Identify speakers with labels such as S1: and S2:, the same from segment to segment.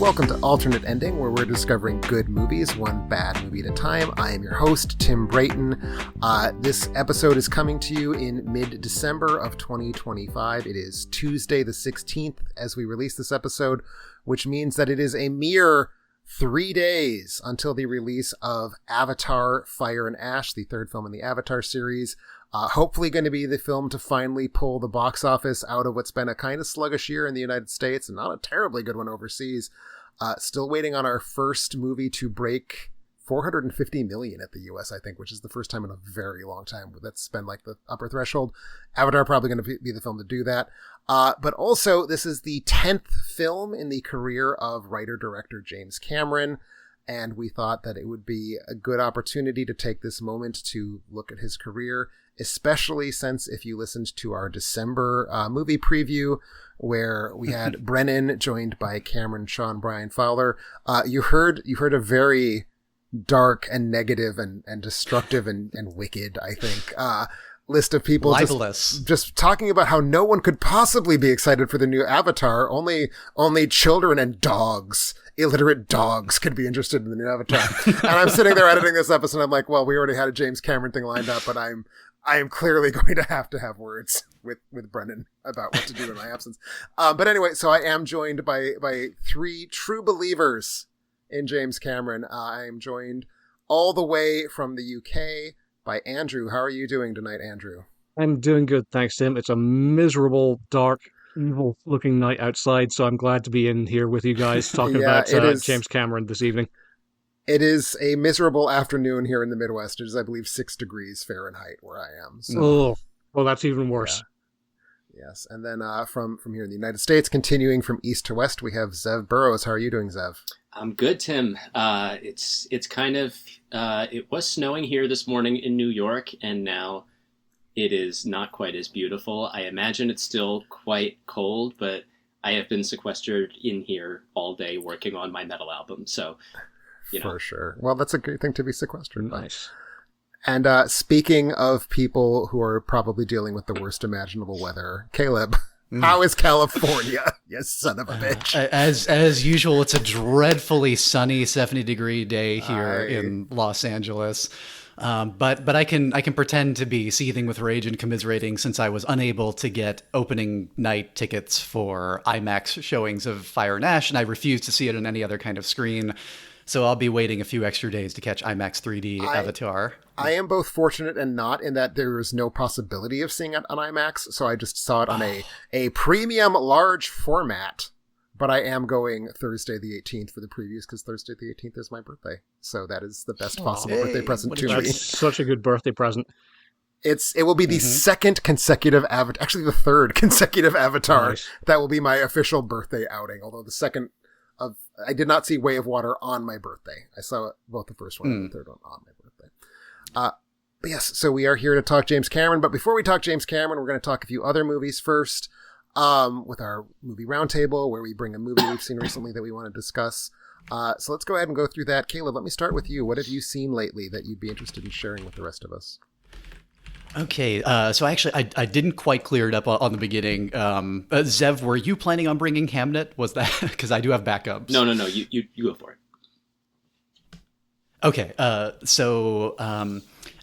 S1: Welcome to Alternate Ending, where we're discovering good movies, one bad movie at a time. I am your host, Tim Brayton. This episode is coming to you in mid-December of 2025. It is Tuesday the 16th as we release this episode, which means that it is a mere 3 days until the release of Avatar: Fire and Ash, the third film in the Avatar series. Hopefully going to be the film to finally pull the box office out of what's been a kind of sluggish year in the United States and not a terribly good one overseas. Still waiting on our first movie to break 450 million at the US, I think, which is the first time in a very long time that's been like the upper threshold. Avatar probably going to be the film to do that. But also, this is the 10th film in the career of writer-director James Cameron. And we thought that it would be a good opportunity to take this moment to look at his career, especially since if you listened to our December movie preview, where we had Brennan joined by Cameron, Sean, Brian Fowler, you heard a very dark and negative and destructive and wicked, I think, list of people just talking about how no one could possibly be excited for the new Avatar. Only children and dogs, illiterate dogs, could be interested in the new Avatar. And I'm sitting there editing this episode. I'm like, well, we already had a James Cameron thing lined up, but I am clearly going to have words with Brendan about what to do in my absence. But anyway, so I am joined by three true believers in James Cameron. I am joined all the way from the UK by Andrew. How are you doing tonight, Andrew?
S2: I'm doing good, thanks, Tim. It's a miserable, dark, evil-looking night outside, so I'm glad to be in here with you guys talking about James Cameron this evening.
S1: It is a miserable afternoon here in the Midwest. It is, I believe, 6 degrees Fahrenheit where I am. So.
S2: Oh, well, that's even worse.
S1: Yeah. Yes, and then from here in the United States, continuing from east to west, we have Zev Burrows. How are you doing, Zev?
S3: I'm good, Tim. It's kind of it was snowing here this morning in New York, and now it is not quite as beautiful. I imagine it's still quite cold, but I have been sequestered in here all day working on my metal album, so you know.
S1: For sure. Well, that's a great thing to be sequestered.
S2: Nice.
S1: And speaking of people who are probably dealing with the worst imaginable weather, Caleb. How is California? You son of a bitch.
S4: As usual, it's a dreadfully sunny 70-degree day here in Los Angeles. But I can pretend to be seething with rage and commiserating since I was unable to get opening night tickets for IMAX showings of Fire and Ash, and I refuse to see it on any other kind of screen. So I'll be waiting a few extra days to catch IMAX 3D Avatar. I
S1: am both fortunate and not, in that there is no possibility of seeing it on IMAX, so I just saw it on a premium large format. But I am going Thursday the 18th for the previews, because Thursday the 18th is my birthday. So that is the best possible birthday present to me.
S2: That's such a good birthday present.
S1: It will be the second consecutive Avatar, actually the third consecutive Avatar. Nice. That will be my official birthday outing, although the second I did not see Way of Water on my birthday. I saw both the first one and the third one on my birthday. But yes, so we are here to talk James Cameron. But before we talk James Cameron, we're going to talk a few other movies first, with our movie roundtable, where we bring a movie we've seen recently that we want to discuss. So let's go ahead and go through that. Caleb, let me start with you. What have you seen lately that you'd be interested in sharing with the rest of us?
S4: Okay, so actually, I didn't quite clear it up on the beginning. Zev, were you planning on bringing Hamnet? Was that because I do have backups?
S3: No. You go for it.
S4: Okay, so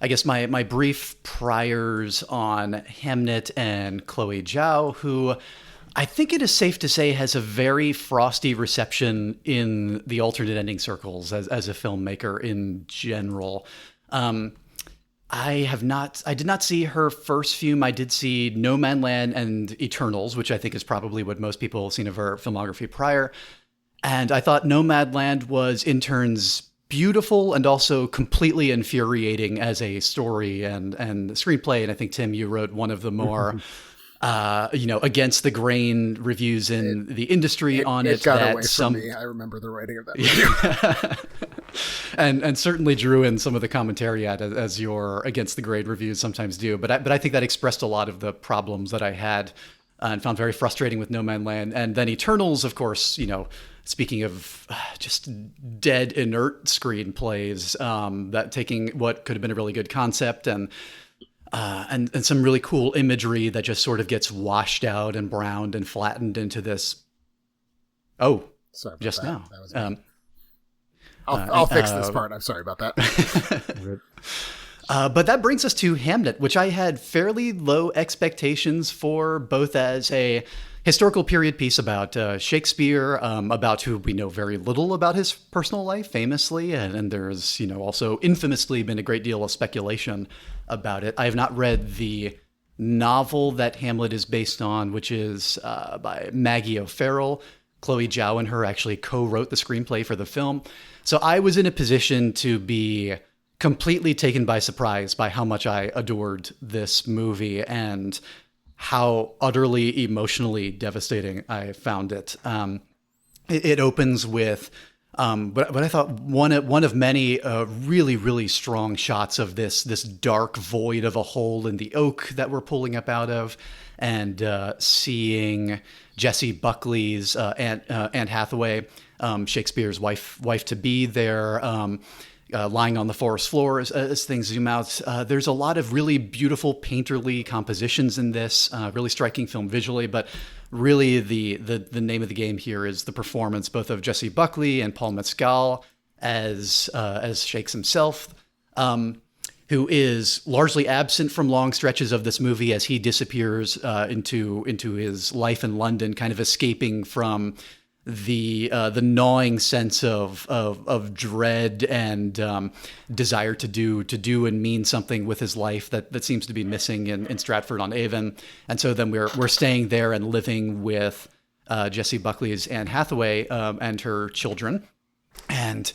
S4: I guess my brief priors on Hamnet and Chloe Zhao, who I think it is safe to say has a very frosty reception in the alternate ending circles as a filmmaker in general. I did not see her first film. I did see Nomadland and Eternals, which I think is probably what most people have seen of her filmography prior. And I thought Nomadland was, in turns, beautiful and also completely infuriating as a story and screenplay. And I think, Tim, you wrote one of the more, against the grain reviews in the industry on it.
S1: It got away from me. I remember the writing of that movie.
S4: and certainly drew in some of the commentary as your against the grade reviews sometimes do. But I think that expressed a lot of the problems that I had and found very frustrating with Nomadland. And then Eternals, of course, speaking of just dead, inert screenplays, that taking what could have been a really good concept and some really cool imagery that just sort of gets washed out and browned and flattened into this. Oh,
S1: Sorry about
S4: just
S1: that.
S4: now.
S1: That was me. I'll fix this part. I'm sorry about that.
S4: But that brings us to Hamlet, which I had fairly low expectations for, both as a historical period piece about Shakespeare, about who we know very little about his personal life, famously, and there's also infamously been a great deal of speculation about it. I have not read the novel that Hamlet is based on, which is by Maggie O'Farrell. Chloe Zhao and her actually co-wrote the screenplay for the film. So I was in a position to be completely taken by surprise by how much I adored this movie and how utterly emotionally devastating I found it. It opens with what I thought one of many really, really strong shots of this dark void of a hole in the oak that we're pulling up out of, and seeing Jessie Buckley's Anne Hathaway, Shakespeare's wife to be there, lying on the forest floor as things zoom out. There's a lot of really beautiful painterly compositions in this, really striking film visually, but really the name of the game here is the performance both of Jessie Buckley and Paul Mescal as Shakes himself, who is largely absent from long stretches of this movie as he disappears into his life in London, kind of escaping from the gnawing sense of dread and desire to do and mean something with his life that seems to be missing in Stratford-on-Avon. And so then we're staying there and living with Jessie Buckley's Anne Hathaway and her children. And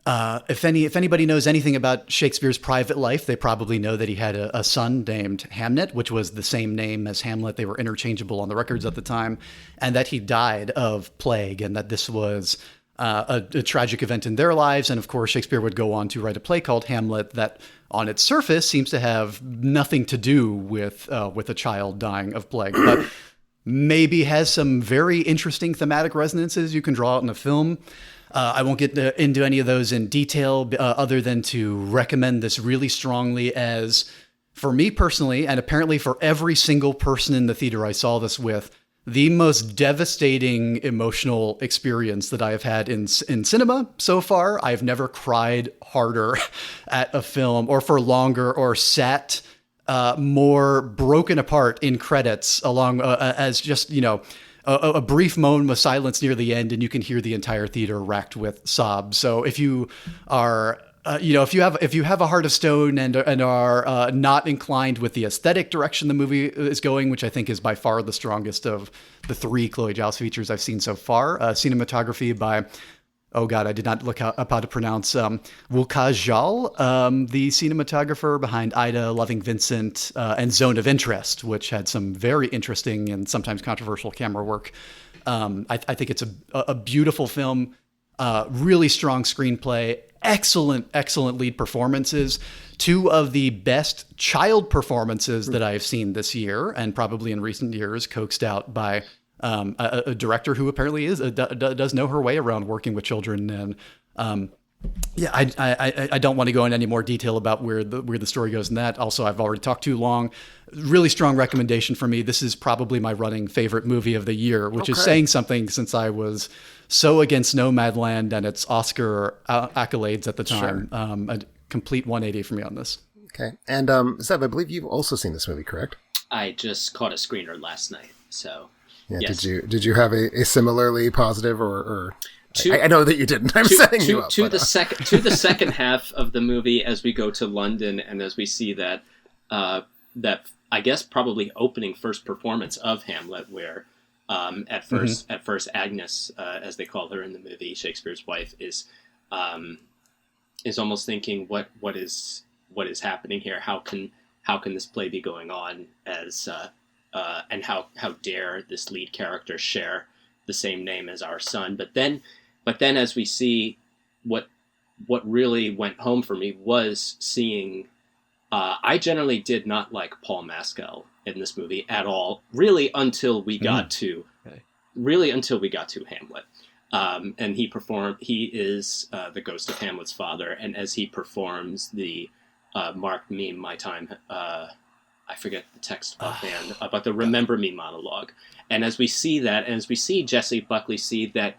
S4: if anybody knows anything about Shakespeare's private life, they probably know that he had a son named Hamnet, which was the same name as Hamlet. They were interchangeable on the records at the time, and that he died of plague, and that this was a tragic event in their lives. And of course, Shakespeare would go on to write a play called Hamlet that, on its surface, seems to have nothing to do with a child dying of plague, but maybe has some very interesting thematic resonances you can draw out in a film. I won't get into any of those in detail, other than to recommend this really strongly as, for me personally, and apparently for every single person in the theater I saw this with, the most devastating emotional experience that I have had in cinema so far. I've never cried harder at a film, or for longer, or sat more broken apart in credits along as just, a brief moment of silence near the end, and you can hear the entire theater racked with sobs. So if you are, if you have a heart of stone and are not inclined with the aesthetic direction the movie is going, which I think is by far the strongest of the three Chloe Zhao features I've seen so far, cinematography by, oh God, I did not look up how to pronounce Wu Ka-Zhao, the cinematographer behind Ida, Loving Vincent, and Zone of Interest, which had some very interesting and sometimes controversial camera work. I think it's a beautiful film, really strong screenplay, excellent lead performances, two of the best child performances that I've seen this year, and probably in recent years, coaxed out by a director who apparently does know her way around working with children. And I don't want to go into any more detail about where the story goes in that. Also, I've already talked too long. Really strong recommendation for me. This is probably my running favorite movie of the year, which is saying something, since I was so against Nomadland and its Oscar accolades at the time. Sure. A complete 180 for me on this.
S1: Okay. And Zev, I believe you've also seen this movie, correct?
S3: I just caught a screener last night, so...
S1: Yeah,
S3: yes.
S1: Did you have a similarly positive or I know that you didn't. I'm setting you up.
S3: To the second half of the movie, as we go to London and as we see that I guess probably opening first performance of Hamlet, where at first Agnes, as they call her in the movie, Shakespeare's wife, is almost thinking what is happening here? How can this play be going on as and how dare this lead character share the same name as our son? But then as we see what really went home for me was seeing, I generally did not like Paul Mescal in this movie at all, really until we got to Hamlet. And he is the ghost of Hamlet's father. And as he performs the Mark Me My Time, I forget the text offhand, but the Remember Me monologue. And as we see that, and as we see Jessie Buckley see that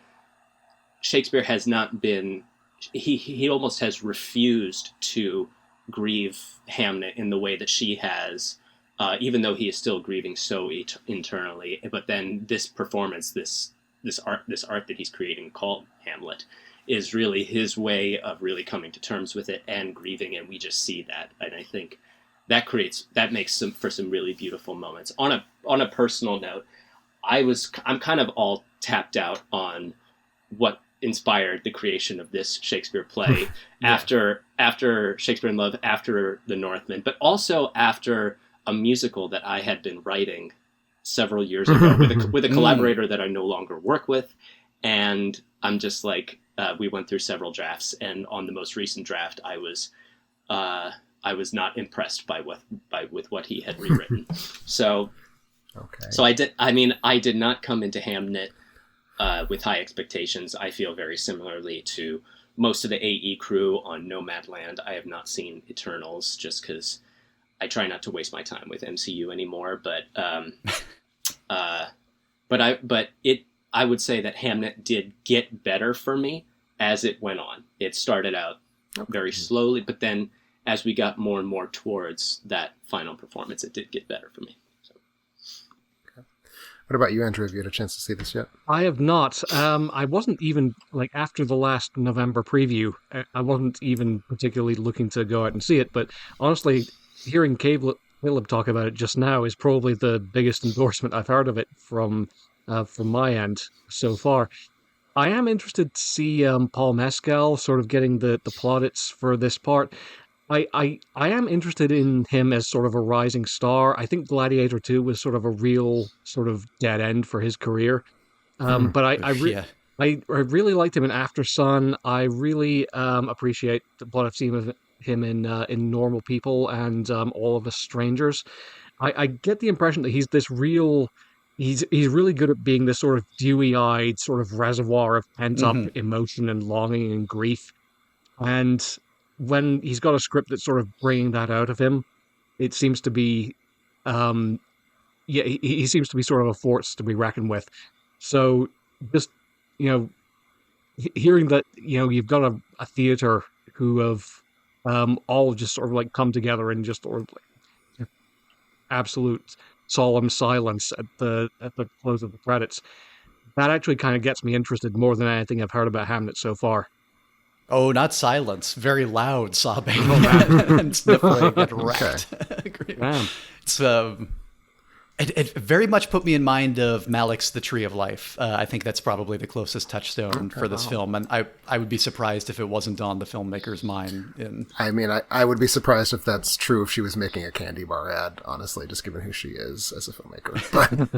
S3: Shakespeare has not been, he almost has refused to grieve Hamnet in the way that she has, even though he is still grieving so internally. But then this performance, this art that he's creating called Hamlet, is really his way of really coming to terms with it and grieving, and we just see that. And I think that makes for some really beautiful moments. On a personal note, I'm kind of all tapped out on what inspired the creation of this Shakespeare play after Shakespeare in Love, after The Northman, but also after a musical that I had been writing several years ago with a collaborator that I no longer work with. And I'm just like, we went through several drafts, and on the most recent draft, I was not impressed with what he had rewritten. So I did not come into Hamnet with high expectations. I feel very similarly to most of the AE crew on Nomadland. I have not seen Eternals just because I try not to waste my time with MCU anymore. But I would say that Hamnet did get better for me as it went on. It started out very slowly, but then as we got more and more towards that final performance, it did get better for me. So.
S1: Okay. What about you, Andrew? Have you had a chance to see this yet?
S2: I have not. I wasn't even, after the last November preview, I wasn't even particularly looking to go out and see it, but honestly, hearing Caleb talk about it just now is probably the biggest endorsement I've heard of it from my end so far. I am interested to see Paul Mescal sort of getting the plaudits for this part. I am interested in him as sort of a rising star. I think Gladiator 2 was sort of a real sort of dead end for his career. But I really liked him in After Sun. I really appreciate what I've seen of him in Normal People and All of Us Strangers. I get the impression that he's this real... He's really good at being this sort of dewy-eyed sort of reservoir of pent-up emotion and longing and grief. And when he's got a script that's sort of bringing that out of him, it seems to be, he seems to be sort of a force to be reckoned with. So just, hearing that, you've got a theater who have all just sort of come together and just sort of absolute solemn silence at the close of the credits. That actually kind of gets me interested more than anything I've heard about Hamnet so far.
S4: Oh, not silence. Very loud sobbing and sniffling and wrecked.
S2: Wow.
S4: It's it very much put me in mind of Malick's The Tree of Life. I think that's probably the closest touchstone for this film, and I would be surprised if it wasn't on the filmmaker's mind.
S1: I would be surprised if that's true if she was making a candy bar ad, honestly, just given who she is as a filmmaker.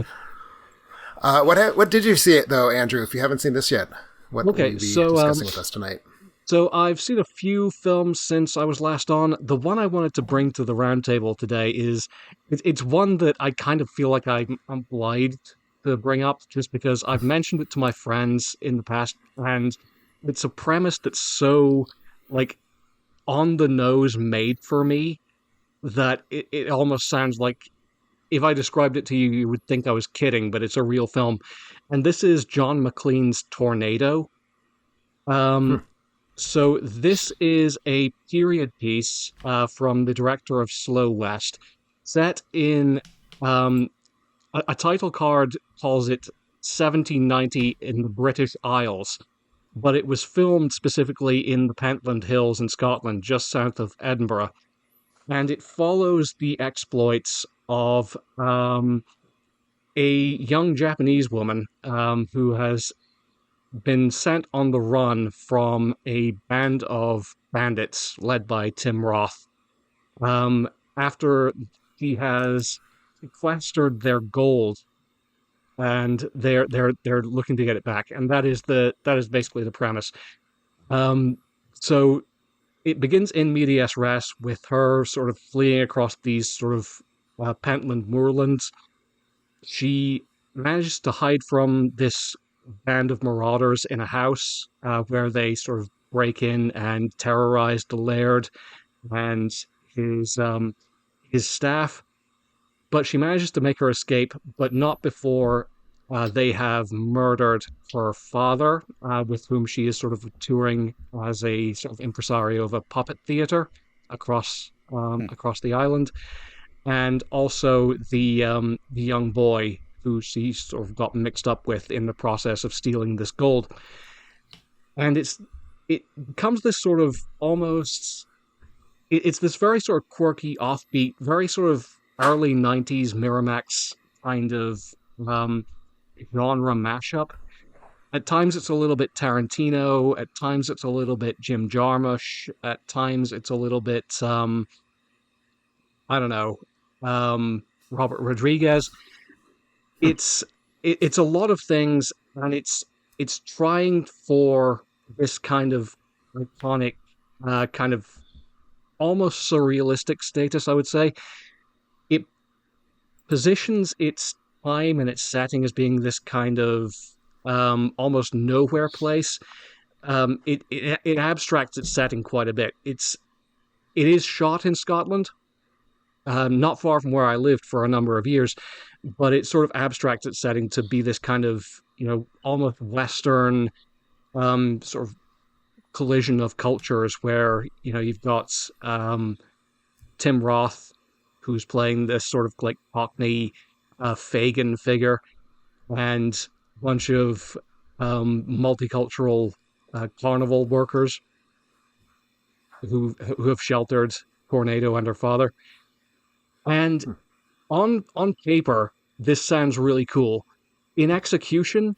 S1: But what did you see it though, Andrew? If you haven't seen this yet, what will you be discussing with us tonight?
S2: So I've seen a few films since I was last on. The one I wanted to bring to the roundtable today is, it's one that I kind of feel like I'm obliged to bring up just because I've mentioned it to my friends in the past, and it's a premise that's so, on the nose made for me that it almost sounds like if I described it to you, you would think I was kidding, but it's a real film. And this is John McLean's Tornado. So this is a period piece from the director of Slow West, set in a title card calls it 1790 in the British Isles, but it was filmed specifically in the Pentland Hills in Scotland, just south of Edinburgh. And it follows the exploits of a young Japanese woman who has been sent on the run from a band of bandits led by Tim Roth. After he has sequestered their gold, and they're looking to get it back, and that is basically the premise. So it begins in medias res with her sort of fleeing across these sort of Pentland moorlands. She manages to hide from this band of marauders in a house where they sort of break in and terrorize the laird and his staff. But she manages to make her escape, but not before They have murdered her father, with whom she is sort of touring as a sort of impresario of a puppet theater across the island, and also the young boy who she sort of got mixed up with in the process of stealing this gold. And it becomes this sort of almost it's this very sort of quirky, offbeat, very sort of early '90s Miramax kind of um, genre mashup. At times it's a little bit Tarantino. At times it's a little bit Jim Jarmusch. At times it's a little bit I don't know, Robert Rodriguez. It's it's a lot of things, and it's trying for this kind of iconic, kind of almost surrealistic status, I would say. It positions its time and its setting as being this kind of almost nowhere place. It abstracts its setting quite a bit. It is shot in Scotland, not far from where I lived for a number of years, but it sort of abstracts its setting to be this kind of, almost Western sort of collision of cultures where, you've got Tim Roth, who's playing this sort of like Cockney Fagin figure, and a bunch of multicultural carnival workers who have sheltered Tornado and her father. And on paper, this sounds really cool. In execution,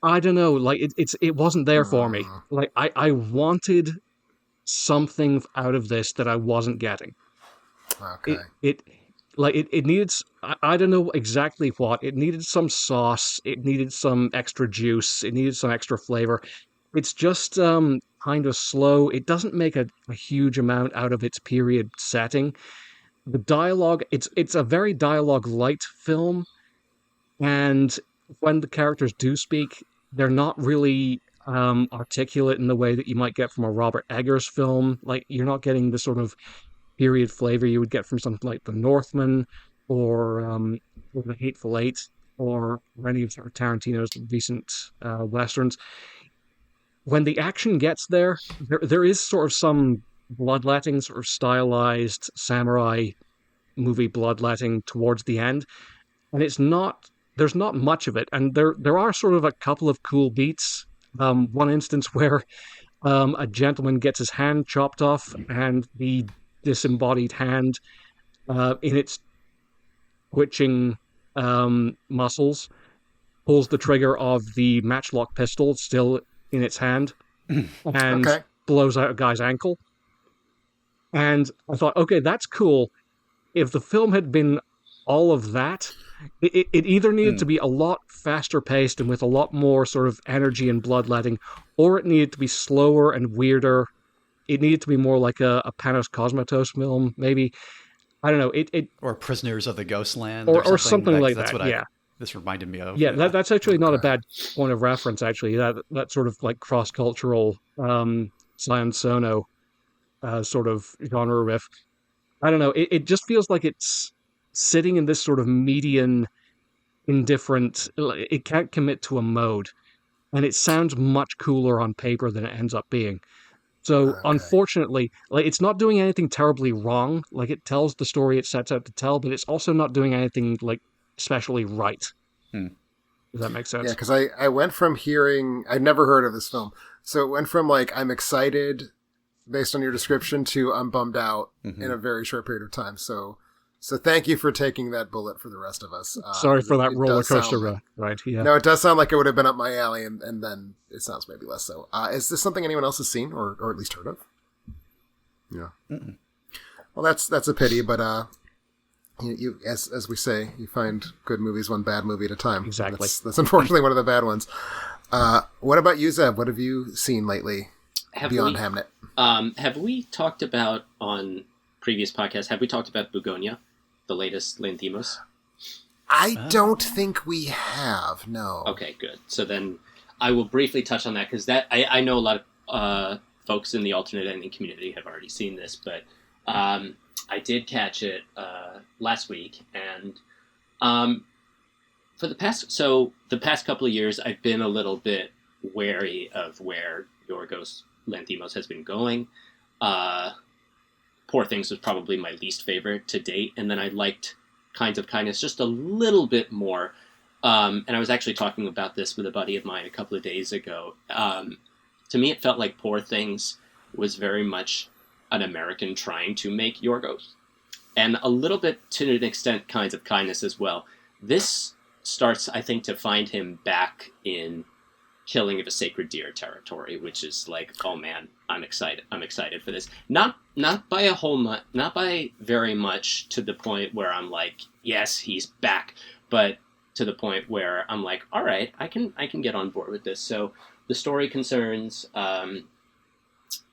S2: I don't know. Like it wasn't there for me. Like I wanted something out of this that I wasn't getting.
S1: Okay.
S2: It needed. I don't know exactly what. It needed some sauce. It needed some extra juice. It needed some extra flavor. It's just kind of slow. It doesn't make a huge amount out of its period setting. The dialogue, it's a very dialogue light film, and when the characters do speak, they're not really articulate in the way that you might get from a Robert Eggers film. Like, you're not getting the sort of period flavor you would get from something like The Northman or The Hateful Eight or any of Tarantino's recent westerns. When the action gets there is sort of some bloodletting, sort of stylized samurai movie bloodletting towards the end, and there's not much of it, and there are sort of a couple of cool beats. One instance where a gentleman gets his hand chopped off, and the disembodied hand, in its twitching muscles, pulls the trigger of the matchlock pistol still in its hand, and blows out a guy's ankle. And I thought, okay, that's cool. If the film had been all of that, it either needed to be a lot faster paced and with a lot more sort of energy and bloodletting, or it needed to be slower and weirder. It needed to be more like a Panos Cosmatos film, maybe. I don't know.
S4: Or Prisoners of the Ghostland,
S2: or something like
S4: that's
S2: that.
S4: What this reminded me of.
S2: Yeah, that's actually not a bad point of reference. Actually, that sort of like cross cultural Sion Sono sort of genre riff. I don't know. It just feels like it's sitting in this sort of median, indifferent. It can't commit to a mode, and it sounds much cooler on paper than it ends up being. So unfortunately, like, it's not doing anything terribly wrong. Like, it tells the story it sets out to tell, but it's also not doing anything like especially right. Does that make sense?
S1: Yeah, because I went from hearing, I'd never heard of this film, so it went from like I'm excited based on your description to I'm bummed out in a very short period of time. So thank you for taking that bullet for the rest of us.
S2: Sorry for that roller coaster ride. Yeah.
S1: No, it does sound like it would have been up my alley, and then it sounds maybe less so. Is this something anyone else has seen or at least heard of? Yeah. Mm-mm. Well, that's a pity, but you as we say, you find good movies one bad movie at a time.
S2: Exactly.
S1: That's unfortunately one of the bad ones. What about you, Zeb? What have you seen lately beyond Hamnet?
S3: Have we talked about on previous podcasts? Have we talked about Bugonia, the latest Lanthimos?
S1: I don't think we have. No.
S3: Okay, good. So then I will briefly touch on that because I know a lot of folks in the alternate ending community have already seen this, but I did catch it last week, and the past couple of years, I've been a little bit wary of where Yorgos Lanthimos has been going. Poor Things was probably my least favorite to date, and then I liked Kinds of Kindness just a little bit more. And I was actually talking about this with a buddy of mine a couple of days ago. To me, it felt like Poor Things was very much an American trying to make Yorgos, and a little bit, to an extent, Kinds of Kindness as well. This starts, I think, to find him back in Killing of a Sacred Deer territory, which is like, oh man, I'm excited for this. Not by a whole much, not by very much, to the point where I'm like, yes, he's back, but to the point where I'm like, all right, I can get on board with this. So the story concerns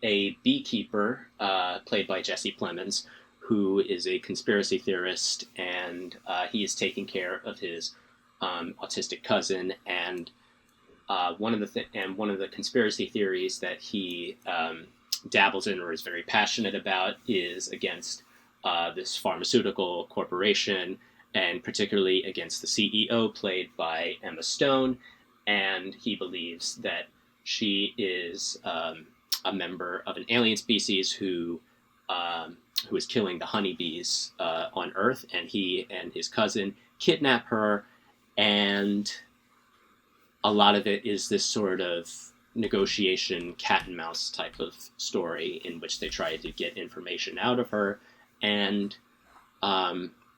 S3: a beekeeper played by Jesse Plemons, who is a conspiracy theorist, and he is taking care of his autistic cousin, and one of the conspiracy theories that he dabbles in or is very passionate about is against this pharmaceutical corporation, and particularly against the CEO, played by Emma Stone. And he believes that she is a member of an alien species who is killing the honeybees on Earth, and he and his cousin kidnap her, and a lot of it is this sort of negotiation cat and mouse type of story in which they try to get information out of her, and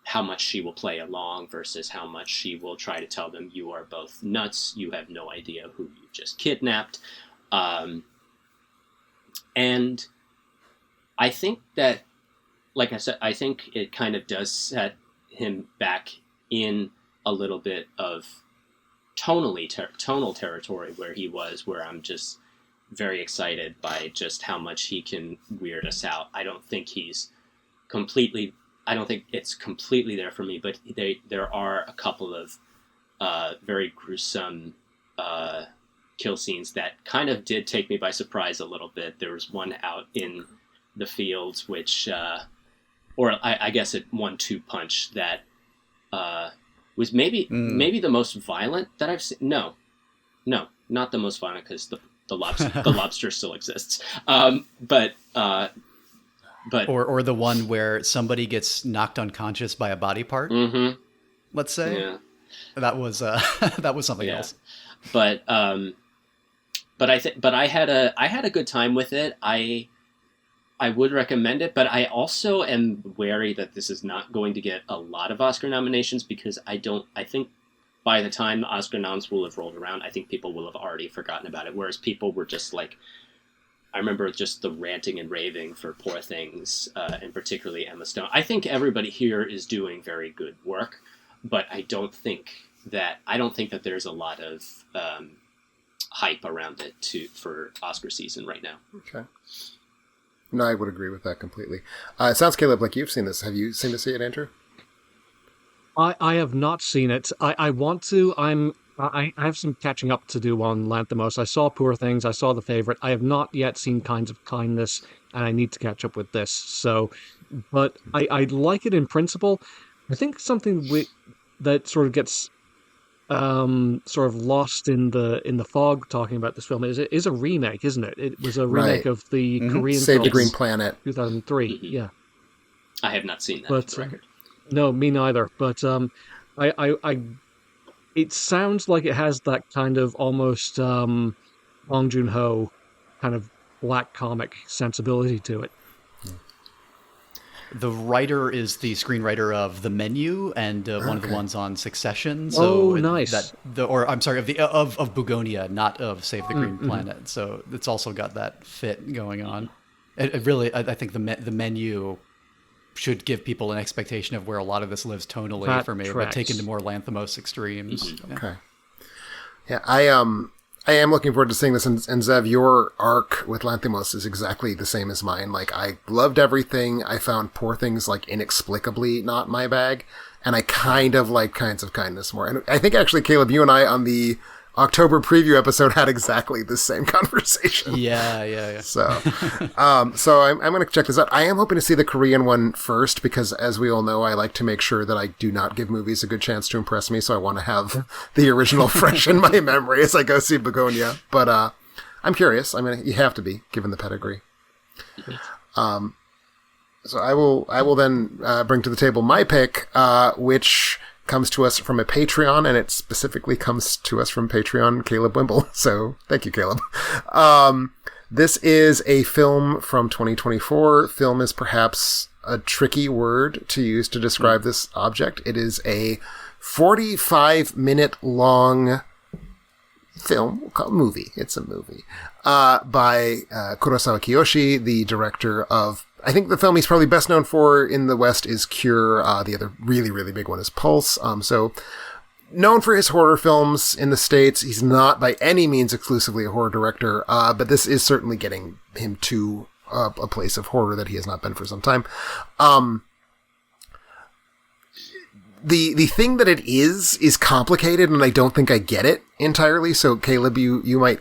S3: how much she will play along versus how much she will try to tell them, you are both nuts, you have no idea who you just kidnapped. And I think that, like I said, I think it kind of does set him back in a little bit of tonal territory where he was, where I'm just very excited by just how much he can weird us out. I don't think it's completely there for me, but there are a couple of very gruesome kill scenes that kind of did take me by surprise a little bit. There was one out in the fields, which, I guess it 1-2 punch that was maybe the most violent that I've seen. No, not the most violent, because the lobster still exists. But
S4: or the one where somebody gets knocked unconscious by a body part.
S3: Mm-hmm.
S4: Let's say,
S3: yeah.
S4: that was something else.
S3: But I had a good time with it. I would recommend it, but I also am wary that this is not going to get a lot of Oscar nominations, because I think by the time the Oscar noms will have rolled around, I think people will have already forgotten about it. Whereas people were just like, I remember just the ranting and raving for Poor Things, and particularly Emma Stone. I think everybody here is doing very good work, but I don't think that there's a lot of hype around it for Oscar season right now.
S1: Okay. No, I would agree with that completely. It sounds, Caleb, like you've seen this. Have you seen this yet, Andrew?
S2: I have not seen it. I want to. I have some catching up to do on Lanthimos. I saw Poor Things. I saw The Favorite. I have not yet seen Kinds of Kindness, and I need to catch up with this. So, but I like it in principle. I think something that sort of gets sort of lost in the fog talking about this film is a remake, isn't it? It was a remake of the Korean
S1: Save
S2: film,
S1: the Green Planet,
S2: 2003. Mm-hmm. Yeah,
S3: I have not seen that.
S2: But
S3: for the record.
S2: no, me neither. But it sounds like it has that kind of almost Bong Joon-ho kind of black comic sensibility to it.
S4: The writer is the screenwriter of The Menu and one of the ones on Succession. So
S2: nice.
S4: of Bugonia, not of Save the Green Planet. So it's also got that fit going on. It really, I think the Menu should give people an expectation of where a lot of this lives tonally
S2: That
S4: for me,
S2: tracks.
S4: but taken to more Lanthimos extremes.
S3: Mm-hmm.
S4: Yeah.
S1: Okay. Yeah, I am looking forward to seeing this, and Zev, your arc with Lanthimos is exactly the same as mine. Like, I loved everything. I found Poor Things, like, inexplicably not my bag, and I kind of like Kinds of Kindness more. And I think, actually, Caleb, you and I on the October preview episode had exactly the same conversation.
S4: Yeah.
S1: So I'm going to check this out. I am hoping to see the Korean one first because, as we all know, I like to make sure that I do not give movies a good chance to impress me. So I want to have the original fresh in my memory as I go see Begonia. But I'm curious. I mean, you have to be, given the pedigree. So I will then bring to the table my pick, which comes to us from a Patreon, and it specifically comes to us from Patreon, Caleb Wimble. So thank you, Caleb. This is a film from 2024. Film is perhaps a tricky word to use to describe this object. It is a 45-minute long film. We'll call it movie. It's a movie by Kurosawa Kiyoshi, the director of, I think the film he's probably best known for in the West is Cure. The other really, really big one is Pulse. So known for his horror films in the States. He's not by any means exclusively a horror director, but this is certainly getting him to a place of horror that he has not been for some time. The thing that it is complicated, and I don't think I get it entirely. So Caleb, you might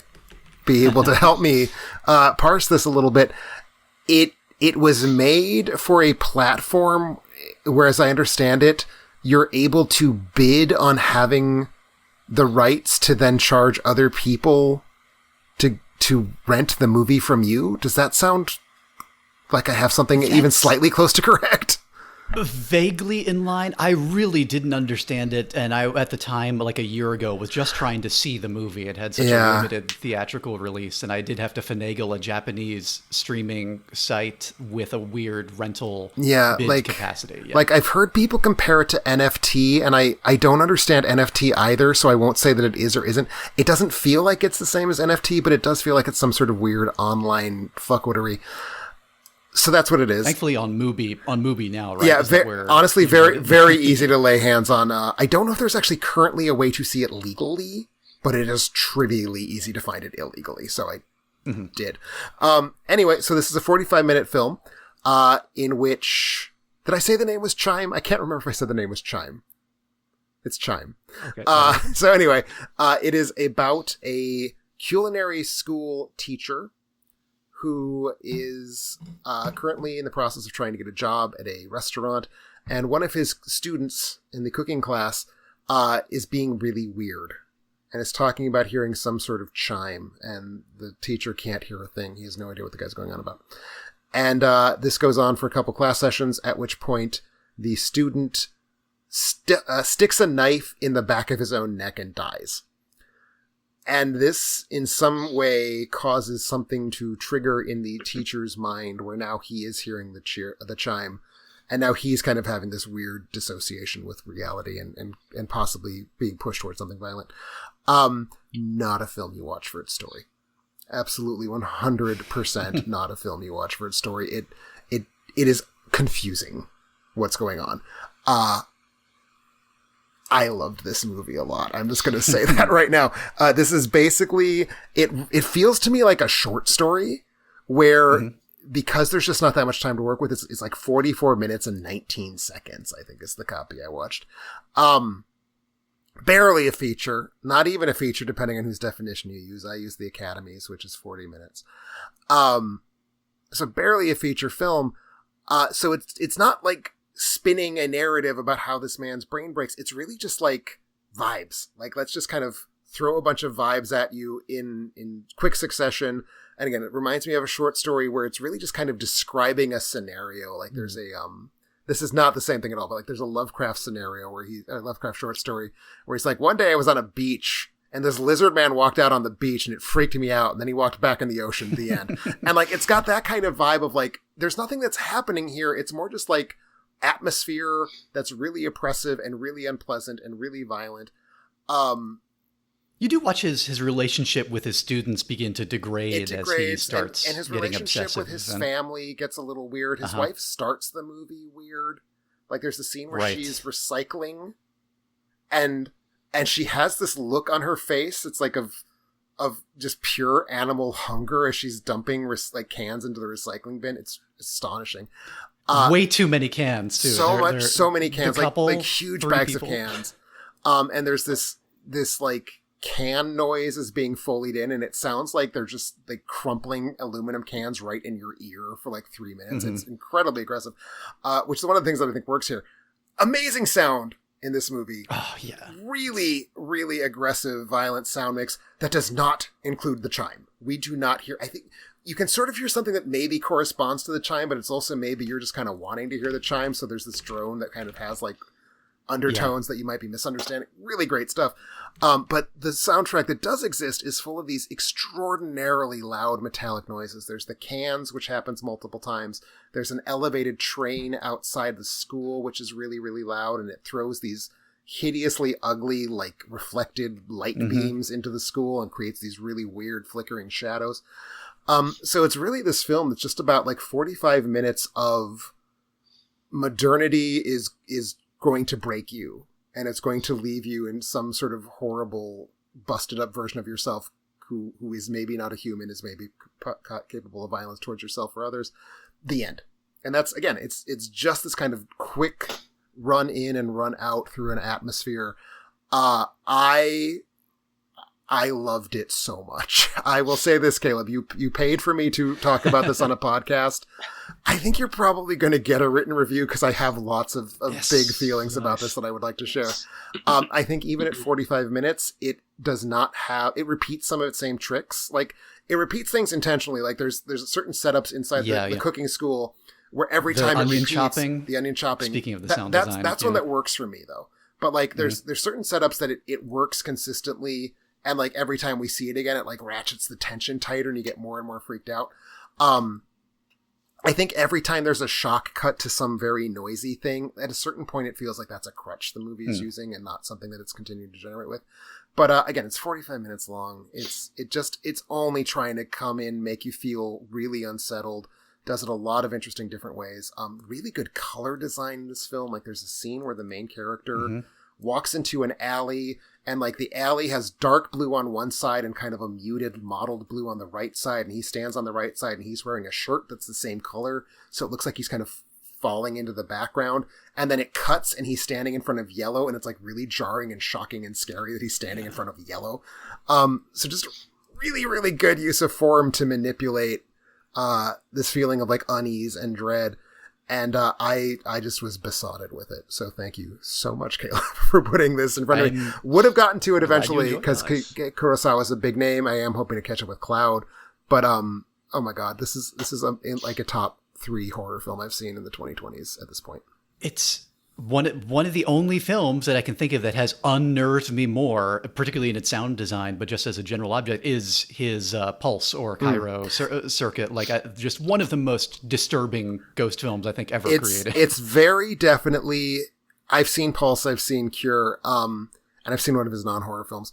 S1: be able to help me parse this a little bit. It was made for a platform where, as I understand it, you're able to bid on having the rights to then charge other people to rent the movie from you. Does that sound like I have something even slightly close to correct?
S4: Vaguely in line. I really didn't understand it, and I, at the time, like a year ago, was just trying to see the movie. It had such a limited theatrical release, and I did have to finagle a Japanese streaming site with a weird rental bid capacity. Yeah.
S1: Like, I've heard people compare it to NFT, and I don't understand NFT either, so I won't say that it is or isn't. It doesn't feel like it's the same as NFT, but it does feel like it's some sort of weird online fuckwittery. So that's what it is.
S4: Thankfully on Mubi now, right?
S1: Yeah, honestly, very easy to lay hands on. I don't know if there's actually currently a way to see it legally, but it is trivially easy to find it illegally. So I did. Anyway, so this is a 45-minute film in which... Did I say the name was Chime? I can't remember if I said the name was Chime. It's Chime. Okay. So anyway, it is about a culinary school teacher who is currently in the process of trying to get a job at a restaurant. And one of his students in the cooking class is being really weird and is talking about hearing some sort of chime. And the teacher can't hear a thing. He has no idea what the guy's going on about. And this goes on for a couple class sessions, at which point the student sticks a knife in the back of his own neck and dies. And this, in some way, causes something to trigger in the teacher's mind where now he is hearing the chime. And now he's kind of having this weird dissociation with reality and possibly being pushed towards something violent. Not a film you watch for its story. Absolutely 100% not a film you watch for its story. It is confusing what's going on. I loved this movie a lot. I'm just going to say that right now. This is basically, it feels to me like a short story where, because there's just not that much time to work with, it's like 44 minutes and 19 seconds, I think is the copy I watched. Barely a feature, not even a feature, depending on whose definition you use. I use the Academy's, which is 40 minutes. So barely a feature film. So it's not like spinning a narrative about how this man's brain breaks. It's really just like vibes. Like, let's just kind of throw a bunch of vibes at you in quick succession. And again, it reminds me of a short story where it's really just kind of describing a scenario. Like there's a, this is not the same thing at all, but like there's a Lovecraft scenario where a Lovecraft short story where he's like, one day I was on a beach and this lizard man walked out on the beach and it freaked me out. And then he walked back in the ocean at the end. And like, it's got that kind of vibe of like, there's nothing that's happening here. It's more just like atmosphere that's really oppressive and really unpleasant and really violent.
S4: You do watch his relationship with his students begin to degrade as he starts
S1: and his
S4: getting
S1: relationship
S4: obsessive.
S1: with his family gets a little weird. His wife starts the movie weird. Like there's the scene where she's recycling and she has this look on her face. It's like of just pure animal hunger as she's dumping like cans into the recycling bin. It's astonishing.
S4: Way too many cans too.
S1: So many cans,
S4: couple,
S1: like huge bags of cans. And there's this like can noise is being foleyed in, and it sounds like they're just like crumpling aluminum cans right in your ear for like 3 minutes. It's incredibly aggressive, which is one of the things that I think works here. Amazing sound in this movie.
S4: Oh, yeah.
S1: Really, really aggressive, violent sound mix that does not include the chime. We do not hear, I think you can sort of hear something that maybe corresponds to the chime, but it's also maybe you're just kind of wanting to hear the chime. So there's this drone that kind of has like undertones that you might be misunderstanding. Really great stuff. But the soundtrack that does exist is full of these extraordinarily loud metallic noises. There's the cans, which happens multiple times. There's an elevated train outside the school, which is really, really loud, and it throws these hideously ugly, like reflected light beams into the school and creates these really weird flickering shadows. So it's really this film that's just about like 45 minutes of modernity is going to break you, and it's going to leave you in some sort of horrible, busted up version of yourself who is maybe not a human, is maybe capable of violence towards yourself or others. The end. And that's, again, it's just this kind of quick run in and run out through an atmosphere. I loved it so much. I will say this, Caleb, you paid for me to talk about this on a podcast. I think you're probably going to get a written review because I have lots of big feelings about this that I would like to share. I think even at 45 minutes, it does not have, it repeats some of its same tricks. Like, it repeats things intentionally. Like there's certain setups inside the cooking school where every time it repeats the onion chopping. Speaking of the sound design. That's one that works for me though. But like there's certain setups that it works consistently. And like every time we see it again, it like ratchets the tension tighter and you get more and more freaked out. I think every time there's a shock cut to some very noisy thing, at a certain point it feels like that's a crutch the movie is using and not something that it's continuing to generate with. But again, it's 45 minutes long. It's only trying to come in, make you feel really unsettled. Does it a lot of interesting different ways. Really good color design in this film. Like there's a scene where the main character walks into an alley, and like the alley has dark blue on one side and kind of a muted mottled blue on the right side, and he stands on the right side and he's wearing a shirt that's the same color, so it looks like he's kind of falling into the background, and then it cuts and he's standing in front of yellow, and it's like really jarring and shocking and scary that he's standing in front of yellow. So just really, really good use of form to manipulate this feeling of like unease and dread. And I just was besotted with it. So thank you so much, Caleb, for putting this in front of me. Would have gotten to it eventually because Kurosawa is a big name. I am hoping to catch up with Cloud. But oh my God, this is like a top 3 horror film I've seen in the 2020s at this point.
S4: It's one of the only films that I can think of that has unnerved me more, particularly in its sound design, but just as a general object, is his Pulse or Cairo circuit. Like just one of the most disturbing ghost films I think ever created.
S1: It's very definitely. I've seen Pulse, I've seen Cure, and I've seen one of his non-horror films.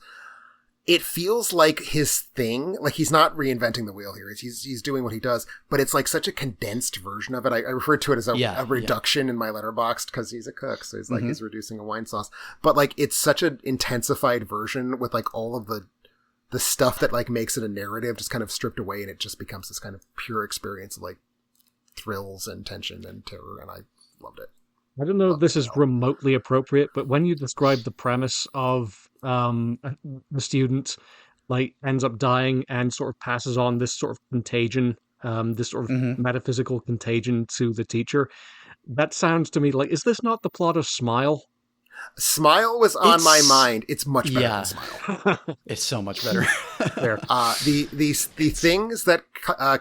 S1: It feels like his thing. Like he's not reinventing the wheel here. He's doing what he does, but it's like such a condensed version of it. I refer to it as a reduction in my Letterboxd because he's a cook, so he's like he's reducing a wine sauce. But like it's such an intensified version with like all of the stuff that like makes it a narrative just kind of stripped away, and it just becomes this kind of pure experience of like thrills and tension and terror, and I loved it.
S2: I don't know if this is remotely appropriate, but when you describe the premise of the student like ends up dying and sort of passes on this sort of contagion, this sort of metaphysical contagion to the teacher, that sounds to me like, is this not the plot of Smile?
S1: Smile was on my mind. It's much better than Smile.
S4: It's so much better.
S1: The things that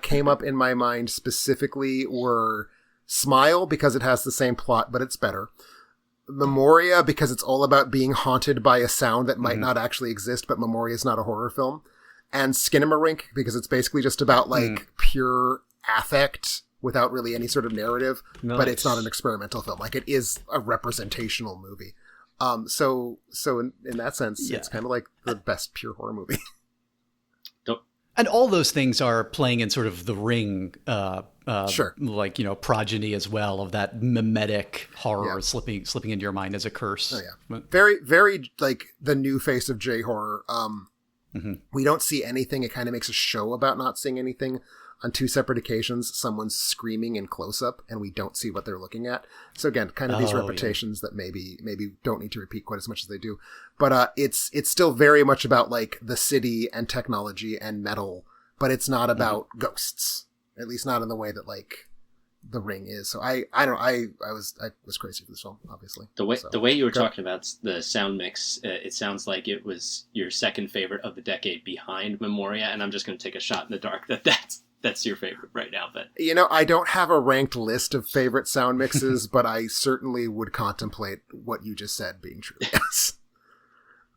S1: came up in my mind specifically were Smile because it has the same plot, but it's better. Memoria because it's all about being haunted by a sound that might not actually exist, but Memoria is not a horror film. And Skinamarink because it's basically just about like pure affect without really any sort of narrative, but it's not an experimental film. Like it is a representational movie. So in that sense, it's kind of like the best pure horror movie.
S4: And all those things are playing in sort of the Ring, like, progeny as well of that mimetic horror slipping into your mind as a curse.
S1: Oh, yeah. Very, very like the new face of J-horror. We don't see anything. It kind of makes a show about not seeing anything. on 2 separate occasions, someone's screaming in close-up and we don't see what they're looking at. So again, kind of these repetitions that maybe don't need to repeat quite as much as they do. But it's still very much about like the city and technology and metal, but it's not about ghosts. At least not in the way that like The Ring is. So I was crazy for this film, obviously.
S3: The way you were talking about the sound mix, it sounds like it was your second favorite of the decade behind Memoria, and I'm just going to take a shot in the dark that's your favorite right now. But
S1: I don't have a ranked list of favorite sound mixes, but I certainly would contemplate what you just said being true. Yes.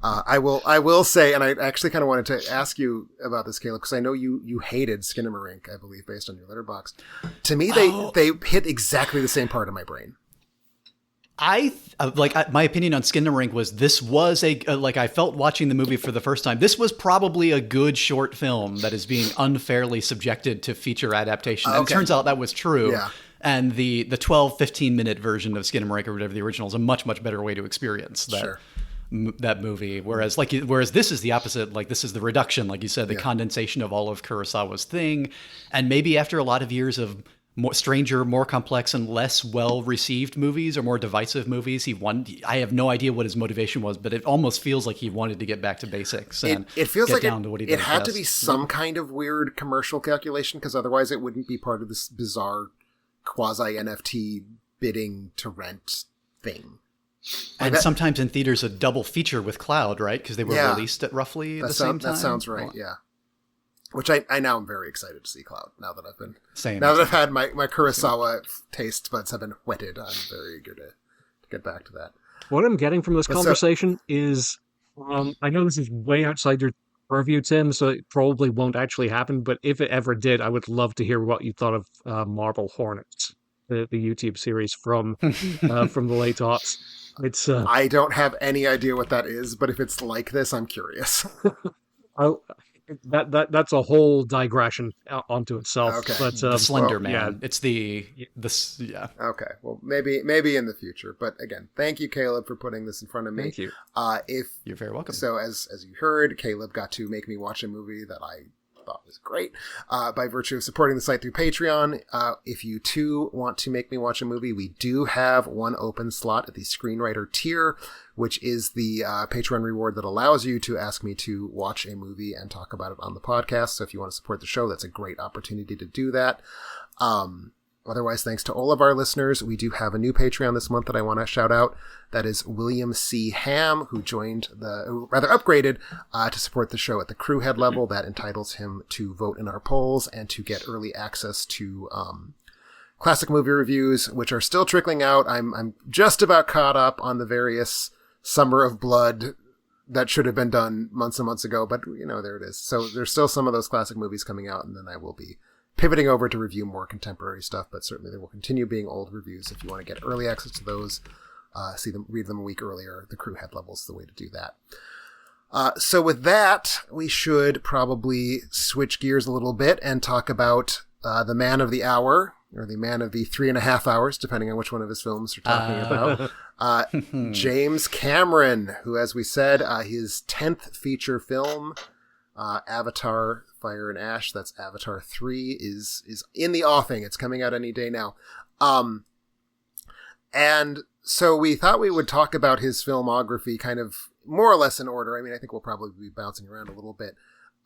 S1: I will say, and I actually kind of wanted to ask you about this, Caleb, because I know you hated Skinamarink, I believe, based on your letterbox. To me, they hit exactly the same part of my brain.
S4: My opinion on Skinamarink was this was I felt watching the movie for the first time. This was probably a good short film that is being unfairly subjected to feature adaptation. And it turns out that was true. Yeah. And the 12, 15-minute version of Skinamarink or whatever the original is a much, much better way to experience that. Sure. That movie, whereas this is the opposite. Like, this is the reduction, like you said, the condensation of all of Kurosawa's thing, and maybe after a lot of years of stranger, more complex, and less well received movies or more divisive movies, I have no idea what his motivation was, but it almost feels like he wanted to get back to basics and
S1: it feels
S4: get
S1: like
S4: down to what he does
S1: it had
S4: best.
S1: To be some kind of weird commercial calculation, because otherwise it wouldn't be part of this bizarre quasi NFT bidding to rent thing.
S4: And sometimes in theaters a double feature with Cloud, right? Because they were released at roughly the same time.
S1: That sounds right, yeah. Which I now am very excited to see Cloud, now that I've had my Kurosawa taste buds have been whetted. I'm very eager to get back to that.
S2: What I'm getting from this conversation is, I know this is way outside your purview, Tim, so it probably won't actually happen, but if it ever did, I would love to hear what you thought of Marble Hornets, the YouTube series from the late aughts. It's
S1: I don't have any idea what that is, but if it's like this, I'm curious.
S2: That's a whole digression onto itself.
S1: Okay.
S2: But
S4: the Slender Man.
S2: Yeah.
S4: It's yeah.
S1: Okay. Well, maybe in the future. But again, thank you, Caleb, for putting this in front of me.
S2: Thank you.
S1: You're
S4: very welcome.
S1: So as you heard, Caleb got to make me watch a movie that I thought was great by virtue of supporting the site through Patreon. If you too want to make me watch a movie, we do have one open slot at the screenwriter tier, which is the Patreon reward that allows you to ask me to watch a movie and talk about it on the podcast. So if you want to support the show, that's a great opportunity to do that. Otherwise, thanks to all of our listeners. We do have a new Patreon this month that I want to shout out. That is William C. Ham, who upgraded to support the show at the crew head level. That entitles him to vote in our polls and to get early access to classic movie reviews, which are still trickling out. I'm just about caught up on the various Summer of Blood that should have been done months and months ago, but there it is. So there's still some of those classic movies coming out, and then I will be pivoting over to review more contemporary stuff, but certainly there will continue being old reviews. If you want to get early access to those, read them a week earlier, the crew head level is the way to do that. So with that, we should probably switch gears a little bit and talk about the man of the hour, or the man of the 3.5 hours, depending on which one of his films we're talking about. James Cameron, who, as we said, his 10th feature film, Avatar Fire and Ash, that's Avatar 3, is in the offing. It's coming out any day now. And so we thought we would talk about his filmography kind of more or less in order. I mean, I think we'll probably be bouncing around a little bit.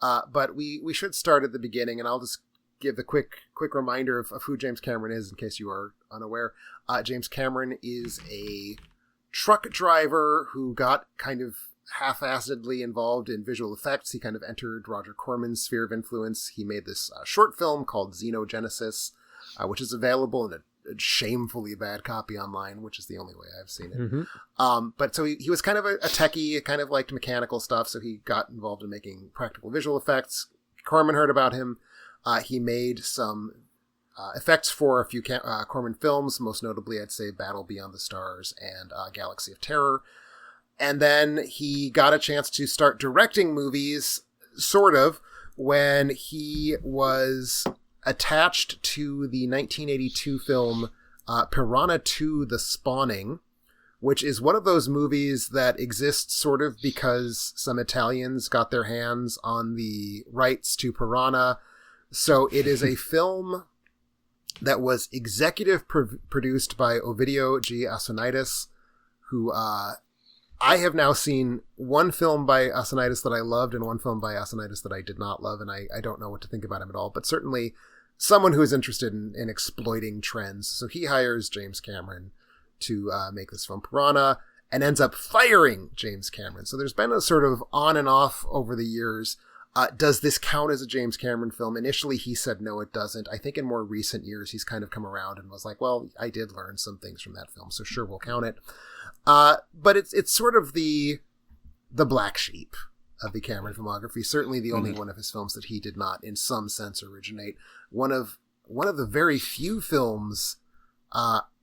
S1: But we should start at the beginning, and I'll just give the quick reminder of who James Cameron is in case you are unaware. James Cameron is a truck driver who got kind of half-assedly involved in visual effects. He kind of entered Roger Corman's sphere of influence. He made this short film called Xenogenesis, which is available in a shamefully bad copy online, which is the only way I've seen it. Mm-hmm. But so he was kind of a techie, kind of liked mechanical stuff, so he got involved in making practical visual effects. Corman heard about him. He made some effects for a few Corman films, most notably, I'd say, Battle Beyond the Stars and Galaxy of Terror. And then he got a chance to start directing movies, sort of, when he was attached to the 1982 film Piranha 2: The Spawning, which is one of those movies that exists sort of because some Italians got their hands on the rights to Piranha, So it is a film that was executive produced by Ovidio G. Asonitis, who I have now seen one film by Asonitis that I loved and one film by Asonitis that I did not love, and I don't know what to think about him at all, but certainly someone who is interested in exploiting trends. So he hires James Cameron to make this film Piranha and ends up firing James Cameron. So there's been a sort of on and off over the years. Does this count as a James Cameron film? Initially, he said no, it doesn't. I think in more recent years, he's kind of come around and was like, well, I did learn some things from that film, so sure, we'll count it. But it's sort of the black sheep of the Cameron filmography. Certainly the only one of his films that he did not, in some sense, originate. One of the very few films,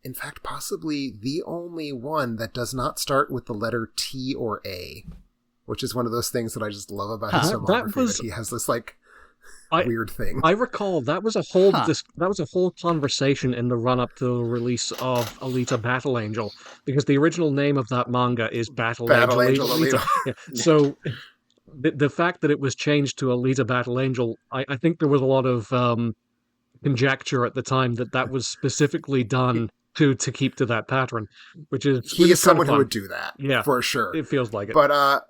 S1: in fact, possibly the only one that does not start with the letter T or A, which is one of those things that I just love about his filmography. That he has this weird thing.
S2: I recall that was a whole conversation in the run up to the release of Alita Battle Angel, because the original name of that manga is Battle Angel Alita. Yeah. So the fact that it was changed to Alita Battle Angel, I think there was a lot of conjecture at the time that was specifically done to keep to that pattern, which is
S1: he is someone who would do that, for sure.
S2: It feels like it.
S1: But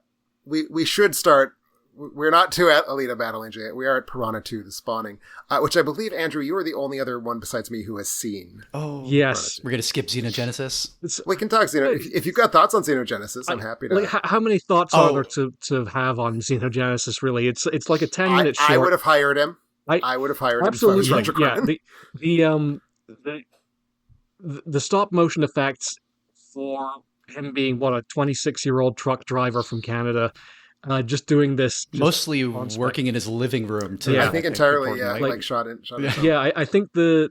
S1: we should start. We're not to at Alita Battle Angel yet. We are at Piranha 2, The Spawning, which I believe, Andrew, you are the only other one besides me who has seen.
S4: Oh,
S2: yes.
S4: We're going to skip Xenogenesis?
S1: We can talk if you've got thoughts on Xenogenesis, I'm happy to.
S2: How many thoughts are there to have on Xenogenesis, really? It's like a 10-minute short.
S1: I would have hired him. I would have hired him.
S2: Absolutely, yeah. The stop motion effects for him being, a 26-year-old truck driver from Canada, just doing this,
S4: mostly working in his living room too.
S1: Yeah, I think entirely. Yeah, like shot in.
S2: Yeah, I think the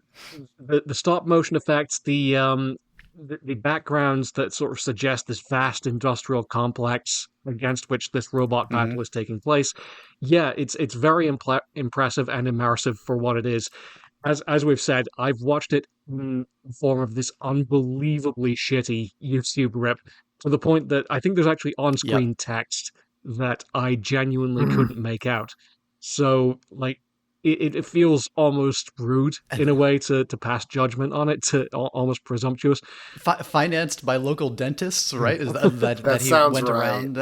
S2: stop motion effects, the backgrounds that sort of suggest this vast industrial complex against which this robot battle is taking place. Yeah, it's very impressive and immersive for what it is. As we've said, I've watched it in the form of this unbelievably shitty YouTube rip, to the point that I think there's actually on-screen text that I genuinely couldn't make out. So, it feels almost rude in a way to pass judgment on it, to almost presumptuous.
S4: Financed by local dentists, right? Is that he
S1: sounds
S4: went
S1: right.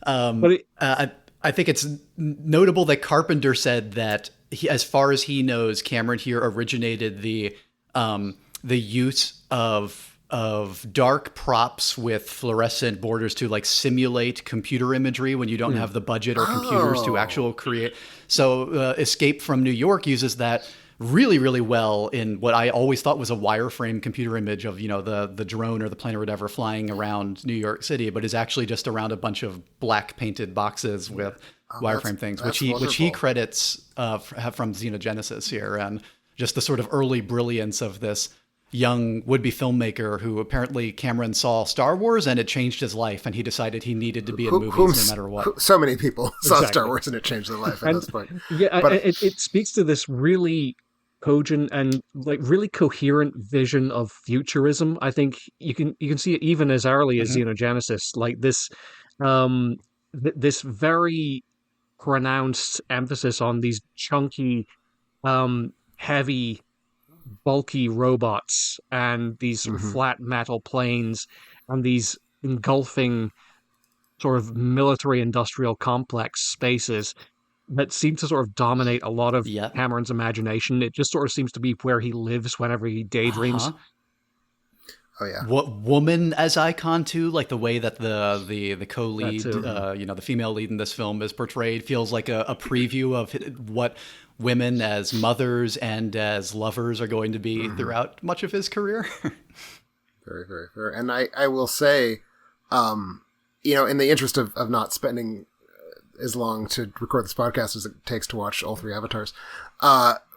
S4: around? I think it's notable that Carpenter said that as far as he knows, Cameron here originated the use of dark props with fluorescent borders to simulate computer imagery when you don't have the budget or computers to actually create. So Escape from New York uses that really, really well in what I always thought was a wireframe computer image of, the drone or the plane or whatever flying around New York City, but is actually just around a bunch of black painted boxes with wireframe things, which he credits from Xenogenesis here, and just the sort of early brilliance of this young would-be filmmaker who apparently Cameron saw Star Wars and it changed his life, and he decided he needed to be in movies no matter what.
S1: So many people saw Star Wars and it changed their life at this point.
S2: Yeah, but it speaks to this really cogent and really coherent vision of futurism. I think you can see it even as early as Xenogenesis, this very pronounced emphasis on these chunky, heavy, bulky robots and these sort of flat metal planes and these engulfing sort of military industrial complex spaces that seem to sort of dominate a lot of Cameron's imagination. It just sort of seems to be where he lives whenever he daydreams.
S1: Oh yeah.
S4: What woman as icon too, like the way that the co-lead, the female lead in this film is portrayed, feels like a preview of what women as mothers and as lovers are going to be throughout much of his career.
S1: Very, very fair. And I will say, in the interest of not spending as long to record this podcast as it takes to watch all three Avatars,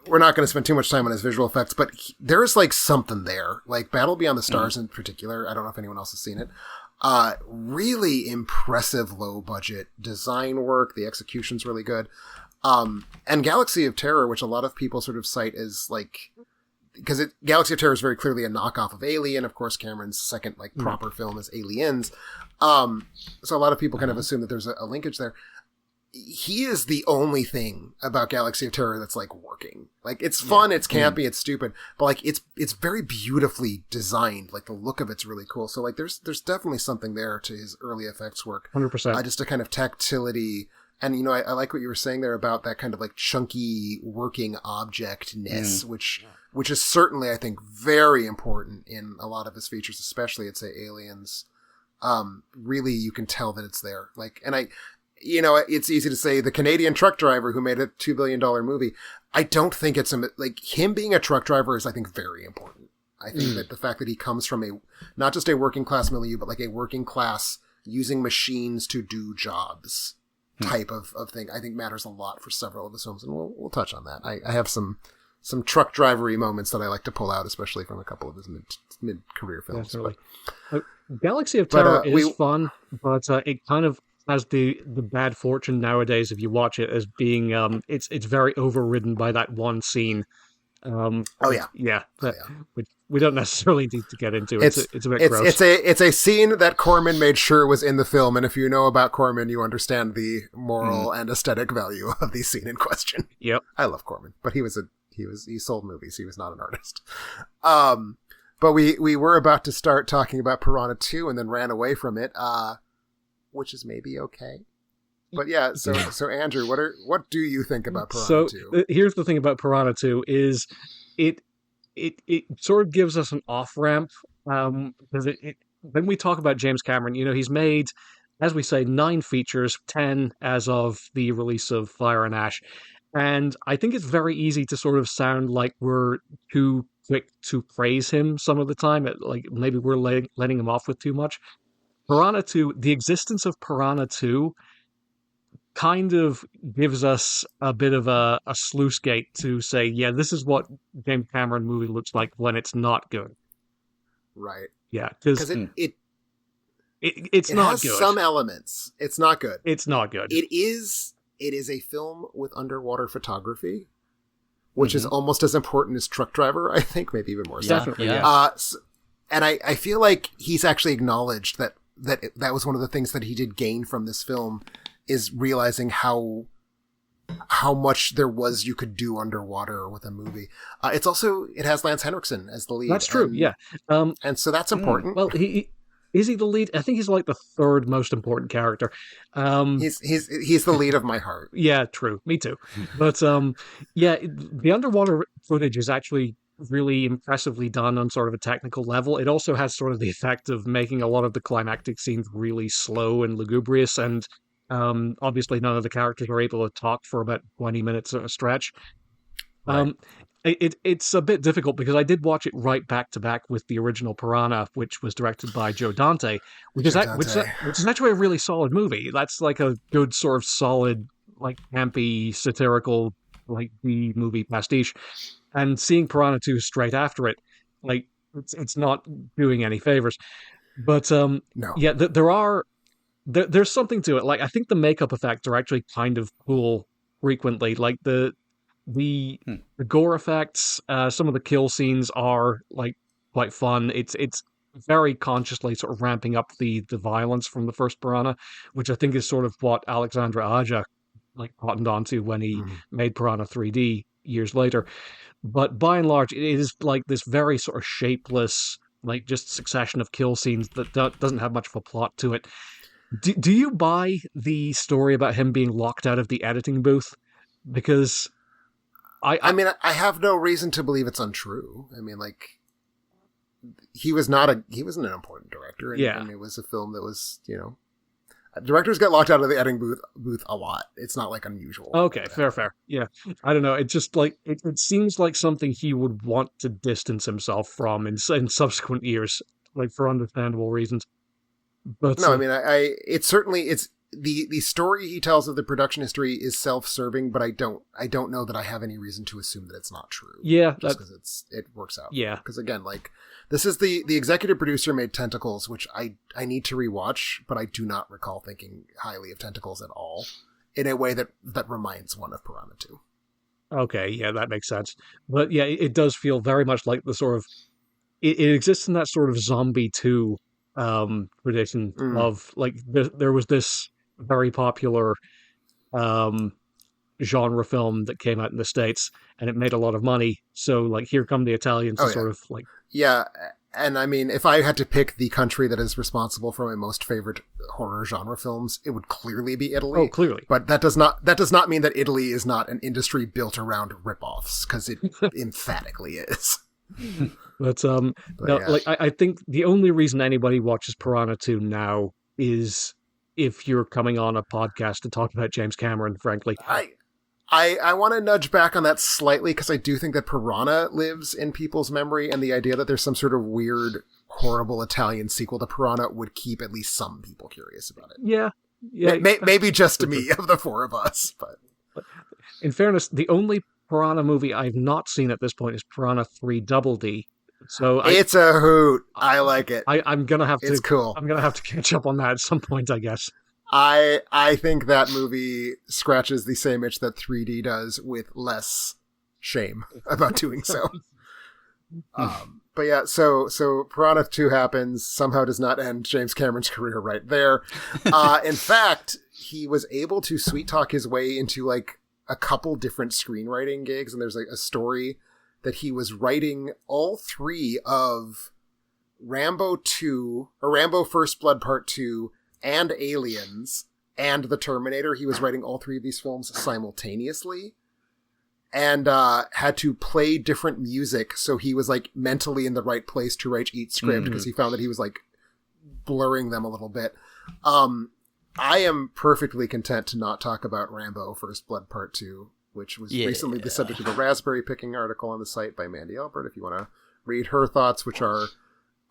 S1: we're not going to spend too much time on his visual effects, but there's something there. Battle Beyond the Stars in particular, I don't know if anyone else has seen it. Really impressive low budget design work. The execution's really good. And Galaxy of Terror, which a lot of people sort of cite as because Galaxy of Terror is very clearly a knockoff of Alien. Of course, Cameron's second proper film is Aliens. So a lot of people kind of assume that there's a linkage there. he is the only thing about Galaxy of Terror that's like working. Like it's fun, it's campy, it's stupid, but like it's very beautifully designed. Like the look of it's really cool. So like there's definitely something there to his early effects work.
S2: 100%.
S1: Just a kind of tactility. And, you know, I like what you were saying there about that kind of like chunky working objectness, which is certainly, I think, very important in a lot of his features, especially at, say, Aliens. Really, you can tell that it's there. Like, and you know, it's easy to say the Canadian truck driver who made a $2 billion movie. I don't think it's like him being a truck driver is, I think, very important. I think that the fact that he comes from not just a working class milieu, but like a working class using machines to do jobs type of thing, I think matters a lot for several of his films, and we'll touch on that. I have some truck drivery moments that I like to pull out, especially from a couple of his mid career films.
S2: Definitely. Galaxy of Terror is fun, but it kind of has the bad fortune nowadays if you watch it as being it's very overridden by that one scene. Which we don't necessarily need to get into. It's a bit gross.
S1: It's a scene that Corman made sure was in the film, and if you know about Corman, you understand the moral and aesthetic value of the scene in question.
S2: Yep,
S1: I love Corman, but he sold movies. He was not an artist. But we were about to start talking about Piranha 2 and then ran away from it, which is maybe okay. But yeah, so Andrew, what do you think about Piranha 2?
S2: So here's the thing about Piranha 2 is it sort of gives us an off-ramp, because when we talk about James Cameron, you know, he's made, as we say, 9 features, 10 as of the release of Fire and Ash. And I think it's very easy to sort of sound like we're too quick to praise him some of the time. Like maybe we're letting him off with too much. Piranha 2, the existence of Piranha 2 kind of gives us a bit of a sluice gate to say, yeah, this is what James Cameron movie looks like when it's not good.
S1: Right.
S2: Yeah, because it's not
S1: has
S2: good.
S1: Some elements. It's not good.
S2: It's not good.
S1: It is a film with underwater photography, which is almost as important as Truck Driver, I think, maybe even more so.
S2: Definitely,
S1: and I feel like he's actually acknowledged that was one of the things that he did gain from this film, is realizing how much there was you could do underwater with a movie. It has Lance Henriksen as the lead.
S2: That's true, yeah.
S1: And so that's important.
S2: Well, is he the lead? I think he's like the third most important character.
S1: He's the lead of my heart.
S2: Yeah, true. Me too. But the underwater footage is actually really impressively done on sort of a technical level. It also has sort of the effect of making a lot of the climactic scenes really slow and lugubrious, and obviously none of the characters are able to talk for about 20 minutes at a stretch.
S1: Right.
S2: It's a bit difficult because I did watch it right back to back with the original Piranha, which was directed by Joe Dante, which is actually a really solid movie. That's like a good sort of solid, like campy, satirical, like B-movie pastiche. And seeing Piranha 2 straight after it, like it's not doing any favors. But
S1: no.
S2: Yeah, there's something to it. Like I think the makeup effects are actually kind of cool frequently. Like the gore effects, some of the kill scenes are like quite fun. It's very consciously sort of ramping up the violence from the first Piranha, which I think is sort of what Alexandre Aja like cottoned onto when he made Piranha 3D years later. But by and large, it is like this very sort of shapeless, like just succession of kill scenes that doesn't have much of a plot to it. Do you buy the story about him being locked out of the editing booth? Because I
S1: mean, I have no reason to believe it's untrue. I mean, like, he wasn't an important director. And it was a film that was, you know, directors get locked out of the editing booth a lot. It's not like unusual.
S2: Okay, fair. Yeah. I don't know. It's just like, it seems like something he would want to distance himself from in subsequent years, like for understandable reasons. But
S1: no, I mean, it's the story he tells of the production history is self-serving, but I don't know that I have any reason to assume that it's not true.
S2: Yeah,
S1: just because it works out.
S2: Yeah,
S1: because again, like this is the executive producer made Tentacles, which I need to rewatch, but I do not recall thinking highly of Tentacles at all in a way that reminds one of Piranha 2.
S2: Okay, yeah, that makes sense. But yeah, it does feel very much like the sort of it exists in that sort of Zombie 2 tradition of like there was this very popular genre film that came out in the States, and it made a lot of money. So, like, here come the Italians to sort of, like...
S1: Yeah, and I mean, if I had to pick the country that is responsible for my most favorite horror genre films, it would clearly be Italy.
S2: Oh, clearly.
S1: But that does not mean that Italy is not an industry built around ripoffs, because it emphatically is.
S2: But no,
S1: yeah.
S2: like, I think the only reason anybody watches Piranha 2 now is if you're coming on a podcast to talk about James Cameron, frankly.
S1: I want to nudge back on that slightly, because I do think that Piranha lives in people's memory, and the idea that there's some sort of weird, horrible Italian sequel to Piranha would keep at least some people curious about it.
S2: Yeah.
S1: Maybe just me of the four of us, but...
S2: In fairness, the only Piranha movie I've not seen at this point is Piranha 3 Double D. So
S1: it's a hoot. I like it.
S2: I'm gonna have to.
S1: It's cool.
S2: I'm gonna have to catch up on that at some point, I guess.
S1: I think that movie scratches the same itch that 3D does, with less shame about doing so. But yeah, so Piranha 2 happens, somehow does not end James Cameron's career right there. In fact, he was able to sweet talk his way into like a couple different screenwriting gigs, and there's like a story that he was writing all three of Rambo 2, or Rambo First Blood Part 2, and Aliens, and The Terminator. He was writing all three of these films simultaneously, and had to play different music, so he was like mentally in the right place to write each script, because he found that he was like blurring them a little bit. I am perfectly content to not talk about Rambo First Blood Part 2, which was recently the subject of a raspberry picking article on the site by Mandy Albert, if you want to read her thoughts, which are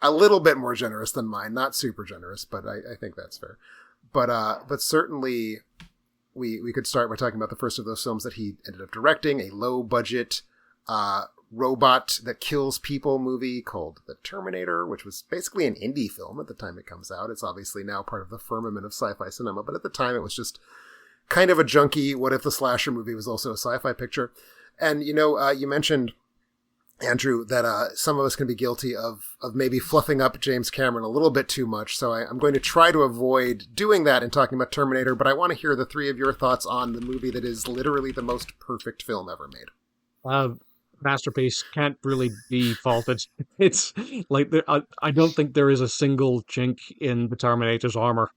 S1: a little bit more generous than mine. Not super generous, but I think that's fair. But certainly we could start by talking about the first of those films that he ended up directing, a low-budget robot that kills people movie called The Terminator, which was basically an indie film at the time it comes out. It's obviously now part of the firmament of sci-fi cinema, but at the time it was just kind of a junky, what if the slasher movie was also a sci-fi picture? And, you know, you mentioned, Andrew, that some of us can be guilty of maybe fluffing up James Cameron a little bit too much, so I'm going to try to avoid doing that in talking about Terminator, but I want to hear the three of your thoughts on the movie that is literally the most perfect film ever made.
S2: Masterpiece, can't really be faulted. It's like, I don't think there is a single chink in the Terminator's armor,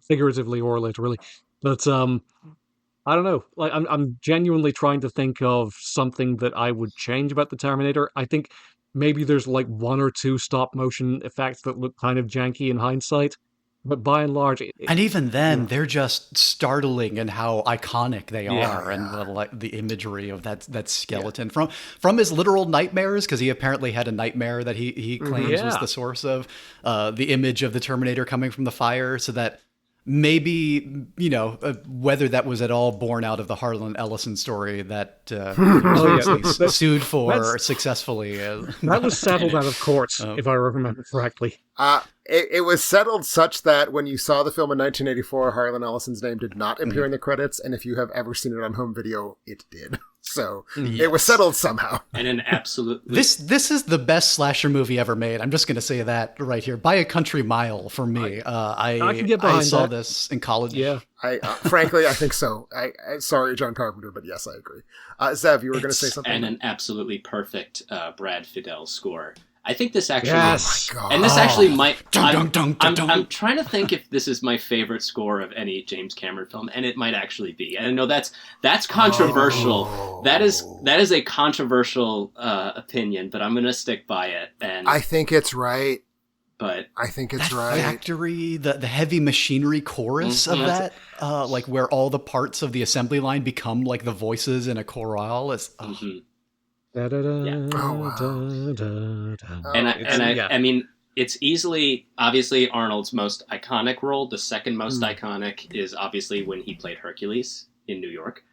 S2: figuratively or literally. But I don't know. Like, I'm genuinely trying to think of something that I would change about the Terminator. I think maybe there's like one or two stop motion effects that look kind of janky in hindsight, but by and large,
S4: and even then, they're just startling in how iconic they are, and the imagery of that skeleton from his literal nightmares, because he apparently had a nightmare that he claims was the source of the image of the Terminator coming from the fire, so that. Maybe, you know, whether that was at all born out of the Harlan Ellison story that sued for successfully.
S2: That was settled out of court, if I remember correctly.
S1: It was settled such that when you saw the film in 1984, Harlan Ellison's name did not appear in the credits, and if you have ever seen it on home video, it did. So it was settled somehow.
S3: And an absolute...
S4: This is the best slasher movie ever made. I'm just going to say that right here. By a country mile for me. I
S2: can get behind
S4: saw
S2: that.
S4: this in college.
S2: Yeah.
S1: Frankly, I think so. I'm sorry, John Carpenter, but yes, I agree. Zev, you were going to say something?
S3: And an absolutely perfect Brad Fiedel score. I think this actually...
S2: Yes.
S1: Oh my God.
S3: And this actually might...
S4: I'm
S3: trying to think if this is my favorite score of any James Cameron film, and it might actually be. And I know that's controversial.
S1: Oh.
S3: That is a controversial opinion, but I'm going to stick by it. And
S1: I think it's right.
S3: But
S1: I think it's
S4: that
S1: right.
S4: factory, the heavy machinery chorus of that, like where all the parts of the assembly line become like the voices in a chorale, is...
S3: I mean, it's easily, obviously, Arnold's most iconic role. The second most iconic is obviously when he played Hercules in New York.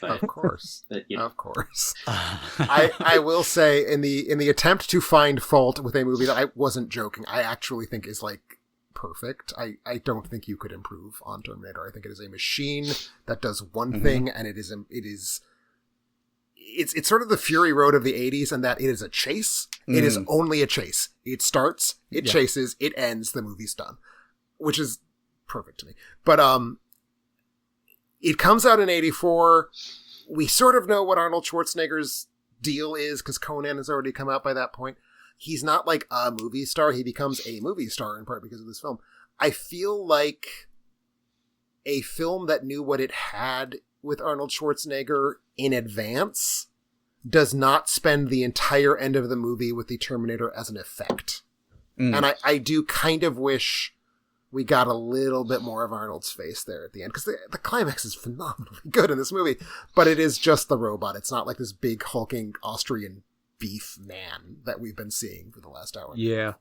S1: Of course. Of course.
S4: I
S1: I will say, in the attempt to find fault with a movie that I wasn't joking, I actually think is like perfect. I don't think you could improve on Terminator. I think it is a machine that does one thing, and it's sort of the Fury Road of the 80s, and that it is a chase. It is only a chase. It starts, it chases, it ends, the movie's done, which is perfect to me. But it comes out in 84. We sort of know what Arnold Schwarzenegger's deal is because Conan has already come out by that point. He's not like a movie star. He becomes a movie star in part because of this film. I feel like a film that knew what it had with Arnold Schwarzenegger in advance does not spend the entire end of the movie with the Terminator as an effect. And I do kind of wish we got a little bit more of Arnold's face there at the end, because the climax is phenomenally good in this movie, but it is just the robot. It's not like this big hulking Austrian beef man that we've been seeing for the last hour.
S2: Yeah.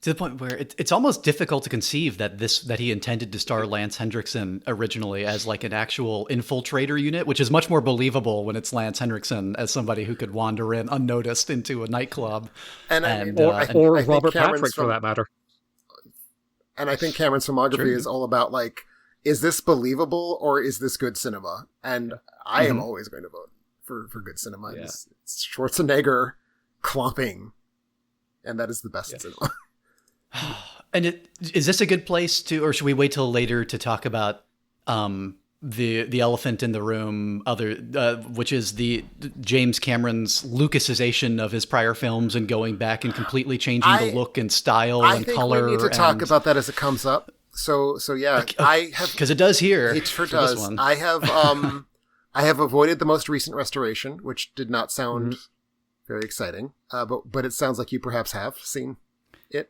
S4: To the point where it's almost difficult to conceive that he intended to star Lance Henriksen originally as like an actual infiltrator unit, which is much more believable when it's Lance Henriksen as somebody who could wander in unnoticed into a nightclub.
S2: Or Robert Patrick, for that matter.
S1: And I think Cameron's filmography is all about, like, is this believable or is this good cinema? And I am always going to vote for good cinema. Yeah. It's Schwarzenegger clomping, and that is the best cinema.
S4: And is this a good place to, or should we wait till later to talk about the elephant in the room, which is the James Cameron's Lucasization of his prior films and going back and completely changing the look and style and color?
S1: I think we need to talk about that as it comes up. So yeah, I have,
S4: because it does here.
S1: It sure does. I have avoided the most recent restoration, which did not sound very exciting. But it sounds like you perhaps have seen it.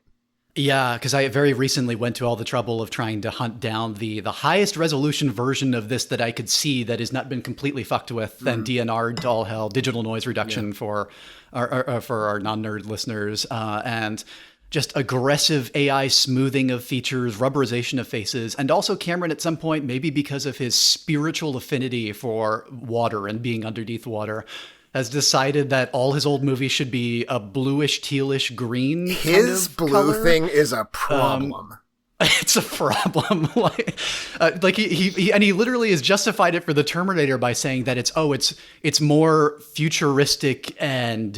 S4: Yeah, because I very recently went to all the trouble of trying to hunt down the highest resolution version of this that I could see that has not been completely fucked with and DNR'd to all hell, digital noise reduction for our non-nerd listeners, and just aggressive AI smoothing of features, rubberization of faces, and also Cameron at some point, maybe because of his spiritual affinity for water and being underneath water, has decided that all his old movies should be a bluish, tealish green.
S1: His
S4: kind of
S1: blue
S4: color.
S1: Thing is a problem.
S4: It's a problem. He literally has justified it for the Terminator by saying that it's more futuristic and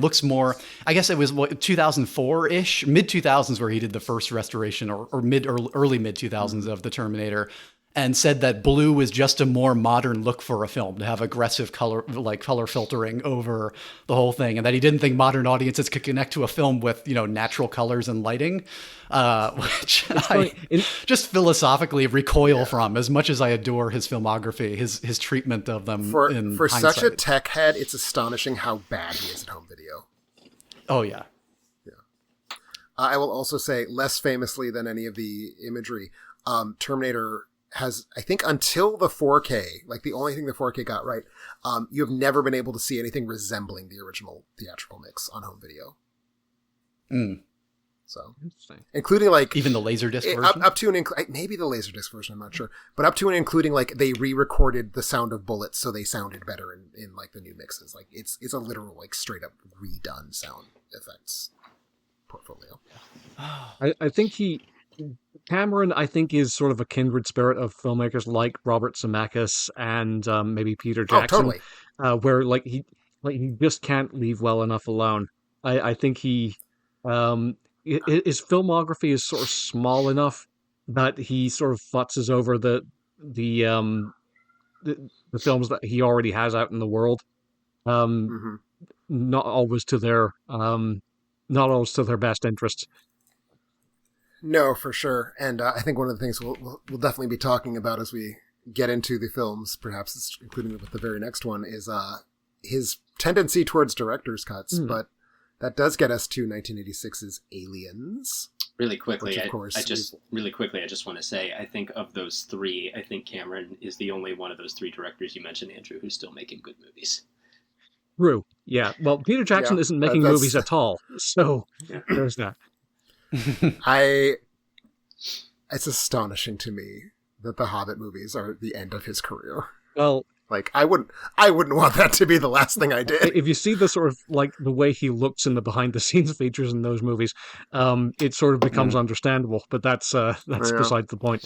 S4: looks more. I guess it was 2004-ish, mid 2000s where he did the first restoration, or early mid 2000s of the Terminator. And said that blue was just a more modern look for a film, to have aggressive color filtering over the whole thing, and that he didn't think modern audiences could connect to a film with, natural colors and lighting, which I just philosophically recoil from, as much as I adore his filmography, his treatment of them. For
S1: such a tech head, it's astonishing how bad he is at home video.
S4: Oh yeah.
S1: I will also say, less famously than any of the imagery, Terminator has, I think, until the 4K, like the only thing the 4K got right, you have never been able to see anything resembling the original theatrical mix on home video. So, including like
S4: even the Laserdisc version,
S1: up to and maybe the Laserdisc version, I'm not sure, but up to and including like they re-recorded the sound of bullets so they sounded better in like the new mixes. Like it's a literal like straight up redone sound effects portfolio.
S2: I think Cameron, I think, is sort of a kindred spirit of filmmakers like Robert Zemeckis and maybe Peter Jackson, where he just can't leave well enough alone. I think his filmography is sort of small enough that he sort of futzes over the films that he already has out in the world, not always to their best interests.
S1: No, for sure. And I think one of the things we'll definitely be talking about as we get into the films, perhaps including with the very next one, is his tendency towards director's cuts. But that does get us to 1986's Aliens.
S3: Really quickly,
S1: which, of course,
S3: I just want to say, I think of those three, I think Cameron is the only one of those three directors you mentioned, Andrew, who's still making good movies.
S2: True. Yeah. Well, Peter Jackson isn't making movies at all. So there's that.
S1: It's astonishing to me that the Hobbit movies are the end of his career.
S2: Well,
S1: like I wouldn't want that to be the last thing I did.
S2: If you see the sort of like the way he looks in the behind the scenes features in those movies, it sort of becomes understandable. But that's beside the point.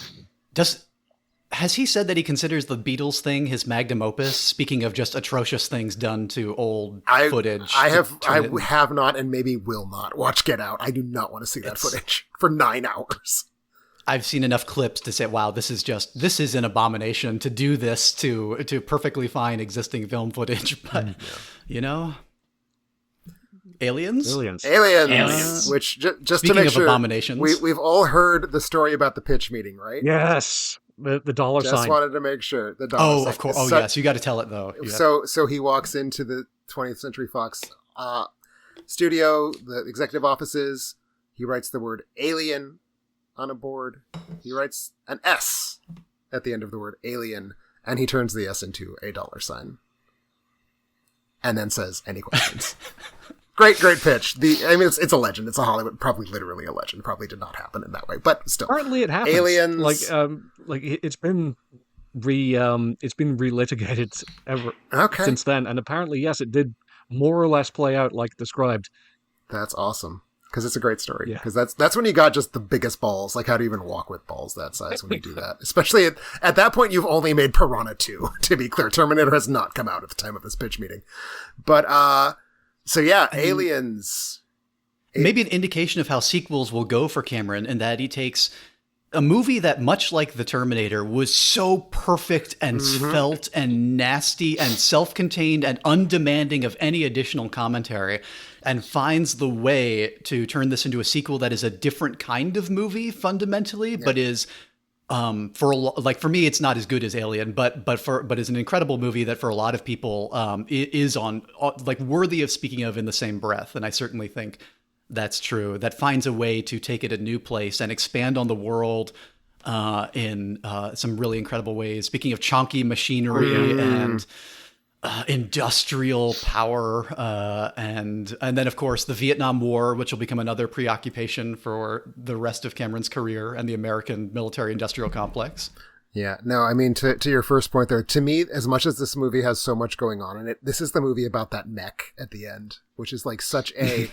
S4: Has he said that he considers the Beatles thing his magnum opus? Speaking of just atrocious things done to old footage.
S1: I have not and maybe will not watch Get Out. I do not want to see that footage for 9 hours.
S4: I've seen enough clips to say, wow, this is an abomination to do this to perfectly fine existing film footage. But you know, Aliens.
S1: Which just to
S4: Speaking
S1: make
S4: of
S1: sure,
S4: abominations,
S1: we've all heard the story about the pitch meeting, right?
S2: Yes, the dollar
S1: Just
S2: sign.
S1: wanted to make sure the dollar sign.
S4: of course. Oh, yes, you got to tell it though. Yeah.
S1: So he walks into the 20th Century Fox studio, the executive offices. He writes the word alien on a board. He writes an S at the end of the word alien, and he turns the S into a dollar sign. And then says, "Any questions?" Great pitch. It's a legend. It's a Hollywood, probably literally a legend. Probably did not happen in that way, but still.
S2: Apparently, it happens.
S1: Aliens,
S2: like it's been relitigated ever since then, and apparently, yes, it did more or less play out like described.
S1: That's awesome. Because it's a great story. Because that's when you got just the biggest balls. Like, how do you even walk with balls that size when you do that? Especially at that point, you've only made Piranha 2, to be clear. Terminator has not come out at the time of this pitch meeting. But, so yeah, Aliens.
S4: Maybe an indication of how sequels will go for Cameron, in that he takes a movie that, much like The Terminator, was so perfect and svelte and nasty and self-contained and undemanding of any additional commentary, and finds the way to turn this into a sequel that is a different kind of movie fundamentally, but is for me, it's not as good as Alien, but is an incredible movie that for a lot of people is on like worthy of speaking of in the same breath. And I certainly think that's true. That finds a way to take it a new place and expand on the world in some really incredible ways. Speaking of chonky machinery and industrial power, and then of course the Vietnam War, which will become another preoccupation for the rest of Cameron's career and the American military-industrial complex.
S1: Yeah, no, I mean, to your first point there, to me, as much as this movie has so much going on in it, this is the movie about that mech at the end, which is like such a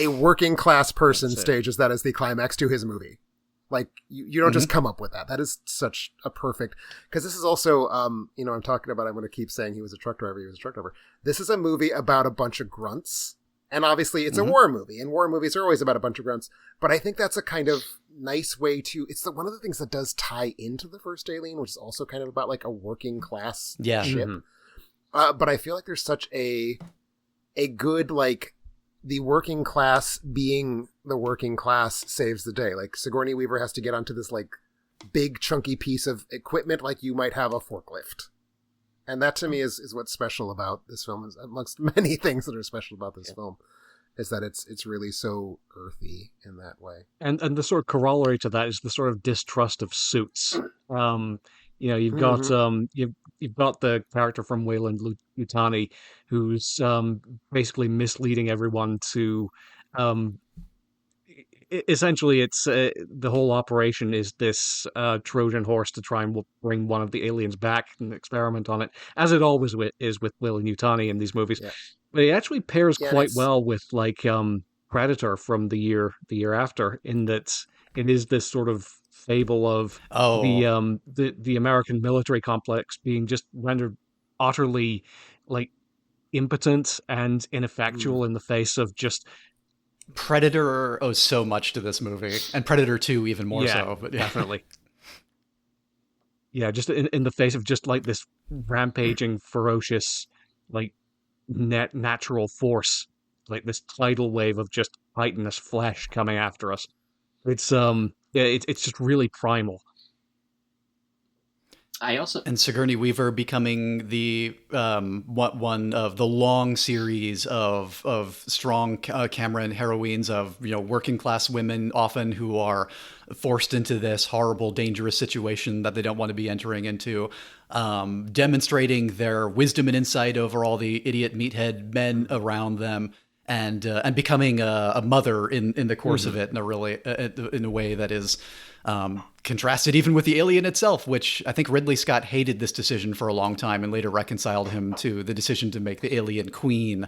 S1: working class person stages that as the climax to his movie. Like, you don't just come up with that. That is such a perfect, because this is also, I'm talking about, I'm going to keep saying he was a truck driver. This is a movie about a bunch of grunts. And obviously it's a war movie, and war movies are always about a bunch of grunts. But I think that's a kind of nice way to, one of the things that does tie into the first Alien, which is also kind of about like a working class ship. But I feel like there's such a good, like, the working class being the working class saves the day. Like, Sigourney Weaver has to get onto this like big chunky piece of equipment like you might have a forklift. And that to me is what's special about this film, is amongst many things that are special about this film, is that it's really so earthy in that way.
S2: And the sort of corollary to that is the sort of distrust of suits. You've got you've got the character from Wayland Yutani who's basically misleading everyone to essentially it's the whole operation is this Trojan horse to try and bring one of the aliens back and experiment on it, as it always is with Wayland Yutani in these movies. But it actually pairs quite well with like Predator from the year after, in that it is this sort of fable of the American military complex being just rendered utterly like impotent and ineffectual in the face of just
S4: Predator owes so much to this movie, and Predator 2 even more so. But
S2: definitely. Yeah, just in the face of just like this rampaging, ferocious, like natural force, like this tidal wave of just chitinous flesh coming after us. It's it's just really primal.
S4: And Sigourney Weaver becoming the one of the long series of strong Cameron heroines of working class women, often who are forced into this horrible, dangerous situation that they don't want to be entering into, demonstrating their wisdom and insight over all the idiot meathead men around them. And becoming a mother in the course of it in a way that is contrasted even with the Alien itself, which I think Ridley Scott hated this decision for a long time and later reconciled him to the decision to make the Alien queen,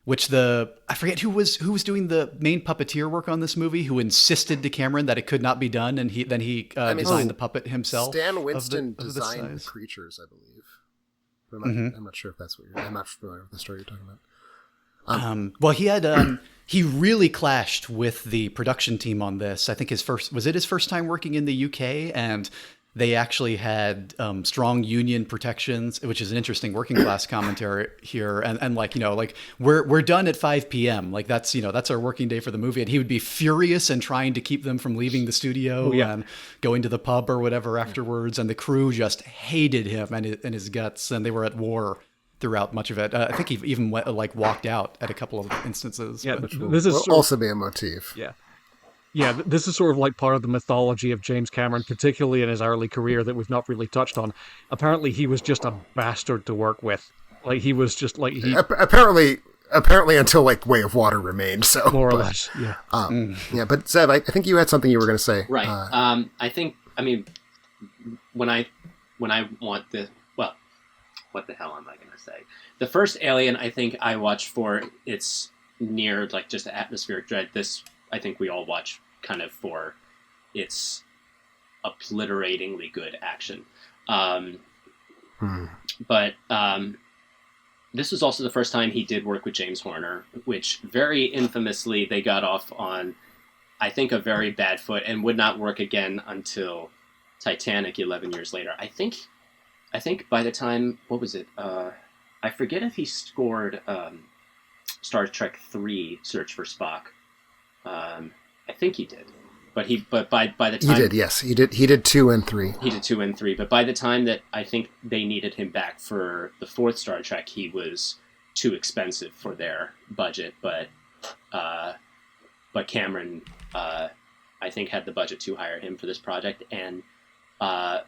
S4: which I forget who was doing the main puppeteer work on this movie, who insisted to Cameron that it could not be done, and he designed the puppet himself.
S1: Stan Winston designed the creatures, I believe. But I'm not sure if that's what I'm not familiar with the story you're talking about.
S4: Well, he had he really clashed with the production team on this. I think his first time working in the UK, and they actually had strong union protections, which is an interesting working class commentary here. And like, like we're done at 5 p.m. Like that's our working day for the movie. And he would be furious and trying to keep them from leaving the studio and going to the pub or whatever afterwards. And the crew just hated him and his guts, and they were at war throughout much of it. I think he even walked out at a couple of instances.
S2: Yeah,
S1: this will also be a motif.
S2: Yeah, this is sort of like part of the mythology of James Cameron, particularly in his early career, that we've not really touched on. Apparently, he was just a bastard to work with. Like, he was just like...
S1: Apparently until, like, Way of Water remained, so...
S2: More or less, yeah.
S1: Yeah, but Zev, I think you had something you were going to say.
S3: Right. When I want the... Well, what the hell am I going to say? The first Alien, I think I watched for its near, like, just atmospheric dread. This... I think we all watch kind of for its obliteratingly good action. But this was also the first time he did work with James Horner, which very infamously they got off on, I think, a very bad foot and would not work again until Titanic 11 years later. I think by the time, what was it? I forget if he scored Star Trek 3 Search for Spock. I think he did, but by the time
S1: he did, yes, he did 2 and 3.
S3: He did 2 and 3, but by the time that I think they needed him back for the 4th Star Trek, he was too expensive for their budget. But Cameron, I think, had the budget to hire him for this project, and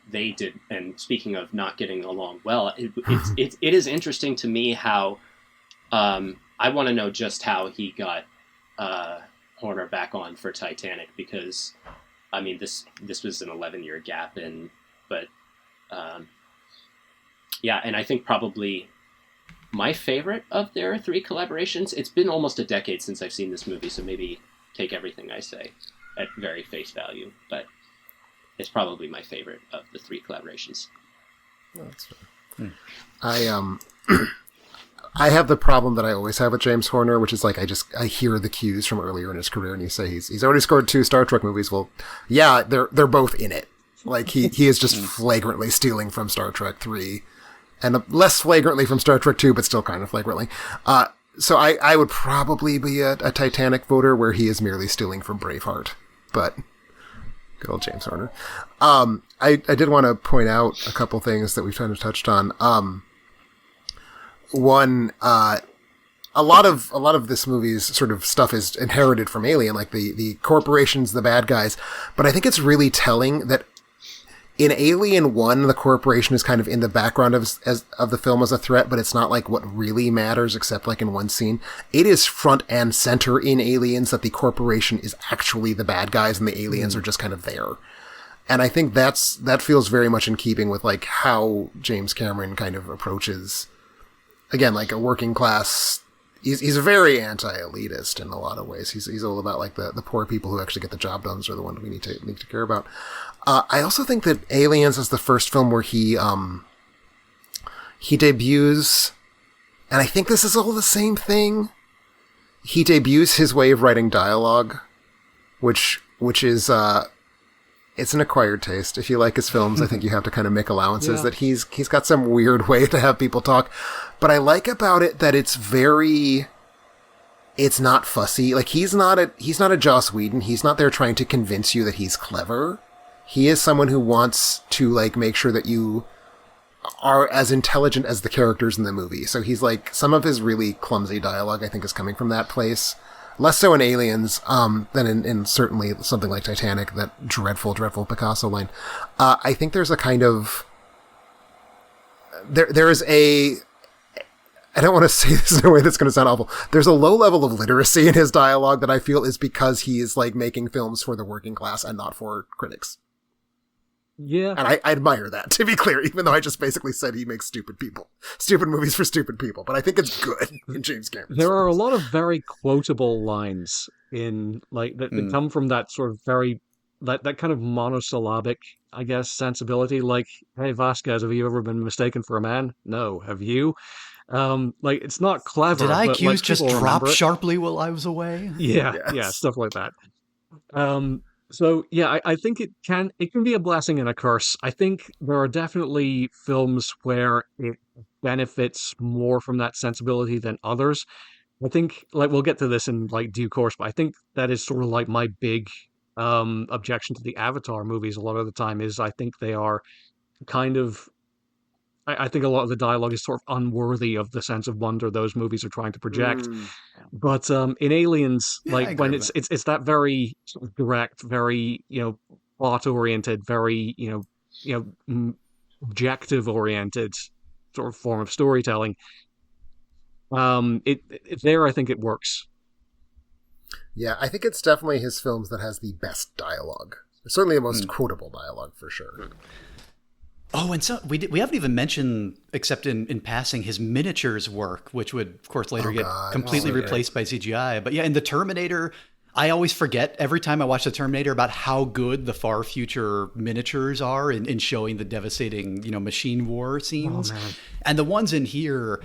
S3: they did. And speaking of not getting along well, it is interesting to me how I want to know just how he got Horner back on for Titanic, because I mean this was an 11-year gap, and I think probably my favorite of their 3 collaborations. It's been almost a decade since I've seen this movie, so maybe take everything I say at very face value, but it's probably my favorite of the 3 collaborations.
S1: That's fair. I have the problem that I always have with James Horner, which is like I hear the cues from earlier in his career, and you say he's already scored 2 Star Trek movies. Well, yeah, they're both in it. Like he is just flagrantly stealing from Star Trek 3, and less flagrantly from Star Trek 2, but still kind of flagrantly. So I would probably be a Titanic voter where he is merely stealing from Braveheart, but good old James Horner. I did want to point out a couple things that we've kind of touched on. One, a lot of this movie's sort of stuff is inherited from Alien, like the corporations, the bad guys. But I think it's really telling that in Alien 1, the corporation is kind of in the background of the film as a threat, but it's not like what really matters, except like in one scene. It is front and center in Aliens that the corporation is actually the bad guys and the aliens are just kind of there. And I think that feels very much in keeping with like how James Cameron kind of approaches, again, like a working class. He's very anti-elitist in a lot of ways. He's all about like the poor people who actually get the job done are the ones we need to care about. I also think that Aliens is the first film where he debuts, and I think this is all the same thing. He debuts his way of writing dialogue, which is it's an acquired taste. If you like his films, I think you have to kind of make allowances that he's got some weird way to have people talk. But I like about it that it's not fussy. Like he's not a Joss Whedon. He's not there trying to convince you that he's clever. He is someone who wants to like make sure that you are as intelligent as the characters in the movie. So he's like, some of his really clumsy dialogue, I think, is coming from that place. Less so in Aliens than in certainly something like Titanic, that dreadful, dreadful Picasso line. I think there's a kind of... There is a... I don't want to say this in a way that's going to sound awful. There's a low level of literacy in his dialogue that I feel is because he is like making films for the working class and not for critics.
S2: Yeah.
S1: And I admire that, to be clear, even though I just basically said he makes stupid movies for stupid people. But I think it's good in James Cameron.
S2: There are a lot of very quotable lines in like that come from that sort of very that kind of monosyllabic, I guess, sensibility. Like, hey Vasquez, have you ever been mistaken for a man? No. Have you? Like it's not clever.
S4: Did
S2: but,
S4: IQs
S2: like,
S4: just
S2: people
S4: drop
S2: remember it.
S4: sharply while I was away?
S2: Yeah,
S1: Yes.
S2: yeah, stuff like that. So yeah, I think it can be a blessing and a curse. I think there are definitely films where it benefits more from that sensibility than others. I think like we'll get to this in like due course, but I think that is sort of like my big objection to the Avatar movies a lot of the time is I think they are kind of I think a lot of the dialogue is sort of unworthy of the sense of wonder those movies are trying to project.
S1: Mm,
S2: But in Aliens,
S4: Yeah, I
S2: like
S4: agree
S2: when
S4: with
S2: it's that very sort of direct, very plot oriented, very objective oriented sort of form of storytelling. It there I think it works.
S1: yeah, I think it's definitely his films that has the best dialogue. Certainly the most
S4: Mm.
S1: quotable dialogue for sure.
S4: Oh, and so we haven't even mentioned, except in passing, his miniatures work, which would, of course, later
S1: Oh,
S4: get
S1: God.
S4: completely
S1: Oh, yeah.
S4: replaced by CGI. But yeah, in the Terminator, I always forget every time I watch the Terminator about how good the far future miniatures are in showing the devastating, machine war scenes.
S2: man.
S4: And the ones in here,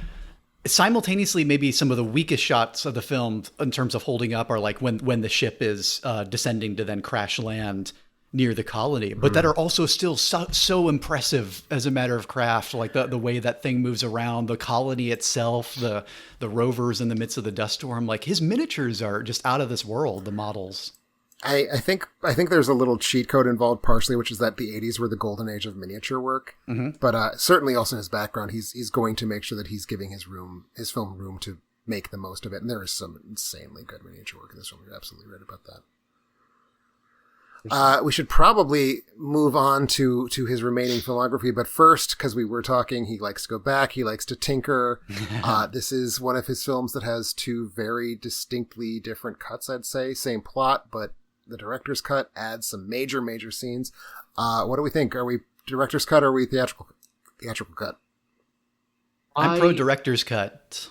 S4: simultaneously, maybe some of the weakest shots of the film in terms of holding up are like when the ship is descending to then crash land near the colony, but that are also still so impressive as a matter of craft, like the way that thing moves around, the colony itself, the rovers in the midst of the dust storm. Like his miniatures are just out of this world, the models.
S1: I think there's a little cheat code involved partially, which is that the 80s were the golden age of miniature work.
S4: Mm-hmm.
S1: But certainly also in his background, he's going to make sure that he's giving his film room to make the most of it. And there is some insanely good miniature work in this film. You're absolutely right about that. We should probably move on to his remaining filmography, but first, because we were talking, he likes to go back, he likes to tinker. This is one of his films that has two very distinctly different cuts, I'd say. Same plot, but the director's cut adds some major scenes. What do we think? Are we director's cut or are we theatrical cut?
S4: I'm pro director's cut.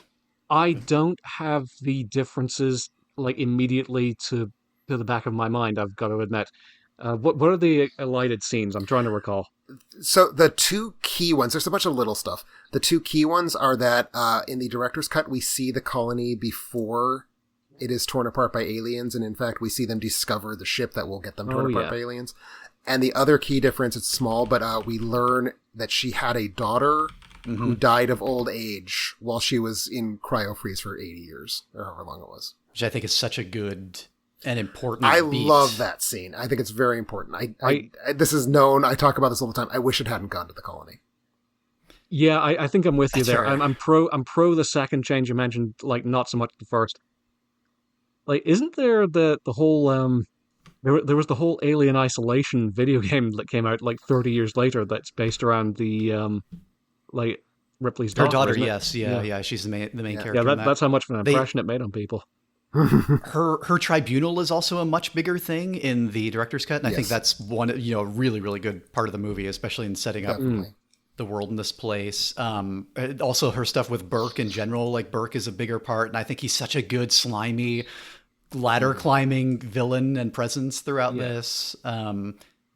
S2: I don't have the differences like immediately to the back of my mind, I've got to admit. What are the elided scenes? I'm trying to recall.
S1: So the two key ones, there's a bunch of little stuff. The two key ones are that in the director's cut, we see the colony before it is torn apart by aliens. And in fact, we see them discover the ship that will get them torn apart by aliens. And the other key difference, it's small, but we learn that she had a daughter who died of old age while she was in cryo-freeze for 80 years, or however long it was.
S4: Which I think is such a good and important beat.
S1: Love that scene. I think it's very important. I this is known. I talk about this all the time. I wish it hadn't gone to the colony.
S2: Yeah, I think I'm with you
S4: That's
S2: there.
S4: fair.
S2: I'm pro the second change you mentioned, like not so much the first. Like, isn't there the whole there was the whole Alien Isolation video game that came out like 30 years later that's based around the like Ripley's
S4: Her
S2: daughter.
S4: daughter,
S2: isn't it?
S4: yes, yeah, she's the main character.
S2: Yeah,
S4: in that.
S2: that's how much of an impression it made on people.
S4: Her tribunal is also a much bigger thing in the director's cut, and I think
S1: Yes.
S4: that's one really good part of the movie, especially in setting up
S1: Definitely.
S4: the world in this place. Also, her stuff with Burke in general, like Burke is a bigger part, and I think he's such a good slimy ladder climbing villain and presence throughout this.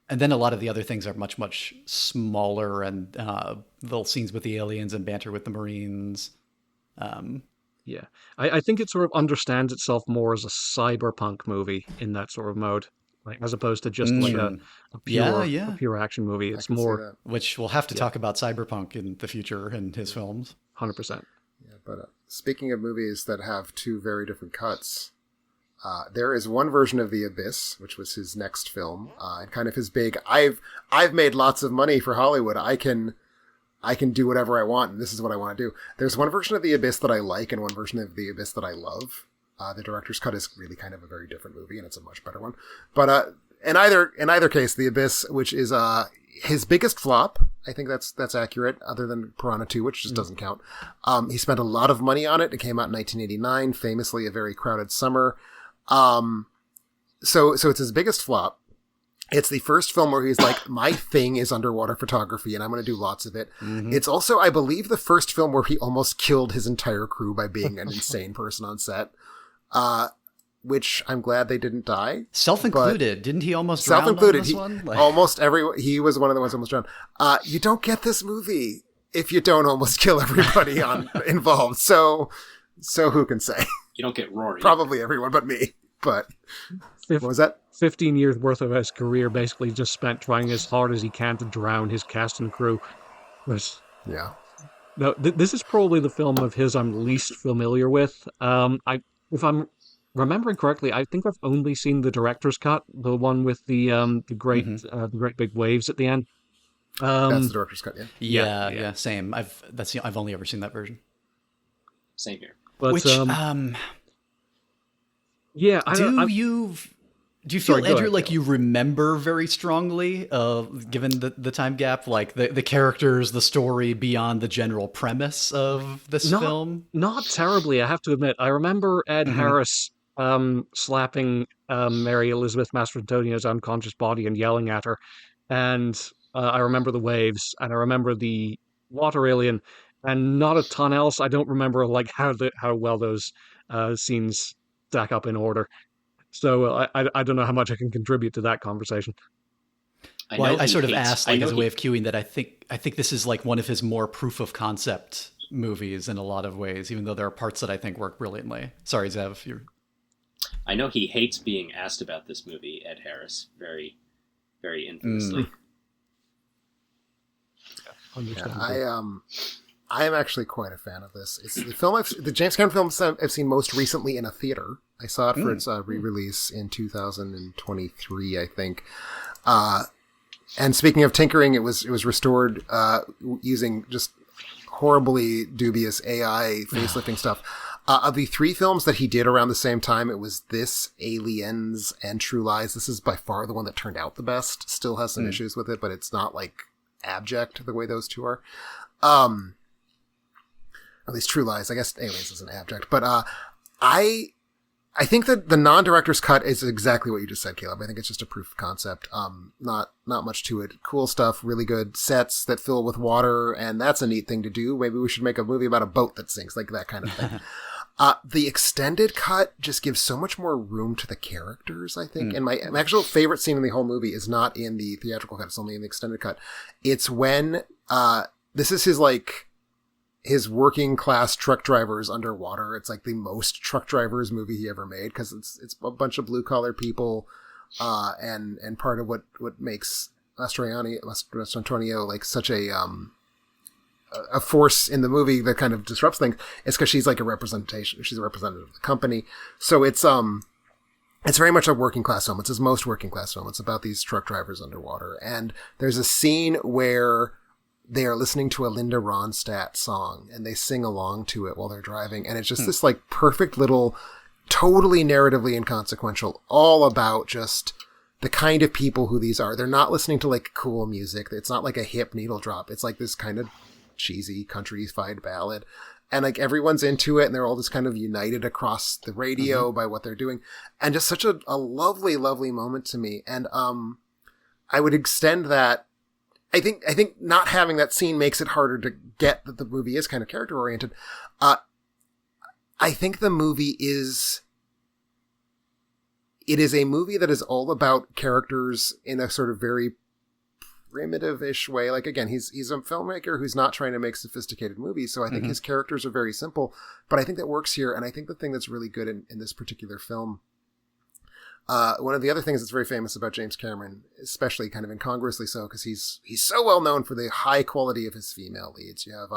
S4: And then a lot of the other things are much smaller, and little scenes with the aliens and banter with the Marines.
S2: Yeah, I think it sort of understands itself more as a cyberpunk movie in that sort of mode, like as opposed to just like a pure
S4: Yeah.
S2: a pure action movie.
S1: I
S2: It's
S1: can see
S2: more
S1: that.
S4: Which we'll have to talk about cyberpunk in the future in his films.
S2: 100%.
S1: Yeah, but speaking of movies that have two very different cuts, there is one version of The Abyss, which was his next film, and kind of his big. I've made lots of money for Hollywood. I can do whatever I want, and this is what I want to do. There's one version of The Abyss that I like, and one version of The Abyss that I love. The director's cut is really kind of a very different movie, and it's a much better one. But in either case, The Abyss, which is his biggest flop, I think that's accurate, other than Piranha 2, which just doesn't count. He spent a lot of money on it. It came out in 1989, famously a very crowded summer. So it's his biggest flop. It's the first film where he's like, my thing is underwater photography, and I'm going to do lots of it. It's also, I believe, the first film where he almost killed his entire crew by being an insane person on set, which I'm glad they didn't die.
S4: Self-included. Didn't he almost drown
S1: Self-included.
S4: on this one?
S1: He was one of the ones who almost drowned. You don't get this movie if you don't almost kill everybody involved. So who can say?
S3: You don't get Rory.
S1: Probably everyone but me. But what was that?
S2: 15 years worth of his career basically just spent trying as hard as he can to drown his cast and crew. But
S1: Yeah.
S2: no, this is probably the film of his I'm least familiar with. If I'm remembering correctly, I think I've only seen the director's cut, the one with the great big waves at the end.
S1: That's the director's cut, yeah.
S4: Yeah, same. I've only ever seen that version.
S3: Same here.
S2: But,
S4: Which
S2: yeah,
S4: do you feel,
S2: Sorry, go
S4: Andrew,
S2: ahead,
S4: like
S2: Caleb.
S4: you remember very strongly, given the time gap, like the characters, the story beyond the general premise of this film?
S2: Not terribly, I have to admit. I remember Ed Harris slapping Mary Elizabeth Mastrantonio's unconscious body and yelling at her, and I remember the waves, and I remember the water alien, and not a ton else. I don't remember like how well those scenes stack up in order. So I don't know how much I can contribute to that conversation.
S4: I sort of asked like as a way of cueing that I think this is like one of his more proof of concept movies in a lot of ways, even though there are parts that I think work brilliantly. Sorry, Zev.
S3: I know he hates being asked about this movie, Ed Harris, very, very infamously.
S1: I am actually quite a fan of this. It's the film the James Cameron film I've seen most recently in a theater. I saw it for its re-release in 2023, I think. And speaking of tinkering, it was restored using just horribly dubious AI facelifting stuff. Of the three films that he did around the same time, it was this, Aliens, and True Lies. This is by far the one that turned out the best. Still has some issues with it, but it's not like abject the way those two are. At least True Lies. I guess Aliens isn't abject, but I think that the non-director's cut is exactly what you just said, Caleb. I think it's just a proof of concept. Not much to it. Cool stuff, really good sets that fill with water, and that's a neat thing to do. Maybe we should make a movie about a boat that sinks, like that kind of thing. The extended cut just gives so much more room to the characters, I think. And my actual favorite scene in the whole movie is not in the theatrical cut, it's only in the extended cut. It's when this is his working class truck drivers underwater. It's like the most truck drivers movie he ever made, because it's a bunch of blue collar people, and part of what makes Mastrantonio like such a force in the movie that kind of disrupts things is because she's like a representation. She's a representative of the company. So it's very much a working class film. It's his most working class film. It's about these truck drivers underwater, and there's a scene where they are listening to a Linda Ronstadt song and they sing along to it while they're driving. And it's just this like perfect little, totally narratively inconsequential, all about just the kind of people who these are. They're not listening to like cool music. It's not like a hip needle drop. It's like this kind of cheesy countryified ballad. And like everyone's into it and they're all just kind of united across the radio by what they're doing. And just such a lovely, lovely moment to me. And I would extend that. I think not having that scene makes it harder to get that the movie is kind of character oriented. I think the movie is a movie that is all about characters in a sort of very primitive-ish way. Like, again, he's a filmmaker who's not trying to make sophisticated movies, so I think his characters are very simple, but I think that works here. And I think the thing that's really good in this particular film, one of the other things that's very famous about James Cameron, especially kind of incongruously so, because he's so well known for the high quality of his female leads. You have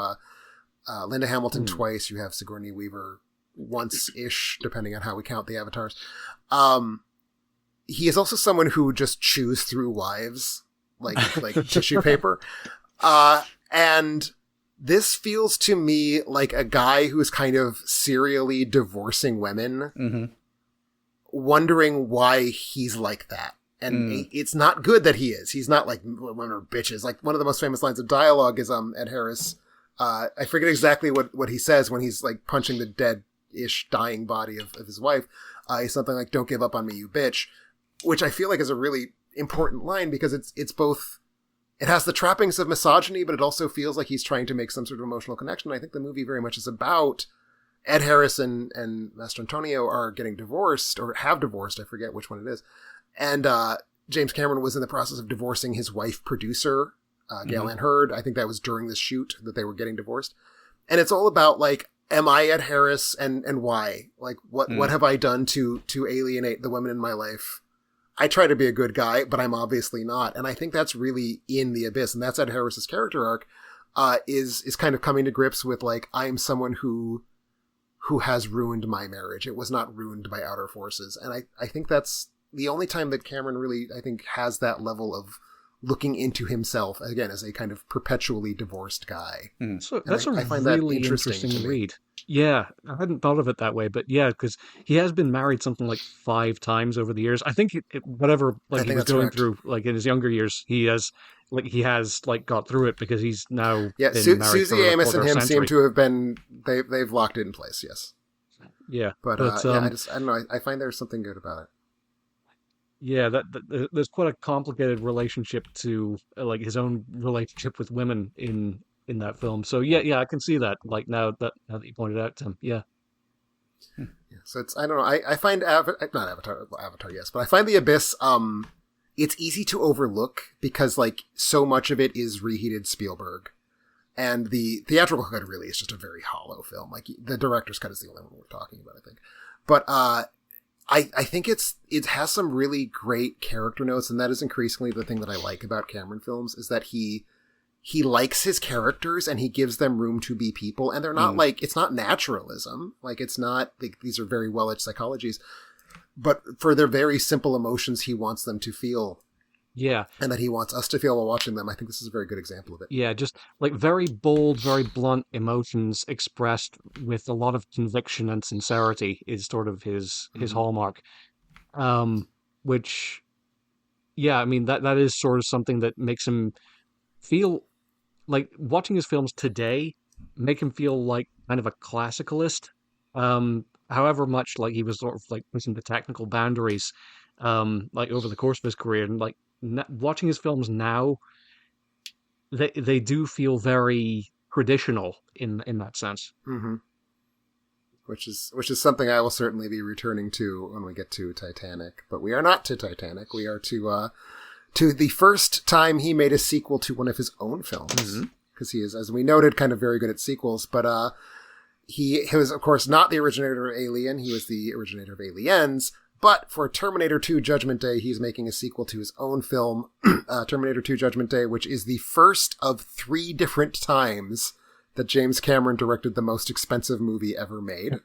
S1: Linda Hamilton twice. You have Sigourney Weaver once-ish, depending on how we count the avatars. He is also someone who just chews through wives like tissue paper. And this feels to me like a guy who's kind of serially divorcing women, wondering why he's like that. And it's not good that he is. He's not like, women are bitches. Like, one of the most famous lines of dialogue is Ed Harris. I forget exactly what he says when he's like punching the dead-ish dying body of his wife. He's something like, "Don't give up on me, you bitch," which I feel like is a really important line, because it's both, it has the trappings of misogyny, but it also feels like he's trying to make some sort of emotional connection. I think the movie very much is about Ed Harris and Mastrantonio are getting divorced, or have divorced. I forget which one it is. And James Cameron was in the process of divorcing his wife producer Gale Anne Hurd. I think that was during the shoot that they were getting divorced. And it's all about, like, am I Ed Harris and why? Like, what have I done to alienate the women in my life? I try to be a good guy, but I'm obviously not. And I think that's really in The Abyss. And that's Ed Harris's character arc, is kind of coming to grips with, like, I'm someone who has ruined my marriage. It was not ruined by outer forces. And I think that's the only time that Cameron really, I think, has that level of looking into himself, again, as a kind of perpetually divorced guy.
S2: So that's
S1: I
S2: a
S1: find that
S2: really
S1: interesting to me.
S2: read. Yeah, I hadn't thought of it that way, but yeah, because he has been married something like 5 times over the years. I think whatever
S1: I
S2: he
S1: think
S2: was
S1: that's
S2: going
S1: correct.
S2: through, like in his younger years, he has got through it because he's now
S1: Yeah,
S2: been married
S1: Susie
S2: for a
S1: Amos and
S2: quarter
S1: him
S2: century.
S1: seem to have been, they've locked it in place, yes.
S2: Yeah,
S1: But, I don't know, I find there's something good about it.
S2: yeah, there's quite a complicated relationship to like his own relationship with women in that film. So yeah, I can see that. Like now that you pointed out, Tim. Yeah.
S1: Yeah, so it's, I don't know, I find not Avatar, yes, but I find The Abyss, it's easy to overlook because, like, so much of it is reheated Spielberg. And the theatrical cut really is just a very hollow film. Like, the director's cut is the only one we're talking about, I think. But I think it has some really great character notes, and that is increasingly the thing that I like about Cameron films, is that he likes his characters and he gives them room to be people, and they're not like, it's not naturalism. Like, it's not, like, these are very well-edged psychologies, but for their very simple emotions, he wants them to feel.
S2: Yeah.
S1: And that he wants us to feel while watching them. I think this is a very good example of it.
S2: Yeah, just like very bold, very blunt emotions expressed with a lot of conviction and sincerity is sort of his hallmark. Which, yeah, I mean, that is sort of something that makes him feel like, watching his films today make him feel like kind of a classicalist. However much like he was sort of like pushing the technical boundaries, like over the course of his career, and like watching his films now, they do feel very traditional in that sense.
S1: Mm-hmm. Which is something I will certainly be returning to when we get to Titanic. But we are not to Titanic. We are to the first time he made a sequel to one of his own films. Because he is, as we noted, kind of very good at sequels. But he was, of course, not the originator of Alien. He was the originator of Aliens. But for Terminator 2 Judgment Day, he's making a sequel to his own film, Terminator 2 Judgment Day, which is the first of 3 different times that James Cameron directed the most expensive movie ever made.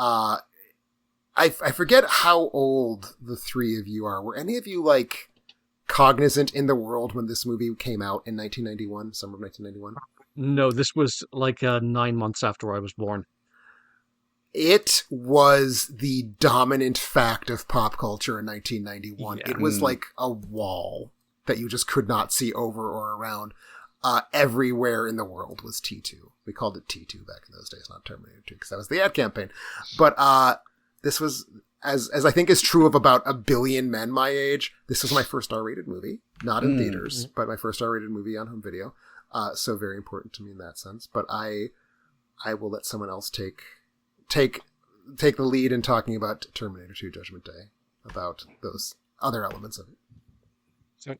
S1: I forget how old the 3 of you are. Were any of you, like, cognizant in the world when this movie came out in 1991, summer of 1991?
S2: No, this was like 9 months after I was born.
S1: It was the dominant fact of pop culture in 1991.
S2: Yeah.
S1: It was like a wall that you just could not see over or around. Everywhere in the world was T2. We called it T2 back in those days, not Terminator 2, because that was the ad campaign. But this was, as I think is true of about a billion men my age, this was my first R-rated movie. Not in theaters, but my first R-rated movie on home video. So very important to me in that sense. But I will let someone else take the lead in talking about Terminator 2 Judgment Day, about those other elements of it.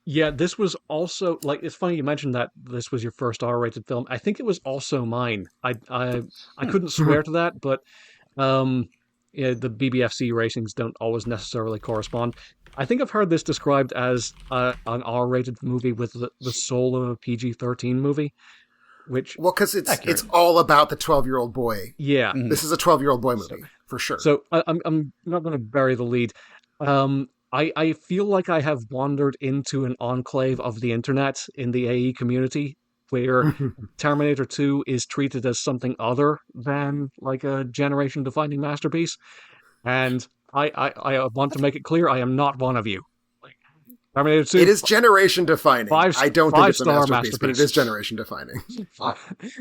S2: Yeah, this was also, like, it's funny you mentioned that this was your first R-rated film. I think it was also mine. I couldn't swear to that, but yeah, the BBFC ratings don't always necessarily correspond. I think I've heard this described as an R-rated movie with the soul of a PG-13 movie. Which,
S1: well, because it's all about the 12-year-old boy.
S2: Yeah,
S1: this is a 12-year-old boy movie for sure.
S2: So I'm not going to bury the lead. I feel like I have wandered into an enclave of the internet in the AE community where Terminator 2 is treated as something other than like a generation-defining masterpiece, and I want to make it clear I am not one of you. Terminator 2.
S1: It is generation defining. I don't think it's a masterpiece, but it is generation defining.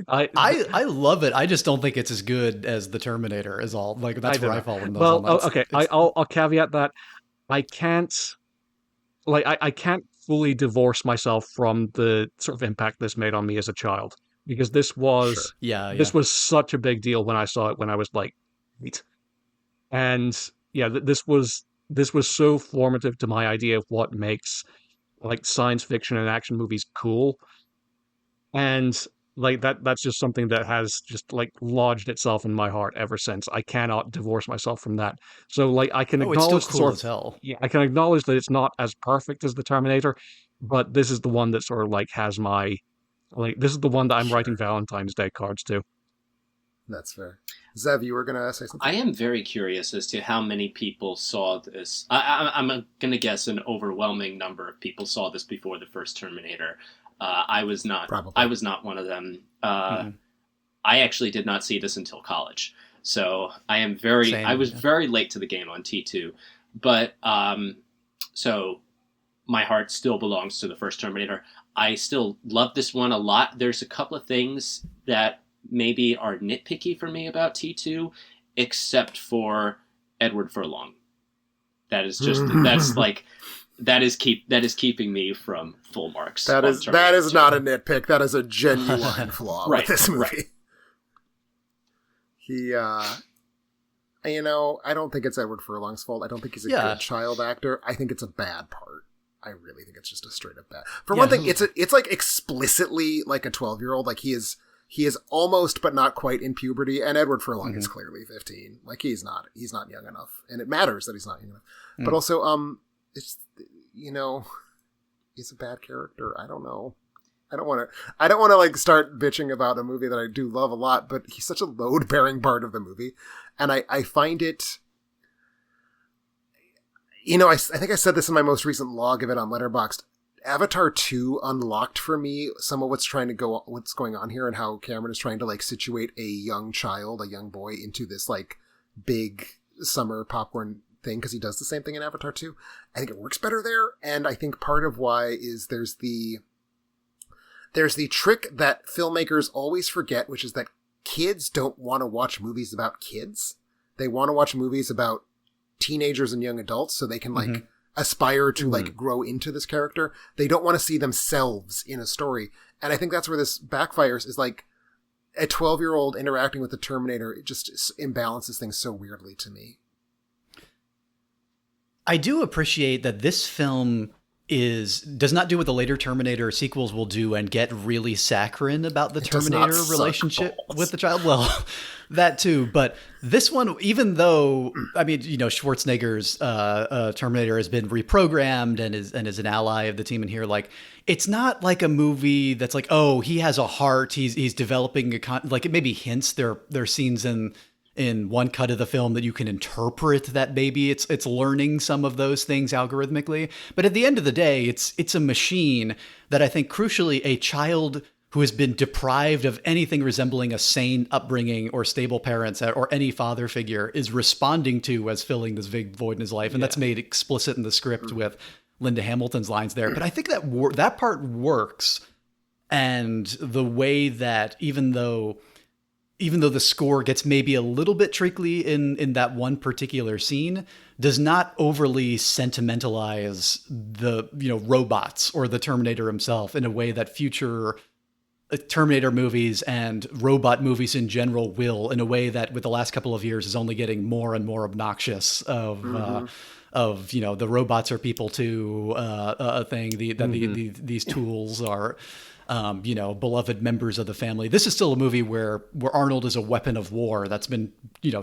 S4: I love it. I just don't think it's as good as the Terminator. Is all, like, that's where I fall in those.
S2: Well, okay. I'll caveat that I can't fully divorce myself from the sort of impact this made on me as a child, because this was this was such a big deal when I saw it when I was like 8, and yeah, this was so formative to my idea of what makes like science fiction and action movies cool, and like that's just something that has just like lodged itself in my heart ever since. I cannot divorce myself from that. So like I can
S4: Oh, it's still
S2: acknowledge the
S4: cool
S2: sort
S4: as
S2: of,
S4: hell.
S2: yeah, I can acknowledge that it's not as perfect as the Terminator, but this is the one that sort of like has my, like, this is the one that I'm writing
S1: Sure.
S2: Valentine's Day cards to.
S1: That's fair. Zev, you were gonna say something?
S3: I am very curious as to how many people saw this. I'm going to guess an overwhelming number of people saw this before the first Terminator. I was not.
S1: Probably.
S3: I was not one of them.
S4: Mhm.
S3: I actually did not see this until college, so I am very.
S4: Same,
S3: I was
S4: yeah.
S3: very late to the game on T2, but so my heart still belongs to the first Terminator. I still love this one a lot. There's a couple of things that maybe are nitpicky for me about T2, except for Edward Furlong. That is just that's like that is keeping me from full marks.
S1: That
S3: on
S1: is
S3: Terminator 2.
S1: not a nitpick. That is a genuine flaw
S3: Right,
S1: with this movie.
S3: right.
S1: He, I don't think it's Edward Furlong's fault. I don't think he's a
S4: Yeah.
S1: good child actor. I think it's a bad part. I really think it's just a straight up bad. For
S4: Yeah.
S1: one thing, it's like explicitly like a 12-year-old. Like he is almost but not quite in puberty, and Edward Furlong is clearly 15. Like he's not young enough, and it matters that he's not young enough. But also, it's he's a bad character. I don't know. I don't want to like start bitching about a movie that I do love a lot, but he's such a load bearing part of the movie, and I find it. I think I said this in my most recent log of it on Letterboxd. Avatar 2 unlocked for me some of what's going on here, and how Cameron is trying to like situate a young boy into this like big summer popcorn thing, because he does the same thing in Avatar 2. I think it works better there, and I think part of why is there's the trick that filmmakers always forget, which is that kids don't want to watch movies about kids. They want to watch movies about teenagers and young adults, so they can like aspire to like grow into this character. They don't want to see themselves in a story. And I think that's where this backfires, is like a 12-year-old interacting with the Terminator. It just imbalances things so weirdly to me.
S4: I do appreciate that this film does not do what the later Terminator sequels will do and get really saccharine about the
S1: It does not
S4: Terminator
S1: suck
S4: relationship
S1: balls.
S4: with the child. Well, that too. But this one, even though, I mean, Schwarzenegger's Terminator has been reprogrammed and is an ally of the team in here, like, it's not like a movie that's like, oh, he has a heart. He's developing like, it maybe hints there are scenes in one cut of the film that you can interpret that maybe it's learning some of those things algorithmically. But at the end of the day, it's a machine that I think crucially a child who has been deprived of anything resembling a sane upbringing or stable parents or any father figure is responding to as filling this big void in his life. And that's made explicit in the script with Linda Hamilton's lines there. But I think that part works. And the way that even though the score gets maybe a little bit treacly in that one particular scene, does not overly sentimentalize the robots or the Terminator himself in a way that future Terminator movies and robot movies in general will, in a way that with the last couple of years is only getting more and more obnoxious of the robots are people too a thing, these tools are beloved members of the family. This is still a movie where Arnold is a weapon of war that's been,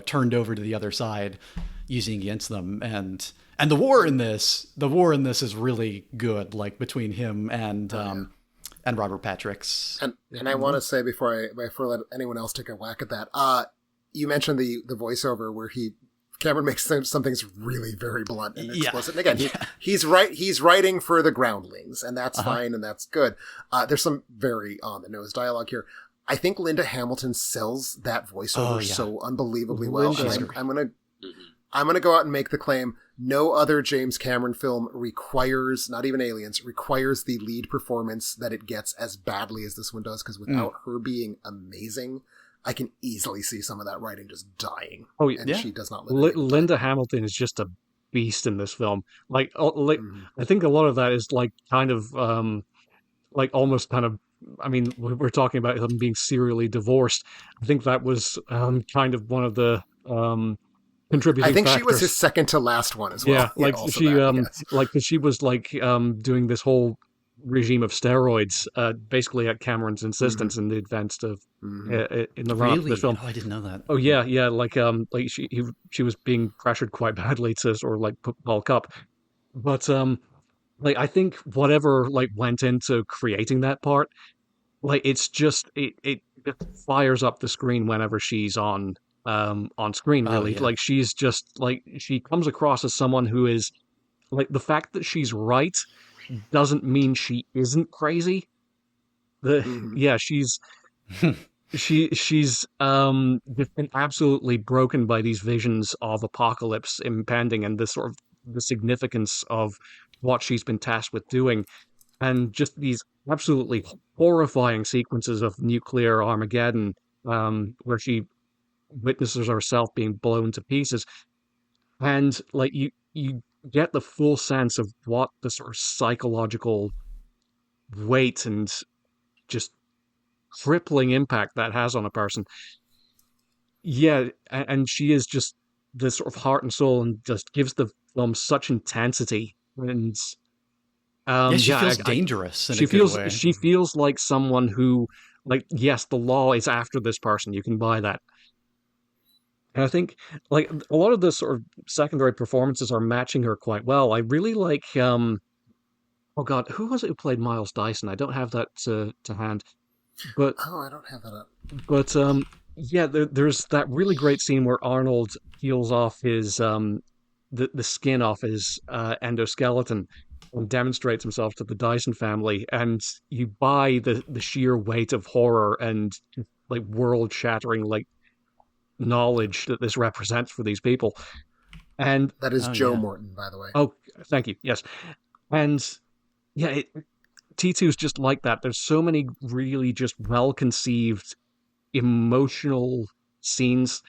S4: turned over to the other side using against them. And the war in this is really good, like between him and Robert Patrick's.
S1: And I want to say before I let anyone else take a whack at that, you mentioned the voiceover where Cameron makes some things really very blunt and explicit. And again, he's writing for the groundlings, and that's fine and that's good. There's some very on the nose dialogue here. I think Linda Hamilton sells that voiceover so unbelievably well. I'm gonna go out and make the claim: no other James Cameron film requires, not even Aliens, requires the lead performance that it gets as badly as this one does. Because without her being amazing, I can easily see some of that writing just dying.
S2: Oh,
S1: and she does not live.
S2: Linda Hamilton is just a beast in this film. Like, I think a lot of that is like kind of like almost kind of. I mean, we're talking about him being serially divorced. I think that was kind of one of the contributing
S1: I think
S2: factors.
S1: she was his second to last one as well.
S2: Yeah, like
S1: also
S2: she,
S1: that, yes.
S2: like 'cause she was like doing this whole regime of steroids, basically at Cameron's insistence in the advance of in the run up to
S4: Really?
S2: the film.
S4: Oh, I didn't know that.
S2: Oh yeah, yeah, like she was being pressured quite badly to sort of like bulk up, but like I think whatever like went into creating that part, like it's just it just fires up the screen whenever she's on screen
S4: Oh,
S2: really.
S4: yeah.
S2: Like she's just like she comes across as someone who is like the fact that she's right doesn't mean she isn't crazy. The yeah, she's just been absolutely broken by these visions of apocalypse impending and the sort of the significance of what she's been tasked with doing, and just these absolutely horrifying sequences of nuclear Armageddon, where she witnesses herself being blown to pieces, and like you get the full sense of what the sort of psychological weight and just crippling impact that has on a person. Yeah, and she is just the sort of heart and soul, and just gives the film such intensity. And
S4: Yeah, she
S2: yeah,
S4: feels dangerous in
S2: she
S4: a good
S2: feels
S4: way.
S2: she feels like someone who, like, yes, the law is after this person. You can buy that. And I think like a lot of the sort of secondary performances are matching her quite well. I really like oh God, who was it who played Miles Dyson? I don't have that to hand, but
S1: Oh, I don't have that up.
S2: But yeah, there's that really great scene where Arnold peels off his the skin off his endoskeleton and demonstrates himself to the Dyson family, and you buy the sheer weight of horror and like world shattering like knowledge that this represents for these people. And
S1: That is
S4: Oh,
S1: Joe
S4: yeah.
S1: Morton, by the way.
S2: oh, thank you. Yes, and yeah, T2 is just like that. There's so many really just well conceived emotional scenes,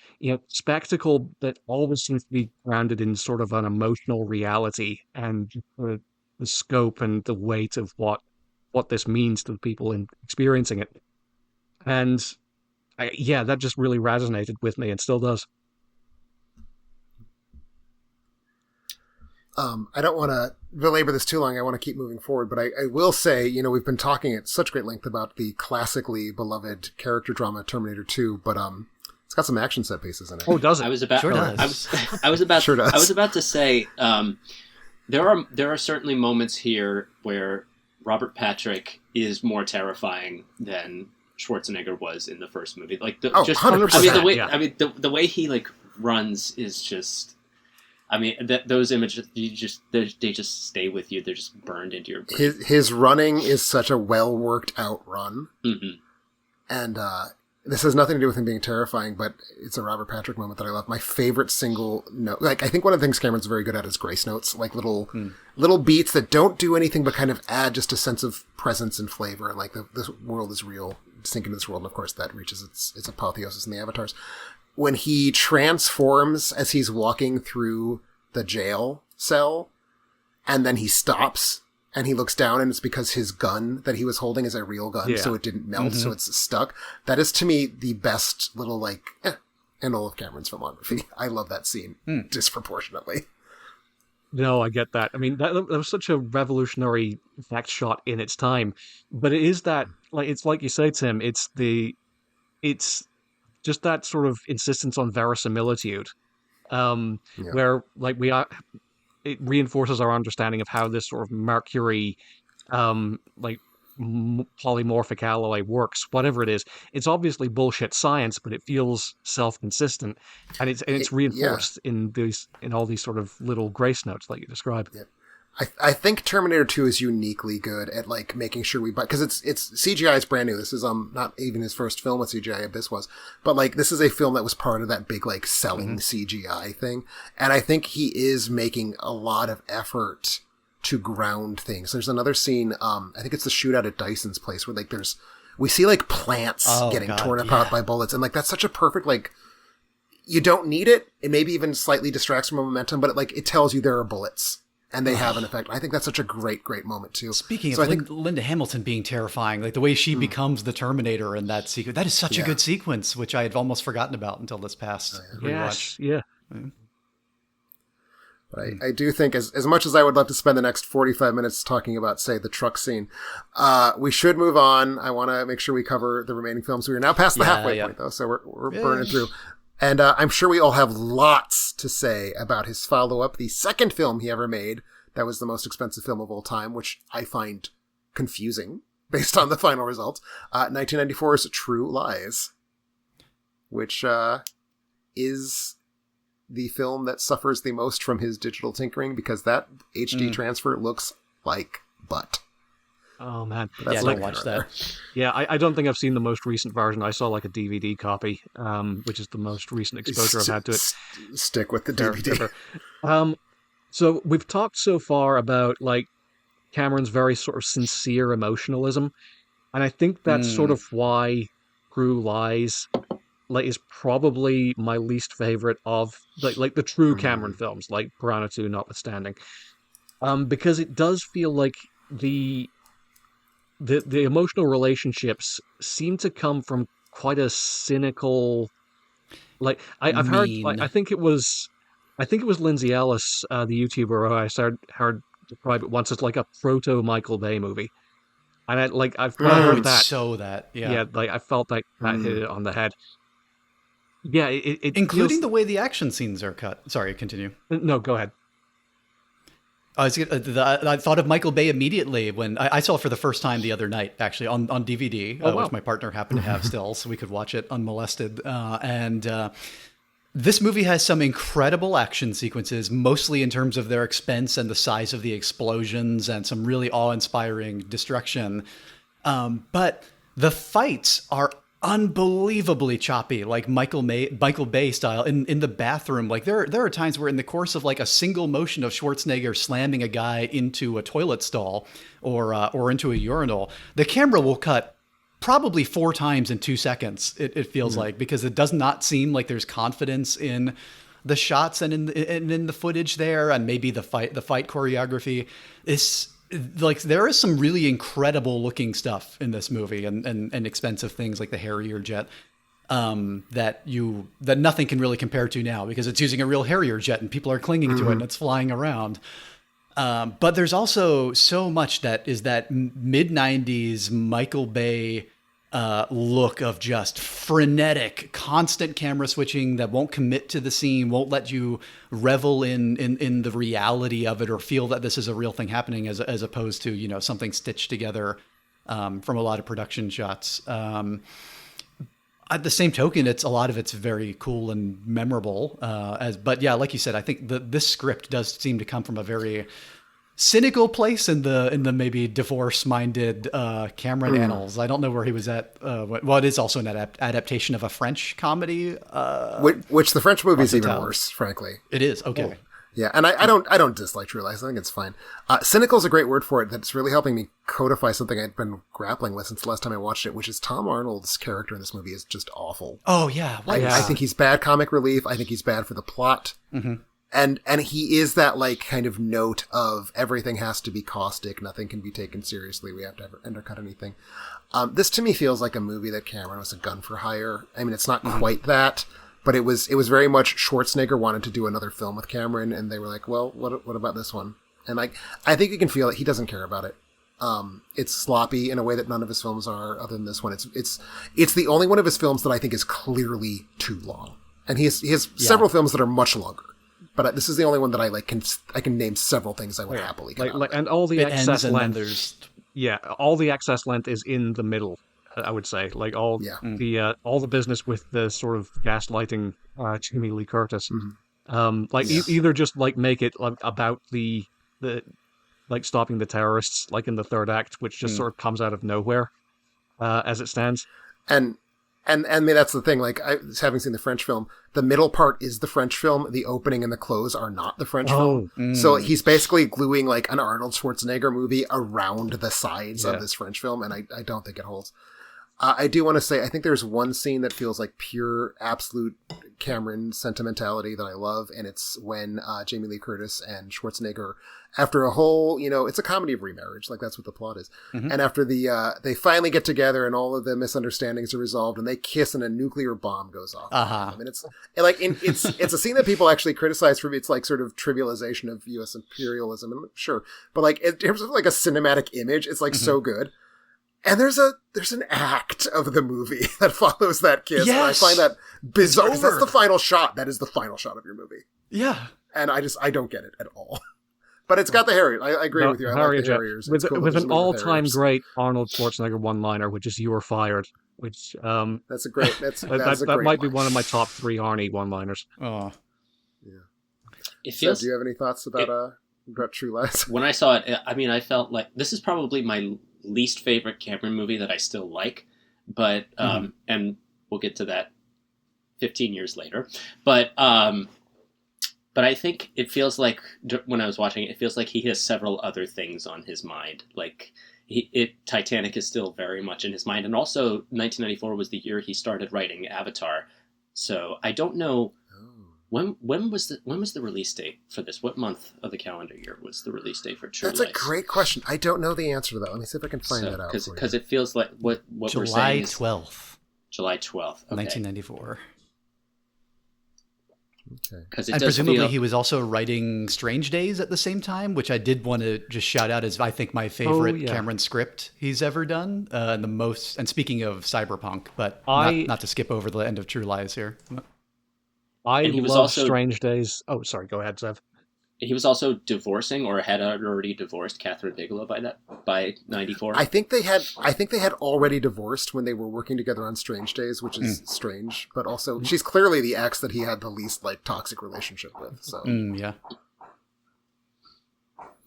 S2: spectacle that always seems to be grounded in sort of an emotional reality, and the scope and the weight of what this means to the people experiencing it. And yeah, that just really resonated with me and still does.
S1: I don't want to belabor this too long. I want to keep moving forward, but I will say, we've been talking at such great length about the classically beloved character drama Terminator 2, but it's got some action set pieces in it.
S2: Oh, does it?
S3: I was about.
S4: Sure does.
S3: I was about.
S1: Sure does.
S3: I was about to say. There are certainly moments here where Robert Patrick is more terrifying than Schwarzenegger was in the first movie. Like the,
S1: Oh,
S3: just
S1: 100%,
S3: I mean the way
S2: yeah.
S3: I mean the way he like runs is just. I mean those images they just stay with you. They're just burned into your brain.
S1: His running is such a well worked out run,
S3: Mhm.
S1: and this has nothing to do with him being terrifying, but it's a Robert Patrick moment that I love. My favorite single note, like I think one of the things Cameron's very good at is grace notes, like little beats that don't do anything but kind of add just a sense of presence and flavor, and like this world is real, sink into this world, and of course that reaches its apotheosis in the Avatars. When he transforms as he's walking through the jail cell, and then he stops and he looks down, and it's because his gun that he was holding is a real gun,
S2: Yeah.
S1: so it didn't melt, so it's stuck. That is to me the best little in all of Cameron's filmography. I love that scene disproportionately.
S2: No, I get that. I mean, that was such a revolutionary effect shot in its time. But it is that, like, it's like you say, Tim, it's just that sort of insistence on verisimilitude,
S1: Yeah.
S2: where, like, it reinforces our understanding of how this sort of mercury, like, polymorphic alloy works, whatever it is. It's obviously bullshit science, but it feels self-consistent, and it's reinforced in all these sort of little grace notes like you described.
S1: Yeah. I think Terminator 2 is uniquely good at like making sure we buy, because it's CGI is brand new. This is not even his first film with CGI. Abyss was, but like this is a film that was part of that big like selling CGI thing, and I think he is making a lot of effort to ground things. There's another scene, I think it's the shootout at Dyson's place, where like we see like plants getting torn apart by bullets, and like that's such a perfect like. You don't need it. It maybe even slightly distracts from momentum, but it tells you there are bullets. And they have an effect. I think that's such a great, great moment too.
S4: Speaking
S1: So
S4: of
S1: I think
S4: Linda Hamilton being terrifying, like the way she becomes the Terminator in that sequence, that is such a good sequence, which I had almost forgotten about until this past rewatch.
S2: Yes, yeah.
S1: But I do think, as much as I would love to spend the next 45 minutes talking about, say, the truck scene, we should move on. I want to make sure we cover the remaining films. We are now past the halfway point, though, so we're burning through. And I'm sure we all have lots to say about his follow-up, the second film he ever made. That was the most expensive film of all time, which I find confusing based on the final result. 1994's True Lies, which is the film that suffers the most from his digital tinkering, because that HD transfer looks like butt.
S2: Oh man,
S4: don't watch that.
S2: Yeah, I don't think I've seen the most recent version. I saw like a DVD copy, which is the most recent exposure I've had to it.
S1: Stick with the DVD.
S2: So we've talked so far about like Cameron's very sort of sincere emotionalism, and I think that's sort of why True Lies is probably my least favorite of like the true Cameron films, like Piranha 2 notwithstanding, because it does feel like the emotional relationships seem to come from quite a cynical, like I've heard, like, I think it was Lindsay Ellis, the YouTuber who I heard describe it once as like a proto Michael Bay movie, and I've heard that. Yeah, like I felt like that hit it on the head. Yeah, it
S4: including
S2: feels...
S4: the way the action scenes are cut. Sorry, continue.
S2: No, go ahead.
S4: I thought of Michael Bay immediately when I saw it for the first time the other night, actually, on DVD, which my partner happened to have still, so we could watch it unmolested. This movie has some incredible action sequences, mostly in terms of their expense and the size of the explosions, and some really awe-inspiring destruction. But the fights are unbelievably choppy, like Michael Bay style in the bathroom. Like there are times where in the course of like a single motion of Schwarzenegger slamming a guy into a toilet stall or into a urinal, the camera will cut probably 4 times in 2 seconds. It feels like, because it does not seem like there's confidence in the shots and in the footage there, and maybe the fight choreography is. Like there is some really incredible looking stuff in this movie, and expensive things like the Harrier jet that nothing can really compare to now, because it's using a real Harrier jet and people are clinging to it and it's flying around. But there's also so much that is that mid-90s Michael Bay look of just frenetic, constant camera switching that won't commit to the scene, won't let you revel in the reality of it or feel that this is a real thing happening, as opposed to, you know, something stitched together from a lot of production shots. At the same token, a lot of it's very cool and memorable. But yeah, like you said, I think this script does seem to come from a very cynical place in the maybe divorce-minded Cameron annals. I don't know where he was at. Well, it is also an adaptation of a French comedy,
S1: which the French movie is even worse, frankly.
S4: It is okay.
S1: Yeah, and I don't dislike True Lies. I think it's fine. Cynical is a great word for it. That's really helping me codify something I've been grappling with since the last time I watched it, which is Tom Arnold's character in this movie is just awful.
S4: Oh yeah,
S1: I think he's bad comic relief. I think he's bad for the plot. Mm-hmm. And he is that like kind of note of everything has to be caustic, nothing can be taken seriously, we have to undercut anything. This to me feels like a movie that Cameron was a gun for hire. I mean, it's not quite that, but it was very much Schwarzenegger wanted to do another film with Cameron, and they were like, well, what about this one? And like, I think you can feel it. He doesn't care about it. It's sloppy in a way that none of his films are, other than this one. It's the only one of his films that I think is clearly too long, and he has several films that are much longer. But this is the only one that I can name several things I would happily cut out.
S2: And all the excess length. All the excess length is in the middle. I would say, like all the business with the sort of gaslighting Jamie Lee Curtis. Mm-hmm. Either just like make it like about the like stopping the terrorists, like in the third act, which just sort of comes out of nowhere as it stands. And I mean, that's the thing, like, having seen the French film, the middle part is the French film, the opening and the close are not the French film. So he's basically gluing, like, an Arnold Schwarzenegger movie around the sides of this French film, and I don't think it holds.
S1: I do want to say, I think there's one scene that feels like pure, absolute Cameron sentimentality that I love, and it's when Jamie Lee Curtis and Schwarzenegger, after a whole, it's a comedy of remarriage, like that's what the plot is.
S4: Mm-hmm.
S1: And after they finally get together and all of the misunderstandings are resolved, and they kiss, and a nuclear bomb goes off.
S4: Uh-huh.
S1: And it's a scene that people actually criticize for its like sort of trivialization of U.S. imperialism, and sure, but like in terms of like a cinematic image, it's like so good. And there's an act of the movie that follows that kiss.
S4: Yes.
S1: And I find that bizarre. 'Cause that's
S4: over.
S1: the final shot. That is the final shot of your movie.
S4: Yeah.
S1: And I don't get it at all. But it's got the Harrier. I agree with you. I like the Harriers.
S2: With,
S1: It's cool
S2: with
S1: that
S2: an
S1: there's a movie
S2: all-time
S1: Harriers.
S2: great Arnold Schwarzenegger one-liner, which is "You were fired," which
S1: That's a great. That's
S2: that
S1: a great
S2: might be
S1: line.
S2: one of my top 3 Arnie one-liners.
S4: Oh.
S3: It
S1: So,
S3: feels
S1: do you have any thoughts about True Lies?
S3: when I saw it, I mean, I felt like this is probably my least favorite Cameron movie that I still like, but and we'll get to that 15 years later. But I think it feels like when I was watching it, it feels like he has several other things on his mind. Like Titanic is still very much in his mind, and also 1994 was the year he started writing Avatar. So I don't know. When was the release date for this? What month of the calendar year was the release date for True
S1: That's
S3: Lies?
S1: a great question. I don't know the answer to that. Let me see if I can find that out.
S3: Because it feels like what we're
S4: July
S3: saying is
S4: 12th,
S3: July 12th. Okay.
S4: 1994.
S1: Okay.
S3: Because it
S4: And
S3: does
S4: presumably
S3: feel,
S4: he was also writing Strange Days at the same time, which I did want to just shout out as I think my favorite
S2: yeah.
S4: Cameron script he's ever done. And speaking of cyberpunk, but
S2: I-
S4: not to skip over the end of True Lies here.
S2: I
S3: And he was
S2: love
S3: also-
S2: Strange Days. Oh, sorry. Go ahead, Zev.
S3: he was also divorcing or had already divorced Catherine Bigelow by 94.
S1: I think they had already divorced when they were working together on Strange Days, which is strange. But also, she's clearly the ex that he had the least like toxic relationship with. So
S4: Yeah.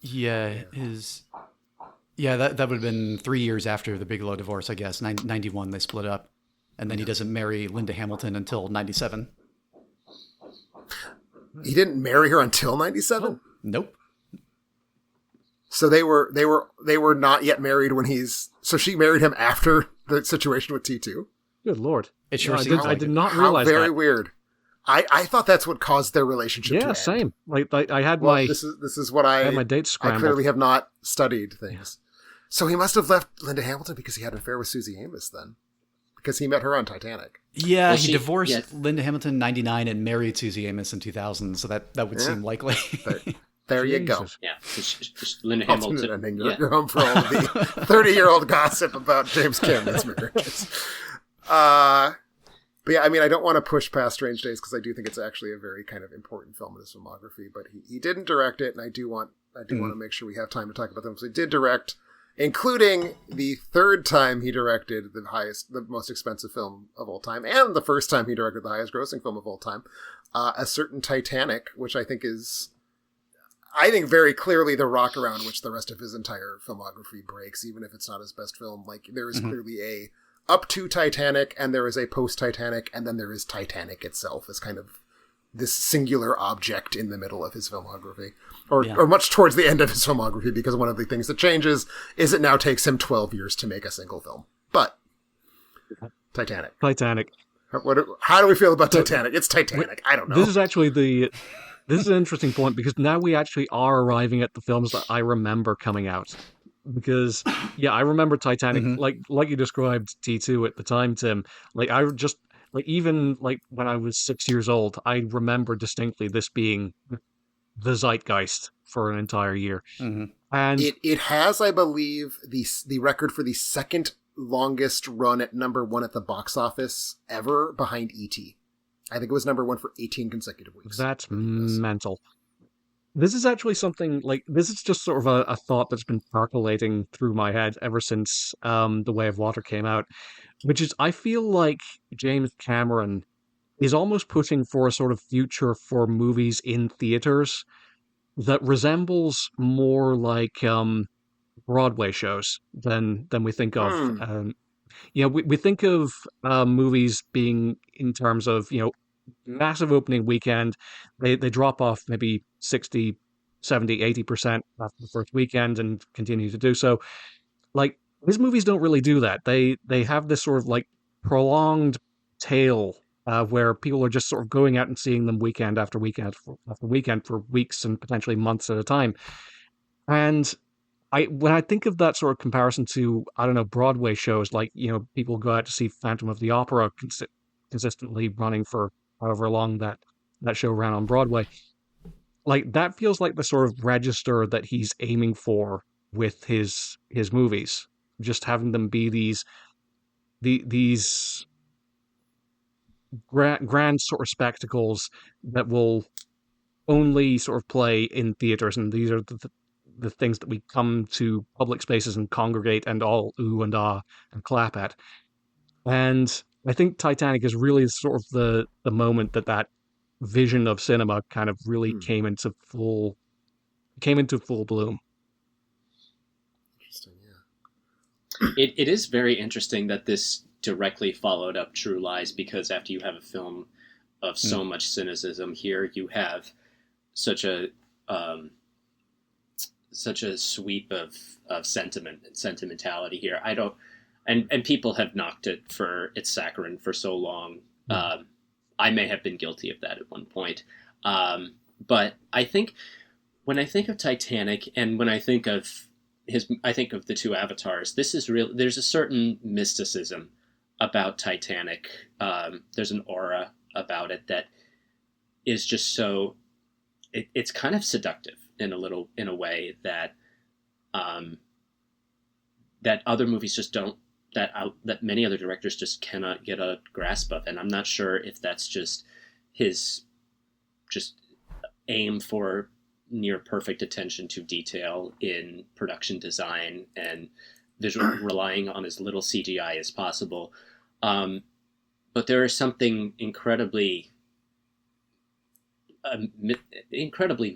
S4: Yeah, that would have been 3 years after the Bigelow divorce, I guess. 91, they split up. And then he doesn't marry Linda Hamilton until 97.
S1: he didn't marry her until 97.
S4: Nope.
S1: So they were not yet married when he's. So she married him after the situation with T2.
S2: Good lord.
S4: It sure
S2: No,
S4: seems
S2: I
S4: like
S2: did
S4: it.
S2: not
S1: How
S2: realize
S1: very
S2: that.
S1: weird. I thought that's what caused their relationship to
S2: Yeah,
S1: end.
S2: same. Like I had
S1: Well,
S2: my
S1: this is what I
S2: had my dates
S1: I
S2: scrambled.
S1: clearly have not studied things. So he must have left Linda Hamilton because he had an affair with Susie Amos then. Because he met her on Titanic.
S4: Yeah,
S3: Well,
S4: he divorced
S3: yeah.
S4: Linda Hamilton in 99 and married Susie Amos in 2000, so that would
S1: Yeah.
S4: seem likely.
S1: There you go.
S2: Jesus.
S3: Yeah, 'cause Linda
S1: Alternate
S3: Hamilton.
S1: ending.
S3: Yeah.
S1: You're home for all of the 30-year-old gossip about James Cameron's marriages. But yeah, I mean, I don't want to push past Strange Days because I do think it's actually a very kind of important film in his filmography. But he didn't direct it, and I do want to make sure we have time to talk about them. So he did direct, including the third time he directed the most expensive film of all time, and the first time he directed the highest grossing film of all time, a certain Titanic, which I think is. I think very clearly the rock around which the rest of his entire filmography breaks, even if it's not his best film. Like, there is clearly a up to Titanic, and there is a post-Titanic, and then there is Titanic itself as kind of this singular object in the middle of his filmography. Or much towards the end of his filmography, because one of the things that changes is it now takes him 12 years to make a single film. But, Titanic. How do we feel about Titanic? It's Titanic. I don't know.
S2: This is actually this is an interesting point because now we actually are arriving at the films that I remember coming out. Because I remember Titanic like you described T2 at the time, Tim. Like I just like even like when I was 6 years old, I remember distinctly this being the zeitgeist for an entire year.
S4: Mm-hmm.
S2: And
S1: it has, I believe, the record for the second longest run at number one at the box office ever, behind E.T. I think it was number one for 18 consecutive weeks.
S2: that's mental. This is actually something like this is just sort of a thought that's been percolating through my head ever since The Way of Water came out, which is I feel like James Cameron is almost pushing for a sort of future for movies in theaters that resembles more like Broadway shows than we think of. We think of movies being in terms of massive opening weekend. They drop off maybe 60, 70, 80% after the first weekend and continue to do so. Like his movies don't really do that. They have this sort of like prolonged tale where people are just sort of going out and seeing them weekend after weekend after weekend for weeks and potentially months at a time. And when I think of that sort of comparison to, I don't know, Broadway shows, like, people go out to see Phantom of the Opera consistently running for however long that show ran on Broadway. Like, that feels like the sort of register that he's aiming for with his movies, just having them be these grand sort of spectacles that will only sort of play in theaters, and these are the things that we come to public spaces and congregate and all ooh and ah and clap at. And I think Titanic is really sort of the moment that vision of cinema kind of really came into full bloom.
S1: Interesting, yeah.
S3: It is very interesting that this directly followed up True Lies, because after you have a film of so much cynicism, here you have such a sweep of sentiment and sentimentality here. And people have knocked it for its saccharine for so long. I may have been guilty of that at one point. But I think when I think of Titanic and when I think of the two Avatars, this is real. There's a certain mysticism about Titanic. There's an aura about it that is just so, it's kind of seductive in a way that that other movies just don't, that many other directors just cannot get a grasp of. And I'm not sure if that's just his aim for near perfect attention to detail in production design and relying on as little CGI as possible. But there is something incredibly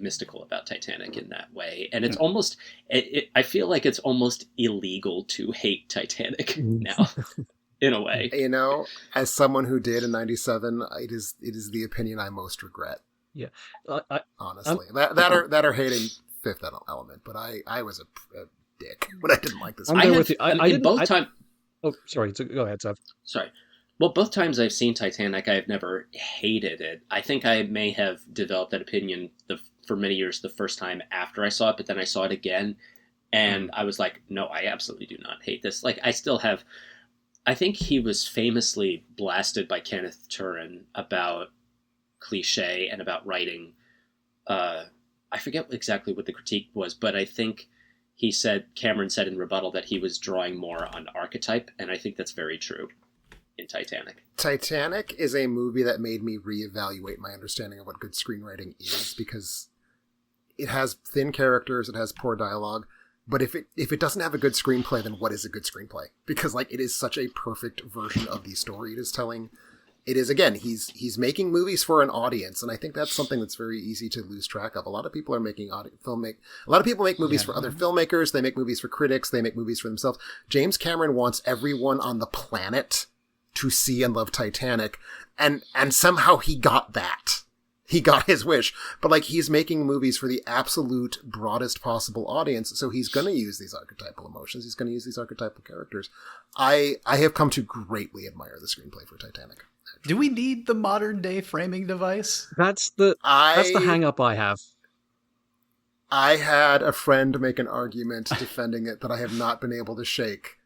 S3: mystical about Titanic in that way. And it's almost, I feel like it's almost illegal to hate Titanic now, in a way.
S1: As someone who did in 97, it is the opinion I most regret.
S2: Yeah.
S1: Honestly. That are hating Fifth Element, but I was a dick when I didn't like this movie.
S2: Oh, sorry. Go ahead, Sav.
S3: Sorry. Well, both times I've seen Titanic, I've never hated it. I think I may have developed that opinion for many years the first time after I saw it, but then I saw it again, and I was like, no, I absolutely do not hate this. Like, I think he was famously blasted by Kenneth Turan about cliche and about writing. I forget exactly what the critique was, but I think Cameron said in rebuttal that he was drawing more on archetype, and I think that's very true in Titanic.
S1: Titanic is a movie that made me reevaluate my understanding of what good screenwriting is, because it has thin characters, it has poor dialogue, but if it doesn't have a good screenplay, then what is a good screenplay? Because it is such a perfect version of the story it is telling. It is, again, he's making movies for an audience, and I think that's something that's very easy to lose track of. A lot of people are making a lot of people make movies for other filmmakers, they make movies for critics, they make movies for themselves. James Cameron wants everyone on the planet to see and love Titanic, and somehow he got that. He got his wish. But he's making movies for the absolute broadest possible audience, so he's going to use these archetypal emotions, he's going to use these archetypal characters. I have come to greatly admire the screenplay for Titanic.
S4: Do we need the modern day framing device?
S2: That's the hang up I have.
S1: I had a friend make an argument defending it that I have not been able to shake.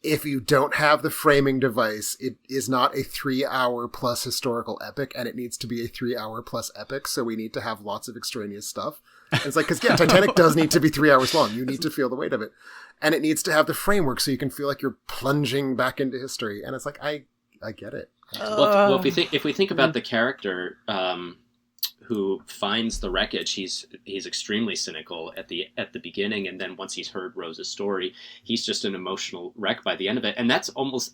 S1: If you don't have the framing device, it is not a 3-hour plus historical epic, and it needs to be a 3-hour plus epic, so we need to have lots of extraneous stuff. And it's because Titanic does need to be 3 hours long. You need to feel the weight of it. And it needs to have the framework so you can feel like you're plunging back into history. And it's I get it.
S3: Well, if we think about the character who finds the wreckage, he's extremely cynical at the beginning, and then once he's heard Rose's story, he's just an emotional wreck by the end of it. And that's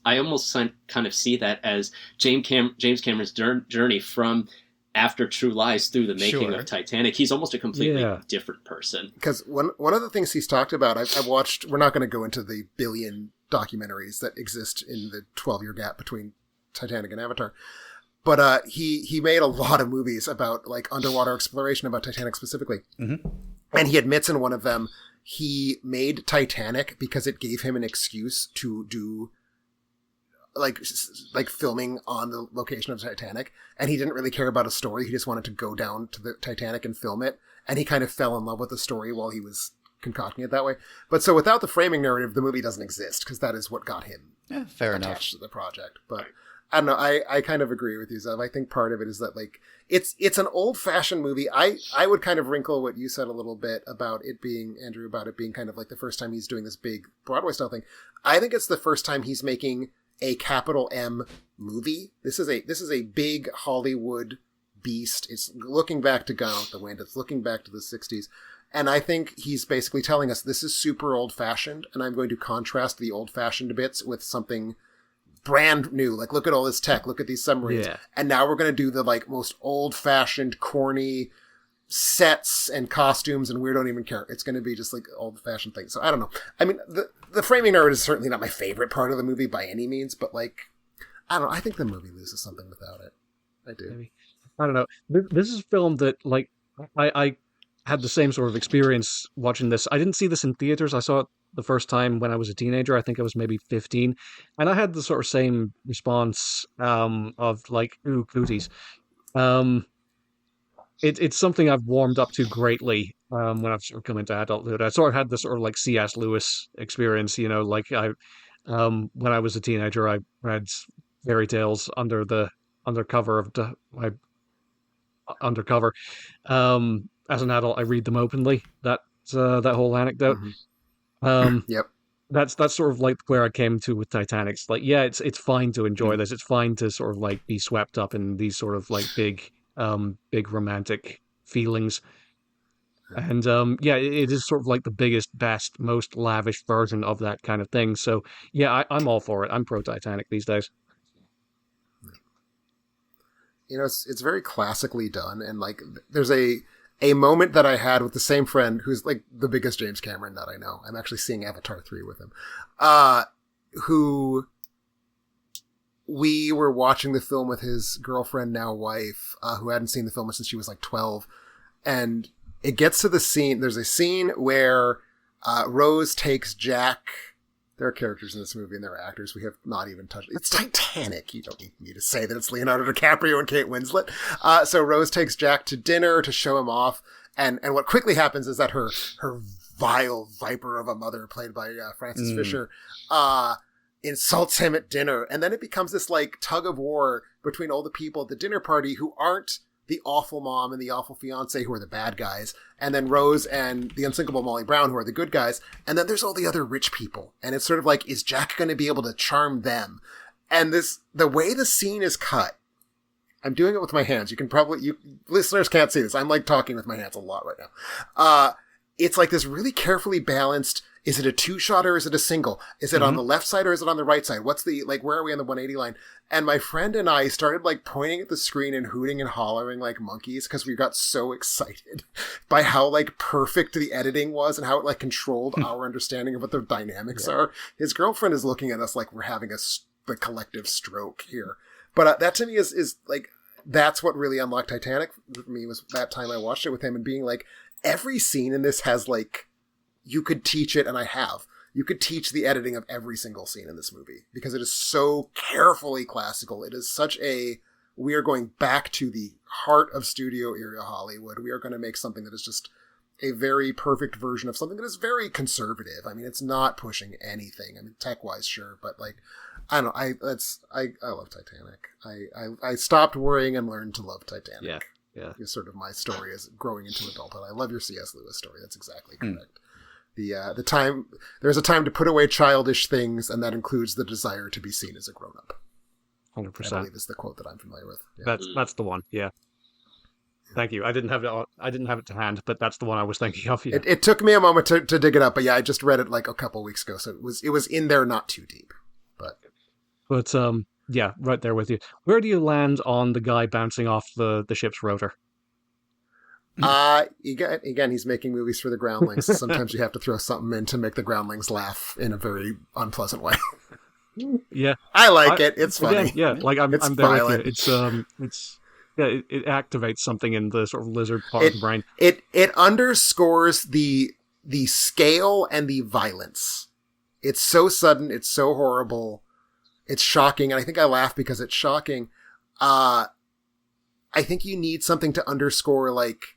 S3: I almost kind of see that as James Cameron's journey from after True Lies through the making of Titanic. He's almost a completely different person. Because
S1: one of the things he's talked about, I've watched. We're not going to go into the billion documentaries that exist in the 12-year gap between Titanic and Avatar, but he made a lot of movies about underwater exploration, about Titanic specifically. And he admits in one of them he made Titanic because it gave him an excuse to do like filming on the location of Titanic, and he didn't really care about a story. He just wanted to go down to the Titanic and film it, and he kind of fell in love with the story while he was concocting it that way. But so without the framing narrative, the movie doesn't exist, because that is what got him
S4: fair
S1: attached
S4: enough
S1: to the project. But I don't know, I kind of agree with you, Zev. I think part of it is that like it's an old-fashioned movie. I would kind of wrinkle what you said a little bit about it being, Andrew, about it being kind of like the first time he's doing this big Broadway style thing. I think it's the first time he's making a capital M movie. This is a big Hollywood beast. It's looking back to Gone with the Wind. It's looking back to the 60s. And I think he's basically telling us this is super old-fashioned, and I'm going to contrast the old-fashioned bits with something brand new. Like, look at all this tech. Look at these submarines.
S2: Yeah.
S1: And now we're going to do the like most old-fashioned, corny sets and costumes, and we don't even care. It's going to be just like old-fashioned things. So I don't know. I mean, the framing narrative is certainly not my favorite part of the movie by any means, but like, I don't know. I think the movie loses something without it. I do.
S2: Maybe. I don't know. This is a film that, like, I had the same sort of experience watching this. I didn't see this in theaters. I saw it the first time when I was a teenager. I think I was maybe 15. And I had the sort of same response of like, ooh, cooties. It's something I've warmed up to greatly when I've sort of come into adulthood. I sort of had this sort of like C.S. Lewis experience, you know, like when I was a teenager, I read fairy tales undercover. As an adult, I read them openly. That whole anecdote.
S1: Mm-hmm. Yep.
S2: That's sort of like where I came to with Titanic. It's like, yeah, it's fine to enjoy this. It's fine to sort of like be swept up in these sort of like big romantic feelings. And yeah, it is sort of like the biggest, best, most lavish version of that kind of thing. So yeah, I'm all for it. I'm pro Titanic these days.
S1: You know, it's very classically done, and like there's a moment that I had with the same friend who's like the biggest James Cameron nut I know. I'm actually seeing Avatar 3 with him. Who we were watching the film with his girlfriend, now wife, who hadn't seen the film since she was like 12. And it gets to the scene. There's a scene where Rose takes Jack. There are characters in this movie and there are actors we have not even touched. It's Titanic. You don't need me to say that it's Leonardo DiCaprio and Kate Winslet. So Rose takes Jack to dinner to show him off. And what quickly happens is that her vile viper of a mother, played by Frances Fisher, insults him at dinner. And then it becomes this like tug of war between all the people at the dinner party who aren't the awful mom and the awful fiance, who are the bad guys, and then Rose and the unsinkable Molly Brown, who are the good guys, and then there's all the other rich people, and it's sort of like, is Jack going to be able to charm them? And the way the scene is cut, I'm doing it with my hands. You listeners can't see this. I'm like talking with my hands a lot right now. It's like this really carefully balanced. Is it a 2-shot or is it a single? Is it on the left side or is it on the right side? What's the, like, where are we on the 180 line? And my friend and I started like pointing at the screen and hooting and hollering like monkeys because we got so excited by how like perfect the editing was and how it like controlled our understanding of what the dynamics are. His girlfriend is looking at us like we're having the collective stroke here. But that to me is like, that's what really unlocked Titanic for me, was that time I watched it with him and being like, every scene in this has like, you could teach it, and I have. You could teach the editing of every single scene in this movie because it is so carefully classical. It is such a, we are going back to the heart of studio era Hollywood. We are going to make something that is just a very perfect version of something that is very conservative. I mean, it's not pushing anything. I mean, tech-wise, sure, but like, I don't know. I love Titanic. I stopped worrying and learned to love Titanic.
S2: Yeah.
S1: Is sort of my story as growing into adulthood. I love your C.S. Lewis story. That's exactly correct. The time, there's a time to put away childish things, and that includes the desire to be seen as a grown-up.
S2: 100%.
S1: I believe is the quote that I'm familiar with. Yeah.
S2: That's the one. Yeah. Thank you. I didn't have it to hand, but that's the one I was thinking of. Yeah.
S1: It took me a moment to dig it up, but yeah, I just read it like a couple weeks ago, so it was in there, not too deep.
S2: But yeah, right there with you. Where do you land on the guy bouncing off the ship's rotor?
S1: Again, he's making movies for the groundlings. Sometimes you have to throw something in to make the groundlings laugh in a very unpleasant way.
S2: Yeah,
S1: I like it. It's funny.
S2: Again, yeah, like I'm there
S1: violent.
S2: with you. It activates something in the sort of lizard part of the brain.
S1: It underscores the the scale and the violence. It's so sudden. It's so horrible. It's shocking. And I think I laugh because it's shocking. I think you need something to underscore, like,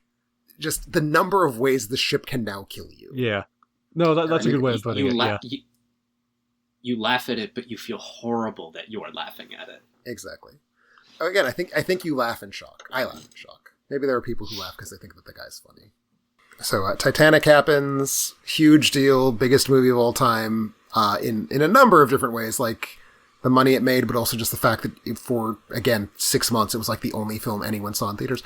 S1: just the number of ways the ship can now kill you.
S2: Yeah. No, that's a good way of putting it. Yeah.
S3: You laugh at it, but you feel horrible that you are laughing at it.
S1: Exactly. Again, I think you laugh in shock. I laugh in shock. Maybe there are people who laugh because they think that the guy's funny. So Titanic happens, huge deal, biggest movie of all time, in a number of different ways, like the money it made, but also just the fact that for, again, 6 months, it was like the only film anyone saw in theaters.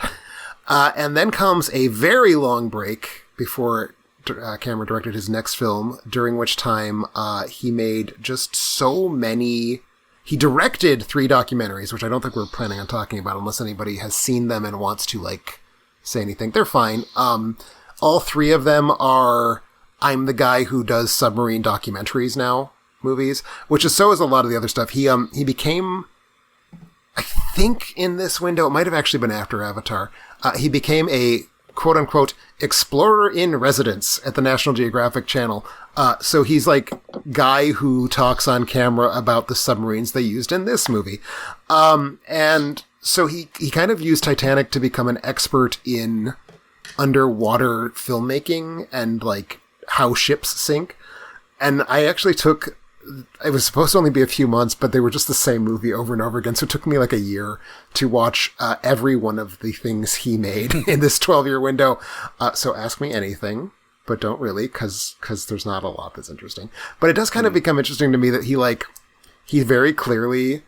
S1: And then comes a very long break before Cameron directed his next film, during which time he made just so many... He directed 3 documentaries, which I don't think we're planning on talking about unless anybody has seen them and wants to, like, say anything. They're fine. All 3 of them are I'm the guy who does submarine documentaries now movies, which is so is a lot of the other stuff. He became, I think in this window, it might have actually been after Avatar, he became a quote-unquote explorer in residence at the National Geographic Channel. So he's like guy who talks on camera about the submarines they used in this movie. And so he kind of used Titanic to become an expert in underwater filmmaking and like how ships sink. And I actually it was supposed to only be a few months, but they were just the same movie over and over again. So it took me like a year to watch every one of the things he made in this 12-year window. So ask me anything, but don't really, because there's not a lot that's interesting. But it does kind of become interesting to me that he very clearly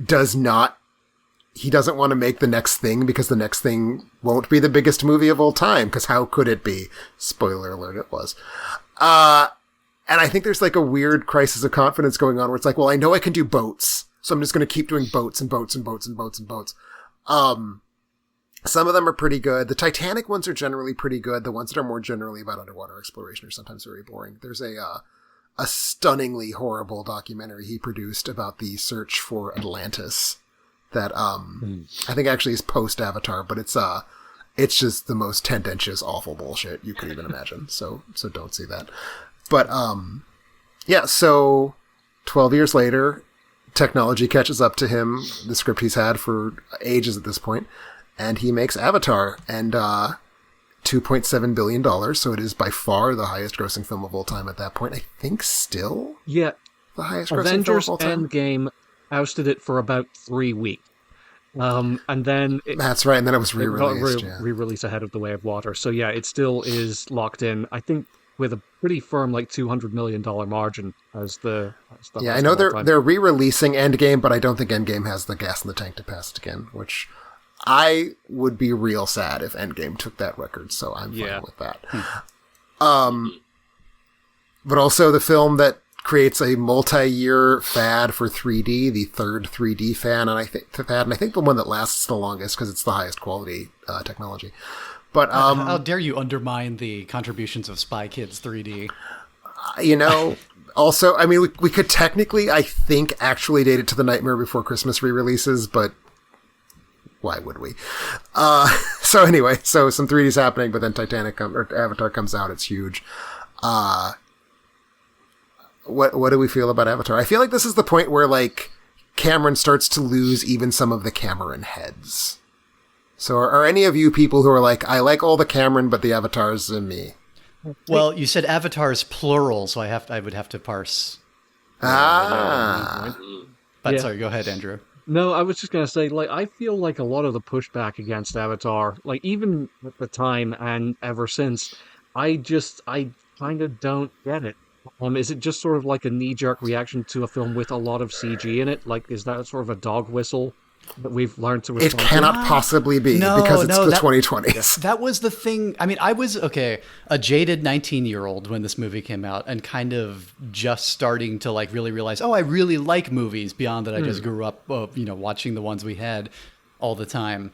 S1: doesn't want to make the next thing because the next thing won't be the biggest movie of all time, because how could it be? Spoiler alert, it was. And I think there's like a weird crisis of confidence going on where it's like, well, I know I can do boats, so I'm just going to keep doing boats and boats and boats and boats and boats. Some of them are pretty good. The Titanic ones are generally pretty good. The ones that are more generally about underwater exploration are sometimes very boring. There's a stunningly horrible documentary he produced about the search for Atlantis that I think actually is post Avatar, but it's just the most tendentious, awful bullshit you could even imagine. So don't see that. But, yeah, so 12 years later, technology catches up to him, the script he's had for ages at this point, and he makes Avatar, and $2.7 billion, so it is by far the highest grossing film of all time at that point. I think still the highest grossing film of all time.
S2: Avengers Endgame ousted it for about 3 weeks. And then...
S1: That's right, and then it was re-released.
S2: Re-released ahead of The Way of Water. So yeah, it still is locked in, I think, with a pretty firm, like, $200 million margin as the
S1: yeah, I know they're re-releasing Endgame, but I don't think Endgame has the gas in the tank to pass it again, which I would be real sad if Endgame took that record, so I'm fine with that. But also the film that creates a multi-year fad for 3D, the third 3D fan, and I think the one that lasts the longest because it's the highest quality technology. But
S4: how dare you undermine the contributions of Spy Kids 3D?
S1: Also, I mean, we could technically, I think, actually date it to the Nightmare Before Christmas re-releases, but why would we? So anyway, so some 3D's happening, but then Avatar comes out. It's huge. What do we feel about Avatar? I feel like this is the point where, like, Cameron starts to lose even some of the Cameron heads. So are any of you people who are like, I like all the Cameron, but the Avatars and me?
S4: Well, you said Avatars plural, so I would have to parse.
S1: But
S4: sorry, go ahead, Andrew.
S2: No, I was just going to say, like, I feel like a lot of the pushback against Avatar, like, even at the time and ever since, I kind of don't get it. Is it just sort of like a knee-jerk reaction to a film with a lot of CG in it? Like, is that sort of a dog whistle that we've learned to respond to?
S1: It cannot possibly be, because it's the 2020s.
S4: That was the thing. I mean, I was, a jaded 19-year-old when this movie came out and kind of just starting to, like, really realize, I really like movies beyond that I just grew up, watching the ones we had all the time.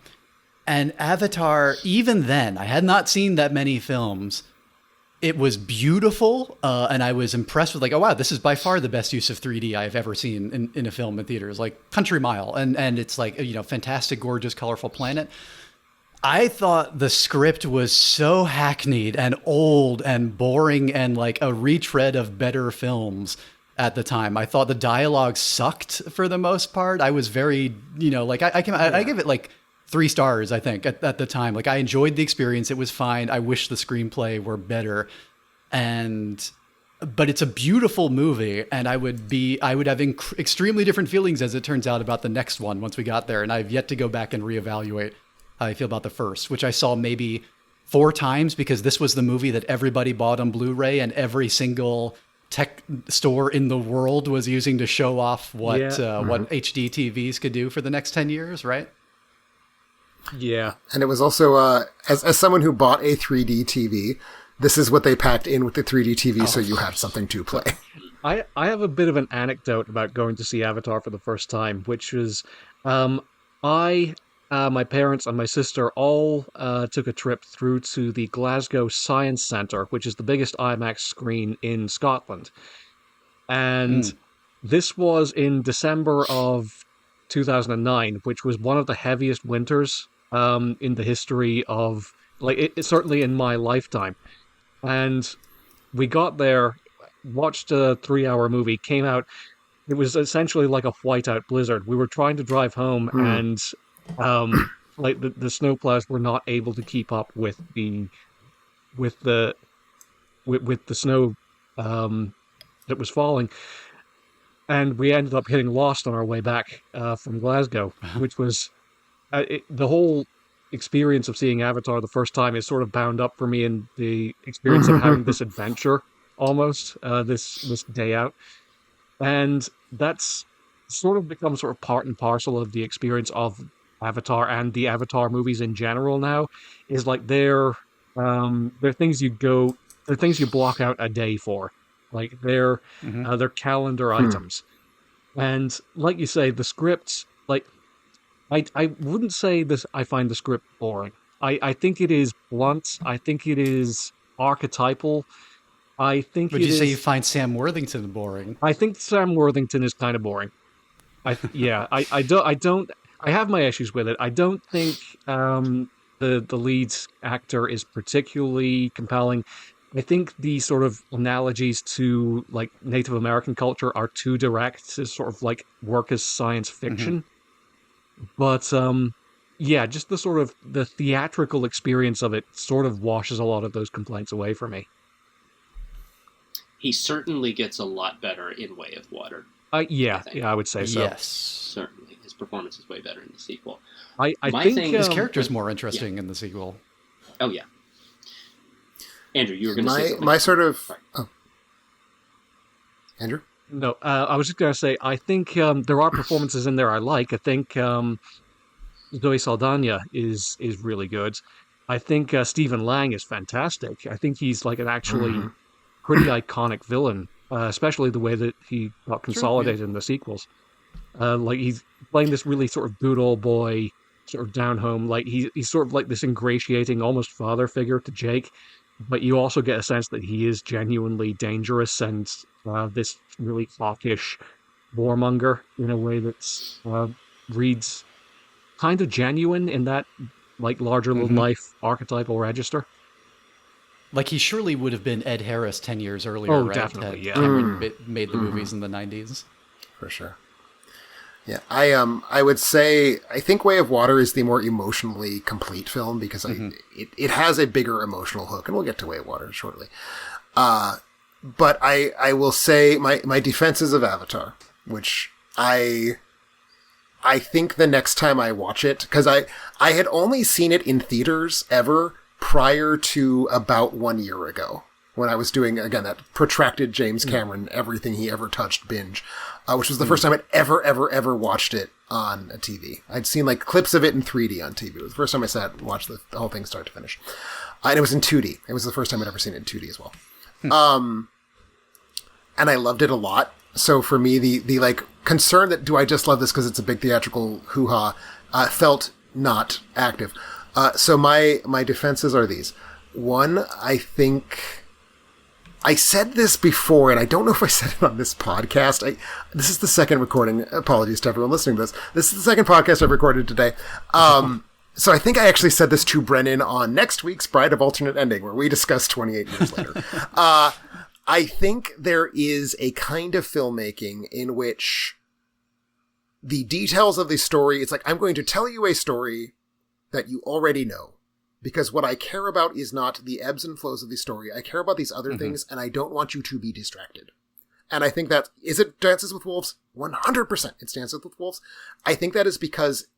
S4: And Avatar, even then, I had not seen that many films. It was beautiful, and I was impressed with, like, oh, wow, this is by far the best use of 3D I've ever seen in a film in theaters, like Country Mile. And it's like, fantastic, gorgeous, colorful planet. I thought the script was so hackneyed and old and boring and like a retread of better films at the time. I thought the dialogue sucked for the most part. I was very, like I give it like 3 stars, I think, at the time. Like I enjoyed the experience. It was fine. I wish the screenplay were better. But it's a beautiful movie, and I would have extremely different feelings, as it turns out, about the next one once we got there. And I've yet to go back and reevaluate how I feel about the first, which I saw maybe 4 times because this was the movie that everybody bought on Blu-ray, and every single tech store in the world was using to show off what HD TVs could do for the next 10 years, right?
S2: Yeah.
S1: And it was also, as someone who bought a 3D TV, this is what they packed in with the 3D TV, so you had something to play.
S2: I have a bit of an anecdote about going to see Avatar for the first time, which was my parents and my sister all took a trip through to the Glasgow Science Centre, which is the biggest IMAX screen in Scotland. And this was in December of 2009, which was one of the heaviest winters in the history of, certainly in my lifetime. And we got there, watched a 3-hour movie, came out. It was essentially like a whiteout blizzard. We were trying to drive home, and the snowplows were not able to keep up with the snow that was falling, and we ended up getting lost on our way back from Glasgow, which was the whole experience of seeing Avatar the first time is sort of bound up for me in the experience of having this adventure almost, this day out. And that's sort of become sort of part and parcel of the experience of Avatar and the Avatar movies in general now, is like they're things you block out a day for. Like they're calendar items. And like you say, the scripts, like I wouldn't say this. I find the script boring. I think it is blunt. I think it is archetypal. I think.
S4: Would you say you find Sam Worthington boring?
S2: I think Sam Worthington is kind of boring. I don't. I have my issues with it. I don't think the lead actor is particularly compelling. I think the sort of analogies to like Native American culture are too direct to sort of like work as science fiction. But just the sort of the theatrical experience of it sort of washes a lot of those complaints away for me.
S3: He certainly gets a lot better in Way of Water.
S2: I would say so.
S4: Yes,
S3: certainly. His performance is way better in the sequel.
S2: I think
S4: his character's more interesting in the sequel.
S3: Oh yeah. Andrew, you were going to say something.
S1: My sort of... Oh. Andrew?
S2: No, I was just going to say, I think there are performances in there I like. I think Zoe Saldana is really good. I think Stephen Lang is fantastic. I think he's like an actually pretty iconic villain, especially the way that he got consolidated in the sequels. Like he's playing this really sort of good old boy, sort of down home. Like he's sort of like this ingratiating, almost father figure to Jake. But you also get a sense that he is genuinely dangerous and this really hawkish warmonger in a way that's reads kind of genuine in that like larger-than-life archetypal register.
S4: Like he surely would have been Ed Harris 10 years earlier,
S2: right?
S4: Oh, definitely,
S2: yeah.
S4: Cameron made the movies in the 90s.
S1: For sure. Yeah, I would say I think Way of Water is the more emotionally complete film because it has a bigger emotional hook, and we'll get to Way of Water shortly. But I will say my defenses of Avatar, which I think the next time I watch it, because I had only seen it in theaters ever prior to about 1 year ago, when I was doing, again, that protracted James Cameron, everything he ever touched binge, which was the first time I'd ever watched it on a TV. I'd seen like clips of it in 3D on TV. It was the first time I sat and watched the whole thing start to finish. And it was in 2D. It was the first time I'd ever seen it in 2D as well. And I loved it a lot. So for me, the like concern that do I just love this because it's a big theatrical hoo-ha felt not active. So my defenses are these. One, I think I said this before, and I don't know if I said it on this podcast. This is the second recording. Apologies to everyone listening to this. This is the second podcast I've recorded today. So I think I actually said this to Brennan on next week's Bride of Alternate Ending, where we discuss 28 years later. I think there is a kind of filmmaking in which the details of the story, it's like, I'm going to tell you a story that you already know. Because what I care about is not the ebbs and flows of the story. I care about these other things, and I don't want you to be distracted. And I think that, is it Dances with Wolves? 100% it's Dances with Wolves. I think that is because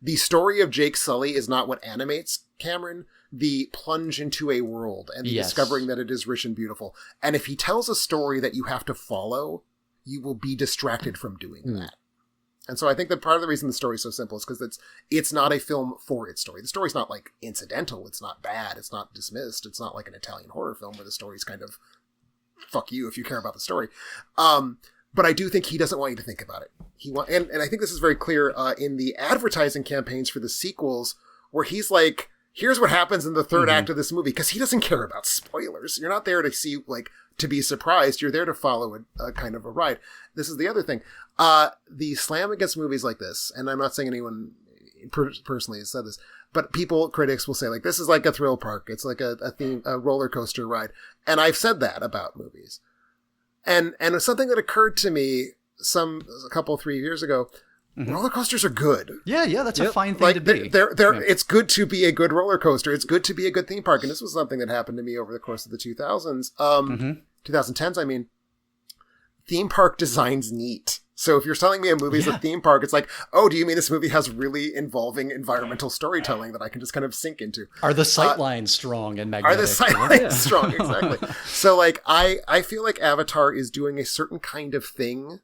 S1: the story of Jake Sully is not what animates Cameron. The plunge into a world and the discovering that it is rich and beautiful. And if he tells a story that you have to follow, you will be distracted from doing that. And so I think that part of the reason the story is so simple is because it's not a film for its story. The story's not like incidental. It's not bad. It's not dismissed. It's not like an Italian horror film where the story's kind of fuck you if you care about the story. But I do think he doesn't want you to think about it. And I think this is very clear in the advertising campaigns for the sequels, where he's like, here's what happens in the third act of this movie, because he doesn't care about spoilers. You're not there to see, like, to be surprised. You're there to follow a kind of a ride. This is the other thing. The slam against movies like this, and I'm not saying anyone personally has said this, but critics will say, like, this is like a thrill park. It's like a roller coaster ride. And I've said that about movies. And it's something that occurred to me a couple, 3 years ago. Roller coasters are good.
S4: Yeah, that's a fine thing to be.
S1: It's good to be a good roller coaster. It's good to be a good theme park. And this was something that happened to me over the course of the 2000s. 2010s, I mean. Theme park design's neat. So if you're telling me a movie's a theme park, it's like, oh, do you mean this movie has really involving environmental storytelling that I can just kind of sink into?
S4: Are the sightlines strong and magnetic?
S1: Are the sightlines strong? Exactly. So, like, I feel like Avatar is doing a certain kind of thing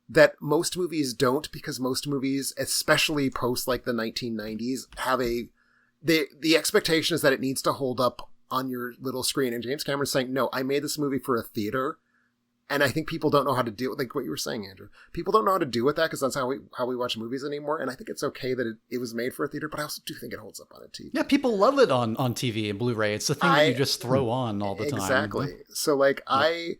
S1: that most movies don't, because most movies, especially post, like, the 1990s, have the expectation is that it needs to hold up on your little screen. And James Cameron's saying, no, I made this movie for a theater. And I think people don't know how to deal with, like what you were saying, Andrew. People don't know how to do with that because that's how we watch movies anymore. And I think it's okay that it was made for a theater, but I also do think it holds up on a TV.
S4: Yeah, people love it on TV and Blu-ray. It's the thing that you just throw on all the time.
S1: Exactly. So, like, I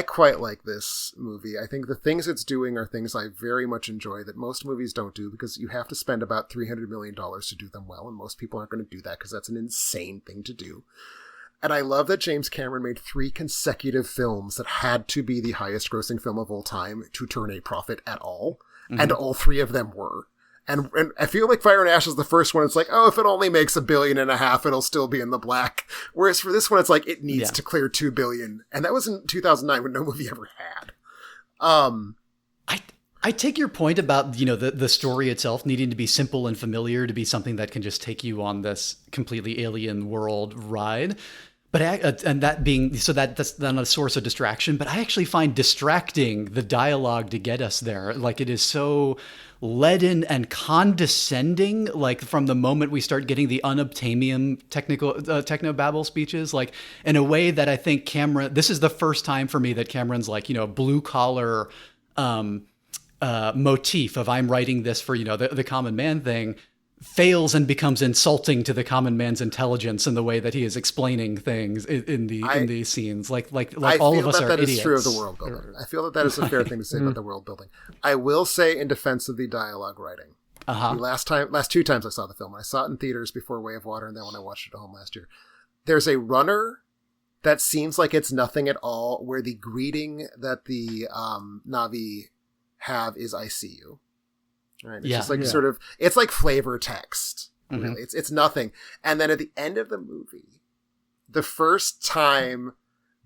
S1: quite like this movie. I think the things it's doing are things I very much enjoy that most movies don't do, because you have to spend about $300 million to do them well. And most people aren't going to do that because that's an insane thing to do. And I love that James Cameron made 3 consecutive films that had to be the highest grossing film of all time to turn a profit at all. And all 3 of them were. And I feel like Fire and Ash is the first one. It's like, oh, if it only makes $1.5 billion, it'll still be in the black. Whereas for this one, it's like, it needs to clear $2 billion. And that was in 2009 when no movie ever had.
S4: I take your point about, the story itself needing to be simple and familiar, to be something that can just take you on this completely alien world ride. But and that being so that's then a source of distraction. But I actually find distracting the dialogue to get us there. Like, it is so leaden and condescending. Like, from the moment we start getting the unobtainium technobabble speeches, like, in a way that I think Cameron. This is the first time for me that Cameron's like, blue collar motif of I'm writing this for the common man thing fails and becomes insulting to the common man's intelligence in the way that he is explaining things in these scenes. Like all of us are idiots. I feel that is true of the world building.
S1: I feel that is a fair thing to say about the world building. I will say, in defense of the dialogue writing, the last 2 times I saw the film, I saw it in theaters before Way of Water, and then when I watched it at home last year, there's a runner that seems like it's nothing at all, where the greeting that the Na'vi have is "I see you." Right. It's just like sort of, it's like flavor text. Really. It's nothing. And then at the end of the movie, the first time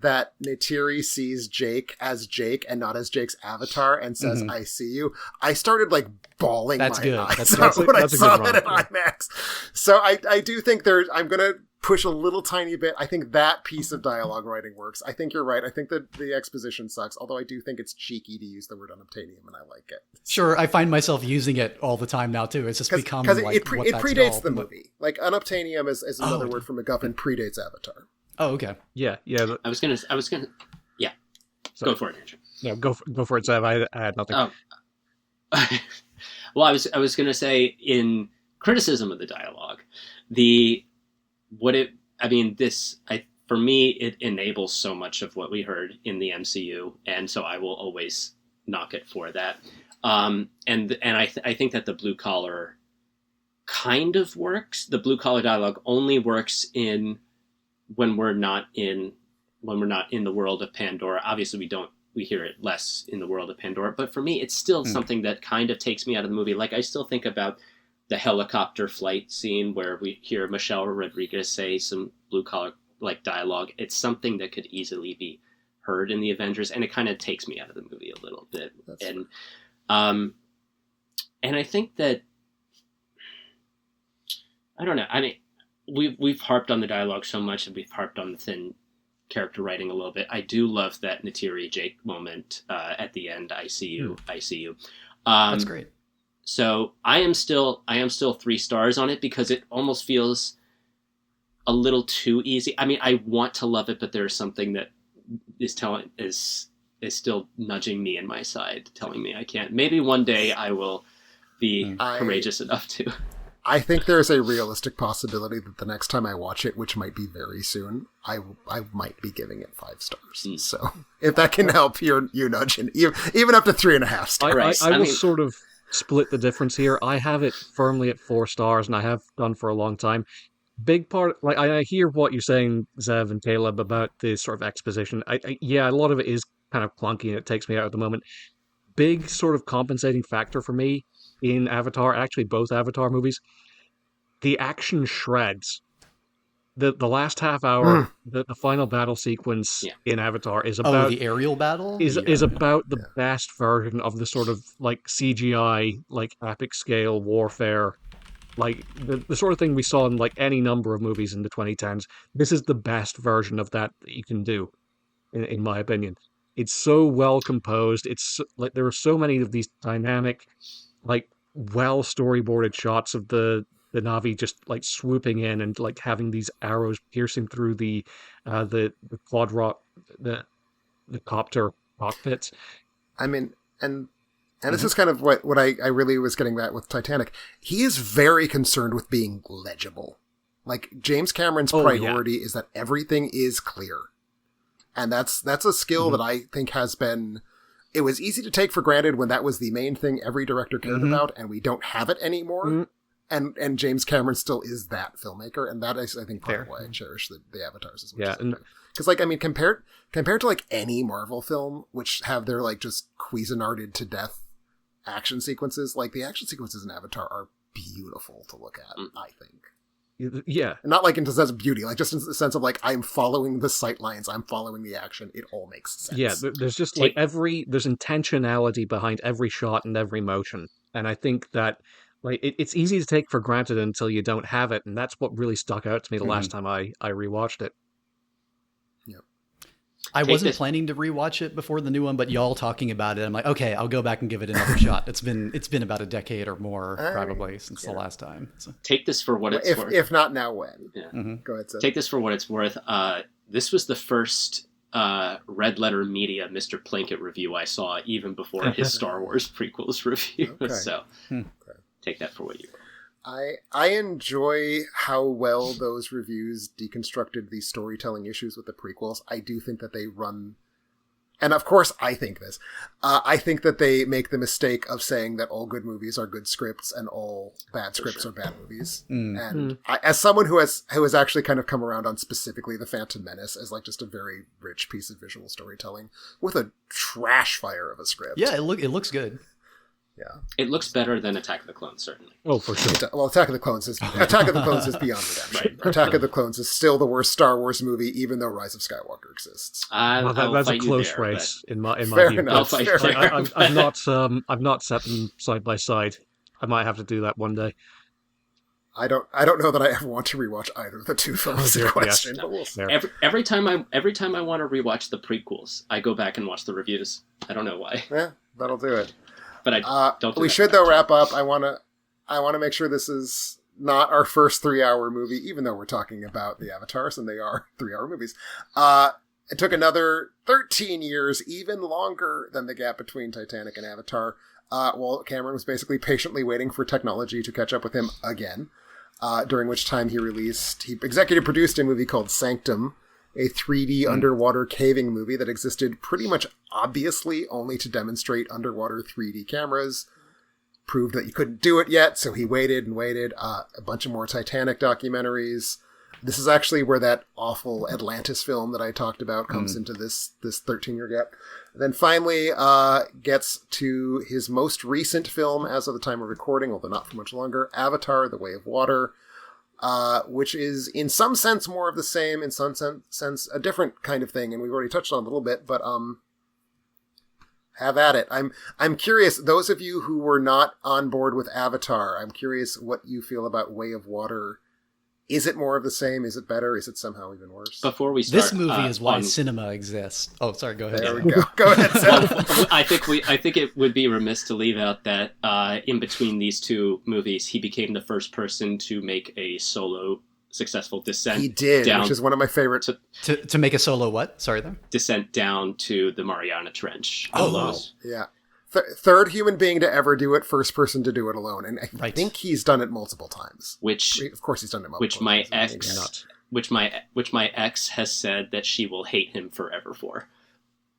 S1: that Neytiri sees Jake as Jake and not as Jake's avatar and says, I see you, I started like bawling my eyes out when I saw that at IMAX. So I do think I'm going to push a little tiny bit. I think that piece of dialogue writing works. I think you're right. I think that the exposition sucks, although I do think it's cheeky to use the word unobtainium, and I like it.
S4: Sure, I find myself using it all the time now too. It's just become like it
S1: predates the movie. Like, unobtainium is another word for MacGuffin, predates Avatar.
S4: Oh, okay.
S2: Yeah.
S3: I was gonna. Yeah. Sorry. Go for it, Andrew.
S2: No, go for it, Zev. I had nothing.
S3: Oh. Well, I was gonna say, in criticism of the dialogue, for me, it enables so much of what we heard in the MCU, and so I will always knock it for that. And I think that the blue collar kind of works. The blue collar dialogue only works when we're not in the world of Pandora. Obviously, we hear it less in the world of Pandora, but for me, it's still something that kind of takes me out of the movie. Like, I still think about the helicopter flight scene where we hear Michelle Rodriguez say some blue collar like dialogue. It's something that could easily be heard in the Avengers, and it kind of takes me out of the movie a little bit. And I think that, I don't know. I mean, we've harped on the dialogue so much, and we've harped on the thin character writing a little bit. I do love that Neytiri Jake moment at the end. I see you. I see you.
S4: That's great.
S3: So I am still 3 stars on it because it almost feels a little too easy. I mean, I want to love it, but there's something that is still nudging me in my side, telling me I can't. Maybe one day I will be courageous enough to.
S1: I think there's a realistic possibility that the next time I watch it, which might be very soon, I might be giving it 5 stars. So if that can help you nudge in, even up to 3.5 stars.
S2: I will sort of split the difference here. I have it firmly at 4 stars, and I have done for a long time. Big part, like I hear what you're saying, Zev and Caleb, about the sort of exposition. Yeah, a lot of it is kind of clunky, and it takes me out at the moment. Big sort of compensating factor for me in Avatar, actually both Avatar movies, the action shreds. The last half hour, the final battle sequence in Avatar is about
S4: the aerial battle
S2: is about the best version of the sort of like CGI, like epic scale warfare, like the sort of thing we saw in like any number of movies in the 2010s. This is the best version of that you can do, in my opinion. It's so well composed. It's like there are so many of these dynamic, like well storyboarded shots of the Na'vi just like swooping in and like having these arrows piercing through the quad rock, the copter cockpits.
S1: I mean, and this is kind of what I really was getting at with Titanic. He is very concerned with being legible. Like, James Cameron's priority is that everything is clear. And that's a skill that I think has been... It was easy to take for granted when that was the main thing every director cared about, and we don't have it anymore. And James Cameron still is that filmmaker, and that is, I think, part of why I cherish the Avatars as much as I do. Because, like, I mean, compared to, like, any Marvel film, which have their, like, just Cuisinarted to death action sequences, like, the action sequences in Avatar are beautiful to look at, I think.
S2: Yeah.
S1: And not, like, in the sense of beauty, like, just in the sense of, like, I'm following the sight lines, I'm following the action, it all makes sense.
S2: Yeah, there's just, like, there's intentionality behind every shot and every motion. And I think that, like, it's easy to take for granted until you don't have it, and that's what really stuck out to me the last time I rewatched it.
S1: Yep.
S4: I wasn't planning to rewatch it before the new one, but y'all talking about it, I'm like, okay, I'll go back and give it another shot. It's been about a decade or more, probably, since the last time. So.
S3: Take this for what it's worth.
S1: If not now, when?
S3: Yeah.
S1: Go ahead, Seth.
S3: Take this for what it's worth. This was the first Red Letter Media Mr. Plinkett review I saw, even before his Star Wars prequels review.
S1: Okay.
S3: So take that for what you will.
S1: I enjoy how well those reviews deconstructed the storytelling issues with the prequels. I do think that they run... And of course I think this. I think that they make the mistake of saying that all good movies are good scripts and all bad scripts are bad movies. And as someone who has actually kind of come around on specifically The Phantom Menace as like just a very rich piece of visual storytelling with a trash fire of a script.
S4: Yeah, it looks good.
S1: Yeah,
S3: it looks better than Attack of the Clones, certainly.
S2: Oh, for sure.
S1: Well, Attack of the Clones is beyond redemption. Right. Attack of the Clones is still the worst Star Wars movie, even though Rise of Skywalker exists.
S2: That's a close race in my view.
S1: Enough.
S2: I've not set them side by side. I might have to do that one day.
S1: I don't know that I ever want to rewatch either of the two films in question. But we'll see.
S3: Every time I want to rewatch the prequels, I go back and watch the reviews. I don't know why.
S1: Yeah, that'll do it.
S3: But I don't.
S1: We should though wrap up. I want to make sure this is not our first 3-hour movie, even though we're talking about the Avatars and they are 3-hour movies. It took another 13 years, even longer than the gap between Titanic and Avatar. While Cameron was basically patiently waiting for technology to catch up with him again. During which time he executive produced a movie called Sanctum, a 3D underwater caving movie that existed pretty much obviously only to demonstrate underwater 3D cameras. proved that you couldn't do it yet, so he waited and waited. A bunch of more Titanic documentaries. This is actually where that awful Atlantis film that I talked about comes into this 13-year gap. And then finally gets to his most recent film as of the time of recording, although not for much longer, Avatar: The Way of Water, which is in some sense more of the same, in some sense a different kind of thing, and we've already touched on it a little bit, but have at it. I'm curious, those of you who were not on board with Avatar, I'm curious what you feel about Way of Water. Is it more of the same? Is it better? Is it somehow even worse?
S3: Before we start,
S4: This movie is why cinema exists. Oh, sorry, go ahead.
S1: There we go. Go ahead, Seth.
S3: I think it would be remiss to leave out that in between these two movies, he became the first person to make a solo successful descent.
S1: He did,
S3: down,
S1: which is one of my favorite.
S4: To make a solo what? Sorry there.
S3: Descent down to the Mariana Trench.
S4: Oh,
S3: below.
S1: Yeah. Third human being to ever do it, first person to do it alone. And I think he's done it multiple times.
S3: Which,
S1: of course, he's done it multiple
S3: which my
S1: times.
S3: which my ex has said that she will hate him forever for,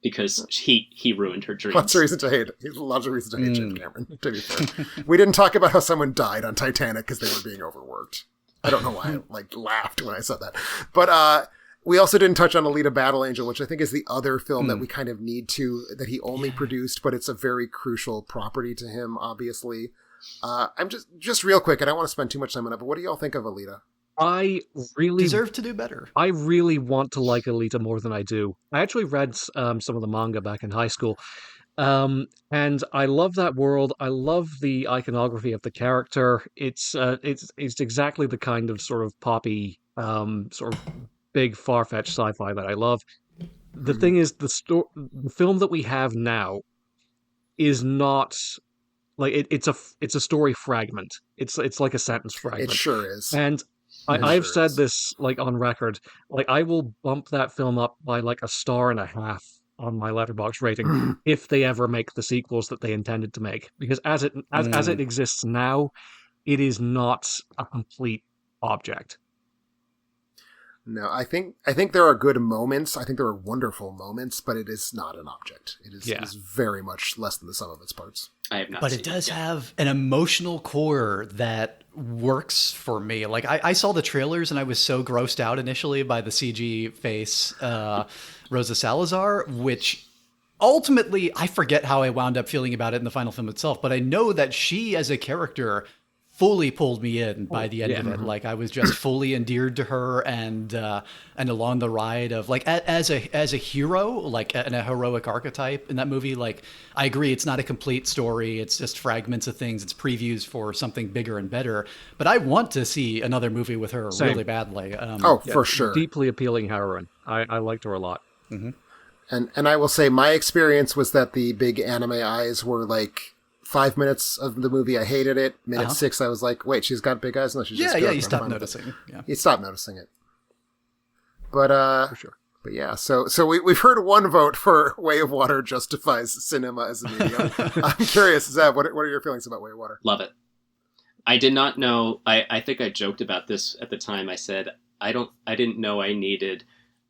S3: because he ruined her dreams.
S1: Lots of reason to hate. Lots of reason to hate James Cameron. To be fair, we didn't talk about how someone died on Titanic because they were being overworked. I don't know why I laughed when I said that, but we also didn't touch on Alita Battle Angel, which I think is the other film that we kind of need to, that he only produced, but it's a very crucial property to him, obviously. I'm just real quick, I don't want to spend too much time on it, but what do y'all think of Alita?
S2: I really
S4: deserve to do better.
S2: I really want to like Alita more than I do. I actually read some of the manga back in high school. And I love that world. I love the iconography of the character. It's exactly the kind of sort of poppy, sort of big far-fetched sci-fi that I love. The thing is, the film that we have now is not like it's a story fragment. It's like a sentence fragment.
S1: It sure is.
S2: And I've said this like on record. Like I will bump that film up by like a 1.5 stars on my Letterboxd rating if they ever make the sequels that they intended to make. Because as it exists now, it is not a complete object.
S1: No, I think there are good moments. I think there are wonderful moments, but it is not an object. It is very much less than the sum of its parts.
S3: I have not.
S4: But it does have an emotional core that works for me. Like I saw the trailers and I was so grossed out initially by the CG face Rosa Salazar, which ultimately I forget how I wound up feeling about it in the final film itself. But I know that she as a character fully pulled me in by the end of it. Like I was just fully endeared to her, and along the ride of like as a hero, like and a heroic archetype in that movie. Like I agree, it's not a complete story. It's just fragments of things. It's previews for something bigger and better. But I want to see another movie with her really badly.
S1: For sure.
S2: Deeply appealing heroine. I liked her a lot.
S1: Mm-hmm. And I will say my experience was that the big anime eyes were like 5 minutes of the movie, I hated it. Minute 6, I was like, wait, she's got big eyes? No, she's just good.
S4: You stopped noticing. Yeah.
S1: You stopped noticing it. But,
S2: for sure.
S1: But yeah, so we've heard one vote for Way of Water justifies cinema as a medium. I'm curious, Zeb, what are your feelings about Way of Water?
S3: Love it. I did not know, I think I joked about this at the time. I said, I didn't know I needed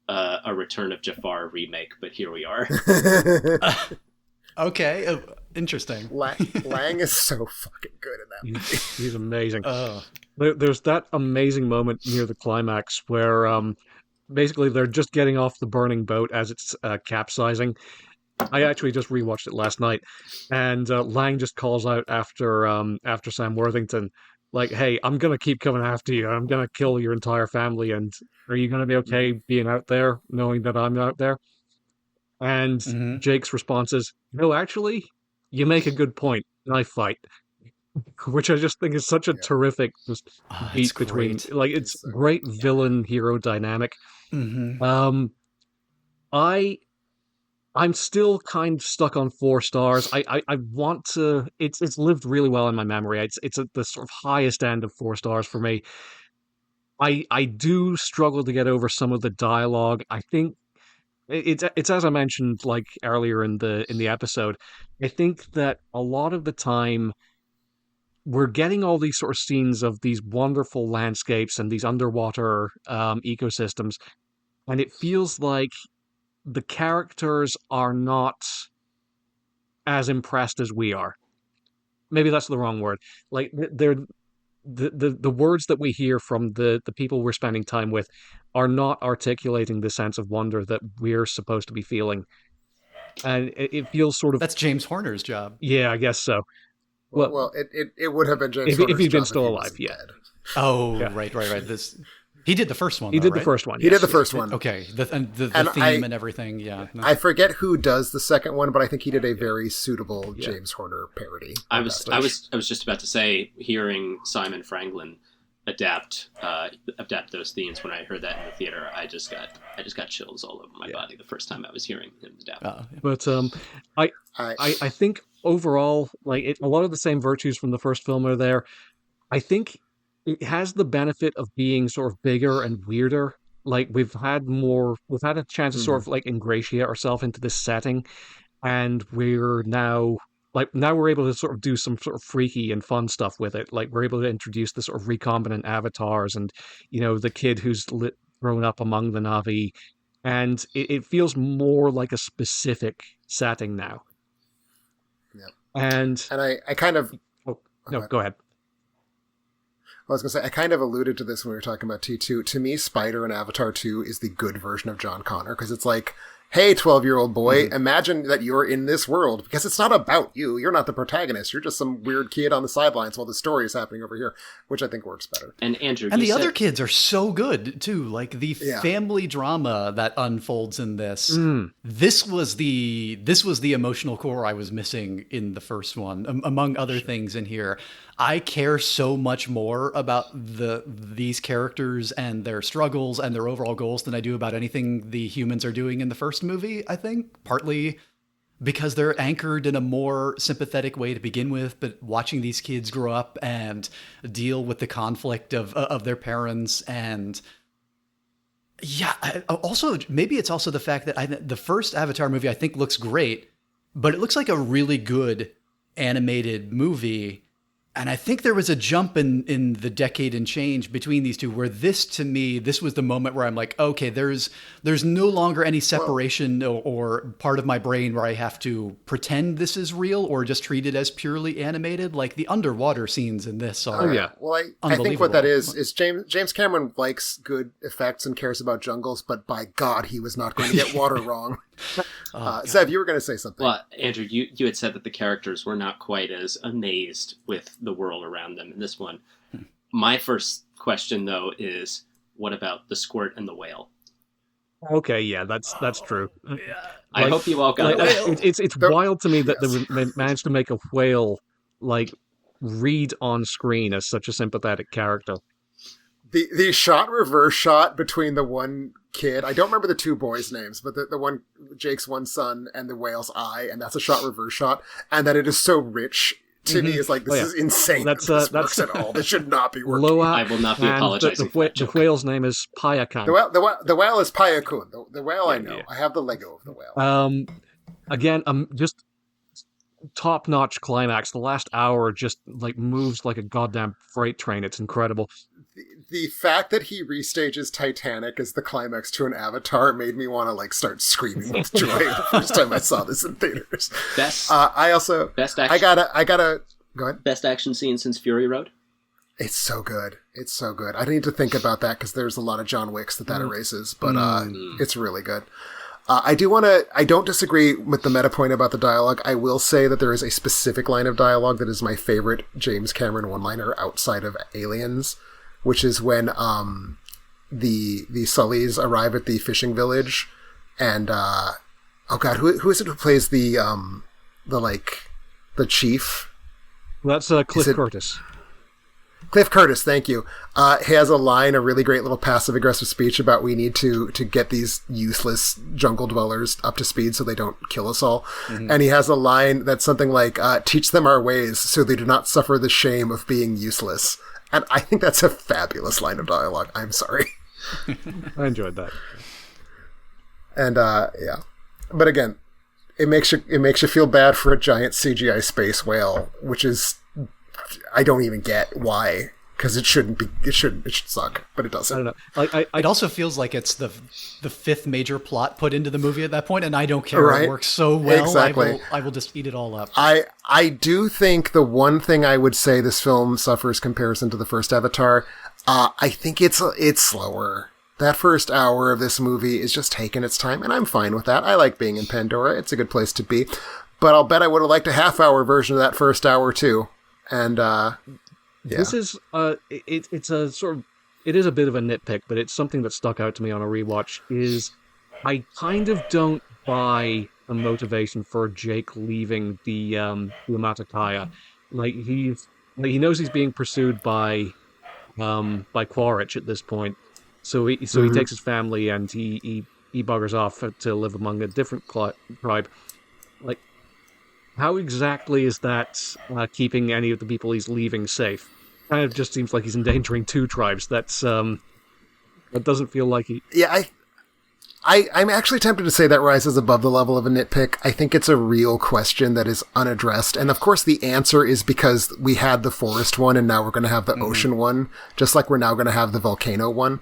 S3: a Return of Jafar remake, but here we are.
S4: Okay, interesting.
S1: Lang is so fucking good in that movie.
S2: He's amazing. There's that amazing moment near the climax where basically they're just getting off the burning boat as it's capsizing. I actually just rewatched it last night, and Lang just calls out after Sam Worthington, like, "Hey, I'm gonna keep coming after you. I'm gonna kill your entire family, and are you gonna be okay being out there, knowing that I'm out there?" And Jake's response is, "No, actually, you make a good point. Knife fight," which I just think is such a terrific beat between, like, it's great villain hero dynamic. I'm still kind of stuck on 4 stars. I want to. It's lived really well in my memory. It's at the sort of highest end of 4 stars for me. I do struggle to get over some of the dialogue. I think it's as I mentioned like earlier in the episode. I think that a lot of the time we're getting all these sort of scenes of these wonderful landscapes and these underwater ecosystems, and it feels like the characters are not as impressed as we are. maybe that's the wrong word. Like they're the words that we hear from the people we're spending time with are not articulating the sense of wonder that we're supposed to be feeling, and it feels sort of
S4: That's James Horner's job.
S2: yeah, I guess so.
S1: Well, it would have been James
S2: if
S1: Horner's
S2: he'd been
S1: job
S2: still
S1: he
S2: alive,
S1: wasn't
S2: yeah.
S1: dead.
S4: Oh,
S2: Yeah.
S4: right. He did the first one.
S2: He
S4: though,
S2: did the
S4: right?
S2: first one.
S1: He did
S2: yes.
S1: the first one.
S4: Okay, the
S1: And
S4: theme and everything. Yeah, no.
S1: I forget who does the second one, but I think he did a very suitable James Horner parody.
S3: I was just about to say, hearing Simon Franklin adapt those themes when I heard that in the theater, I just got chills all over my body the first time I was hearing him adapt.
S2: But I think overall, like a lot of the same virtues from the first film are there. I think it has the benefit of being sort of bigger and weirder. Like we've had a chance to sort of like ingratiate ourselves into this setting, and we're now we're able to sort of do some sort of freaky and fun stuff with it. Like we're able to introduce the sort of recombinant avatars, and the kid who's grown up among the Na'vi, and it feels more like a specific setting now.
S1: Yeah.
S2: And
S1: I kind of
S2: go ahead.
S1: I was going to say, I kind of alluded to this when we were talking about T2. To me, Spider in Avatar 2 is the good version of John Connor, because it's like, hey, 12-year-old boy, imagine that you're in this world, because it's not about you. You're not the protagonist. You're just some weird kid on the sidelines while the story is happening over here, which I think works better.
S3: And Andrew,
S4: and the other kids are so good too. Like the family drama that unfolds in this. This was the emotional core I was missing in the first one, among other things in here. I care so much more about these characters and their struggles and their overall goals than I do about anything the humans are doing in the first movie, I think. Partly because they're anchored in a more sympathetic way to begin with, but watching these kids grow up and deal with the conflict of their parents and... Yeah, also, maybe it's also the fact that the first Avatar movie I think looks great, but it looks like a really good animated movie. And I think there was a jump in the decade and change between these two, where this was the moment where I'm like, okay, there's no longer any separation or part of my brain where I have to pretend this is real or just treat it as purely animated. Like the underwater scenes in this are
S1: Well, I think what that is James Cameron likes good effects and cares about jungles, but by God, he was not going to get water wrong. Zev, you were going to say something.
S3: Well, Andrew, you had said that the characters were not quite as amazed with the world around them in this one. My first question, though, is what about the squirt and the whale?
S2: Okay, yeah, that's true.
S3: I hope you all got it.
S2: It's wild to me that they managed to make a whale like read on screen as such a sympathetic character.
S1: The shot reverse shot between the one kid, I don't remember the two boys' names, but the one, Jake's one son, and the whale's eye, and that's a shot reverse shot, and that it is so rich to me is like, this is insane. This works at all. This should not be working.
S2: Loa,
S3: I will not be apologizing for that
S2: the
S3: joke.
S2: whale's name is Payakan.
S1: The whale is Payakun. The whale I know. Yeah. I have the Lego of the whale.
S2: Again, just top-notch climax. The last hour just like moves like a goddamn freight train. It's incredible.
S1: The fact that he restages Titanic as the climax to an Avatar made me want to like start screaming with joy the first time I saw this in theaters.
S3: Best
S1: I gotta go ahead.
S3: Best action scene since Fury Road.
S1: It's so good. It's so good. I need to think about that because there's a lot of John Wicks that erases, but it's really good. I don't disagree with the meta point about the dialogue. I will say that there is a specific line of dialogue that is my favorite James Cameron one-liner outside of Aliens, which is when the Sullys arrive at the fishing village, and who is it who plays the chief?
S2: That's Cliff Curtis.
S1: Cliff Curtis, thank you. He has a really great little passive-aggressive speech about we need to get these useless jungle dwellers up to speed so they don't kill us all. Mm-hmm. And he has a line that's something like, teach them our ways so they do not suffer the shame of being useless. And I think that's a fabulous line of dialogue. I'm sorry.
S2: I enjoyed that.
S1: And, yeah. But again, it makes you feel bad for a giant CGI space whale, which is... I don't even get why because it shouldn't be. It should suck, but it
S2: I
S1: doesn't.
S2: don't know. Like
S4: It also feels like it's the fifth major plot put into the movie at that point, and I don't care.
S1: Right.
S4: It works so well.
S1: Exactly.
S4: I will just eat it all up.
S1: I do think the one thing I would say this film suffers comparison to the first Avatar, I think it's slower. That first hour of this movie is just taking its time, and I'm fine with that. I like being in Pandora. It's a good place to be. But I'll bet I would have liked a half-hour version of that first hour, too. And, yeah.
S2: This is it's a sort of, it is a bit of a nitpick, but it's something that stuck out to me on a rewatch. Is I kind of don't buy the motivation for Jake leaving the Matokaya. Like he knows he's being pursued by Quaritch at this point, so he takes his family and he buggers off to live among a different tribe. Like, how exactly is that keeping any of the people he's leaving safe? Kind of just seems like he's endangering two tribes. That doesn't feel like he...
S1: Yeah, I'm actually tempted to say that rises above the level of a nitpick. I think it's a real question that is unaddressed. And of course the answer is because we had the forest one and now we're going to have the ocean one, just like we're now going to have the volcano one.